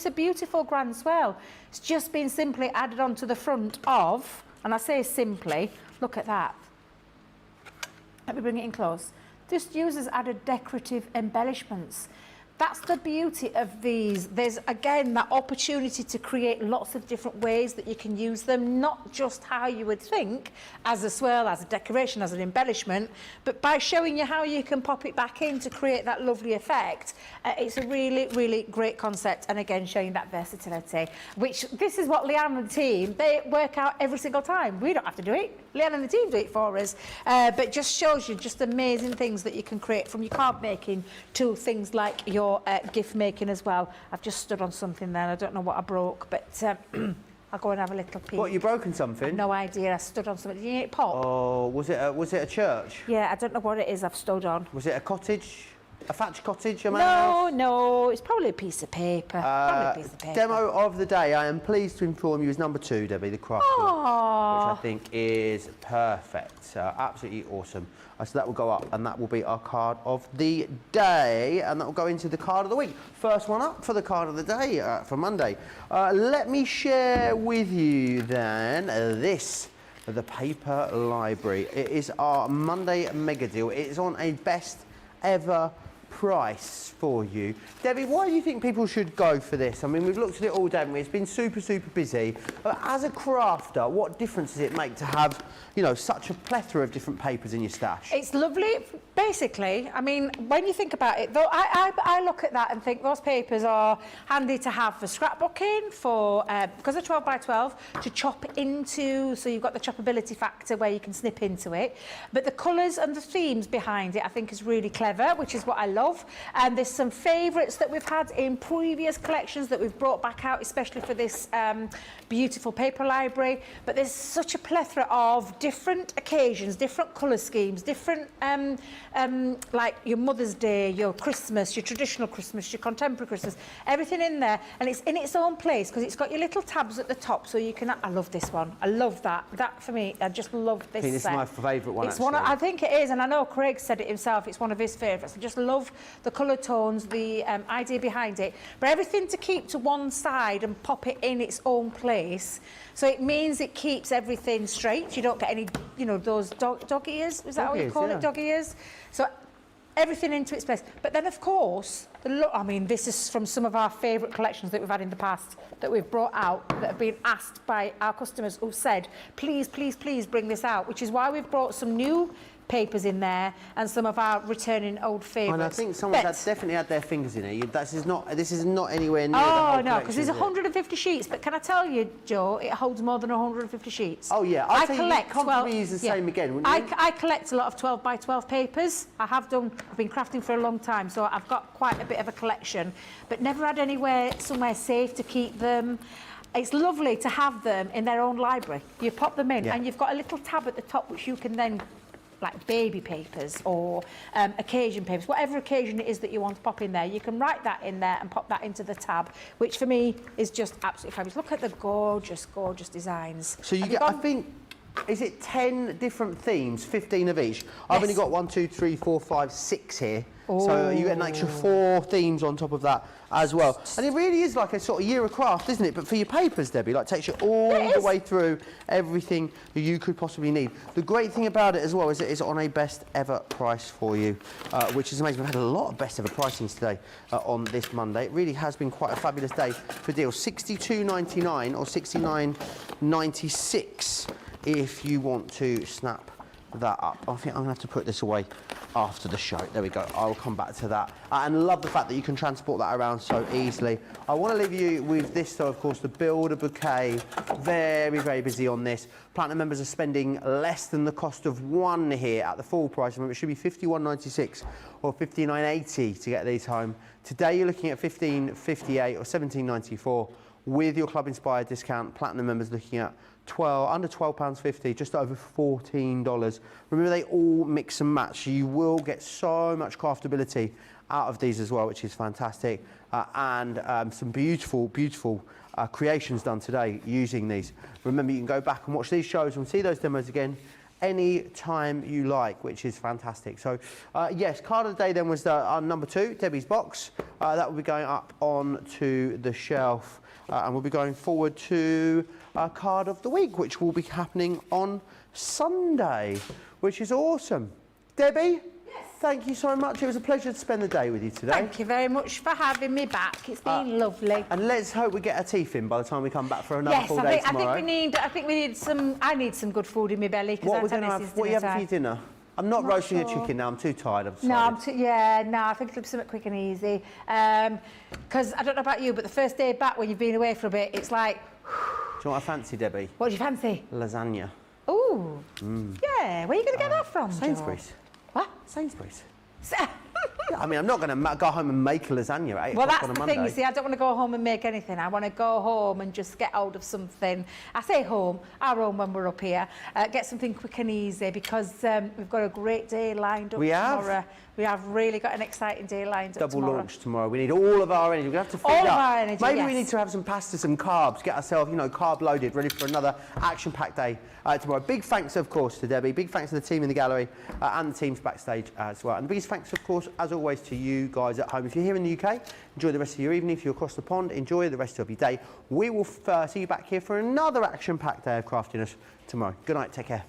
a beautiful grand swirl. It's just been simply added onto the front of, and I say simply, look at that. Let me bring it in close. Just uses added decorative embellishments. That's the beauty of these. There's, again, that opportunity to create lots of different ways that you can use them, not just how you would think, as a swirl, as a decoration, as an embellishment, but by showing you how you can pop it back in to create that lovely effect. It's a really, really great concept, and again, showing that versatility, which this is what Leanne and the team, they work out every single time. We don't have to do it. Leanne and the team do it for us, but just shows you just amazing things that you can create from your card making to things like your gift making as well. I've just stood on something there. I don't know what I broke, but I'll go and have a little peek. What, you broken something? I've no idea. I stood on something. Did you hear it pop? Oh, was it a church? Yeah, I don't know what it is I've stood on. Was it a cottage? A thatched cottage? No, it's probably a piece of paper. Probably a piece of paper. Demo of the day, I am pleased to inform you, is number 2, Debbie, the craft one, which I think is perfect. Absolutely awesome. So that will go up, and that will be our card of the day, and that will go into the card of the week. First one up for the card of the day for Monday. Let me share with you then this, the paper library. It is our Monday mega deal. It is on a best ever price for you. Debbie, why do you think people should go for this? I mean, we've looked at it all day, haven't we? It's been super, super busy. But as a crafter, what difference does it make to have, you know, such a plethora of different papers in your stash? It's lovely. Basically, I mean, when you think about it, though, I look at that and think those papers are handy to have for scrapbooking, for because they're 12 by 12, to chop into, so you've got the choppability factor where you can snip into it. But the colours and the themes behind it, I think, is really clever, which is what I love. And there's some favourites that we've had in previous collections that we've brought back out, especially for this beautiful paper library. But there's such a plethora of different occasions, different colour schemes, different like your Mother's Day, your Christmas, your traditional Christmas, your contemporary Christmas, everything in there, and it's in its own place because it's got your little tabs at the top, so you can. I love this one. I love that. That for me, I just love this. I think this is my favourite one. It's one. I think it is, and I know Craig said it himself. It's one of his favourites. I just love the colour tones, the idea behind it, but everything to keep to one side and pop it in its own place. So it means it keeps everything straight. You don't get any, you know, those dog ears. Is that how you call it? Dog ears. So everything into its place. But then, of course, I mean, this is from some of our favourite collections that we've had in the past that we've brought out that have been asked by our customers who said, please, please, please bring this out, which is why we've brought some new papers in there and some of our returning old favourites. And I think someone's definitely had their fingers in it. This is not anywhere near the Oh, whole no, because there's collection, 150 sheets. But can I tell you, Joe, it holds more than 150 sheets. Oh, yeah. I collect 12. Use the same again, wouldn't you? I collect a lot of 12 by 12 papers. I have done. I've been crafting for a long time, so I've got quite a bit of a collection, but never had somewhere safe to keep them. It's lovely to have them in their own library. You pop them in, and you've got a little tab at the top which you can then, like baby papers or occasion papers, whatever occasion it is that you want to pop in there, you can write that in there and pop that into the tab, which for me is just absolutely fabulous. Look at the gorgeous, gorgeous designs. So you get, I think, is it 10 different themes, 15 of each? I've only got 1, 2, 3, 4, 5, 6 here. Oh. So you get an extra 4 themes on top of that as well. And it really is like a sort of year of craft, isn't it? But for your papers, Debbie, like takes you all the way through everything that you could possibly need. The great thing about it as well is it is on a best ever price for you, which is amazing. We've had a lot of best ever pricings today on this Monday. It really has been quite a fabulous day for deals. $62.99 or $69.96 if you want to snap that up. I think I'm going to have to put this away after the show. There we go. I'll come back to that. And love the fact that you can transport that around so easily. I want to leave you with this, though, of course, the Build a Bouquet. Very, very busy on this. Platinum members are spending less than the cost of one here at the full price. Remember, it should be $51.96 or $59.80 to get these home. Today, you're looking at $15.58 or $17.94. With your Club Inspired discount, Platinum members looking at under £12.50, just over $14. Remember, they all mix and match. You will get so much craftability out of these as well, which is fantastic. And some beautiful, beautiful creations done today using these. Remember, you can go back and watch these shows and see those demos again any time you like, which is fantastic. So, yes, card of the day then was our number 2, Debbie's box. That will be going up onto the shelf. And we'll be going forward to our card of the week, which will be happening on Sunday, which is awesome. Debbie, thank you so much. It was a pleasure to spend the day with you today. Thank you very much for having me back. It's been lovely. And let's hope we get our teeth in by the time we come back for another full day tomorrow. I think we need some. I need some good food in my belly because what are you having for your dinner? I'm not roasting a chicken now. I'm too tired. I'm sorry. No, I think it'll be something quick and easy. Because I don't know about you, but the first day back when you've been away for a bit, it's like. Do you know what I fancy, Debbie? What do you fancy? Lasagna. Ooh. Yeah. Where are you going to get that from, Sainsbury's. Joe? What? Sainsbury's. I mean, I'm not going to go home and make a lasagna at 8 o'clock on a Monday. Well, that's the thing, you see, I don't want to go home and make anything. I want to go home and just get hold of something. I say home, our home when we're up here, get something quick and easy because we've got a great day lined up tomorrow. We have really got an exciting day lined up tomorrow. Double launch tomorrow. We need all of our energy. We're going to have to feed up. All of our energy, Maybe we need to have some pasta, some carbs, get ourselves, carb loaded, ready for another action-packed day tomorrow. Big thanks, of course, to Debbie. Big thanks to the team in the gallery and the teams backstage as well. And biggest thanks, of course, as always, to you guys at home. If you're here in the UK, enjoy the rest of your evening. If you're across the pond, enjoy the rest of your day. We will see you back here for another action-packed day of craftiness tomorrow. Good night. Take care.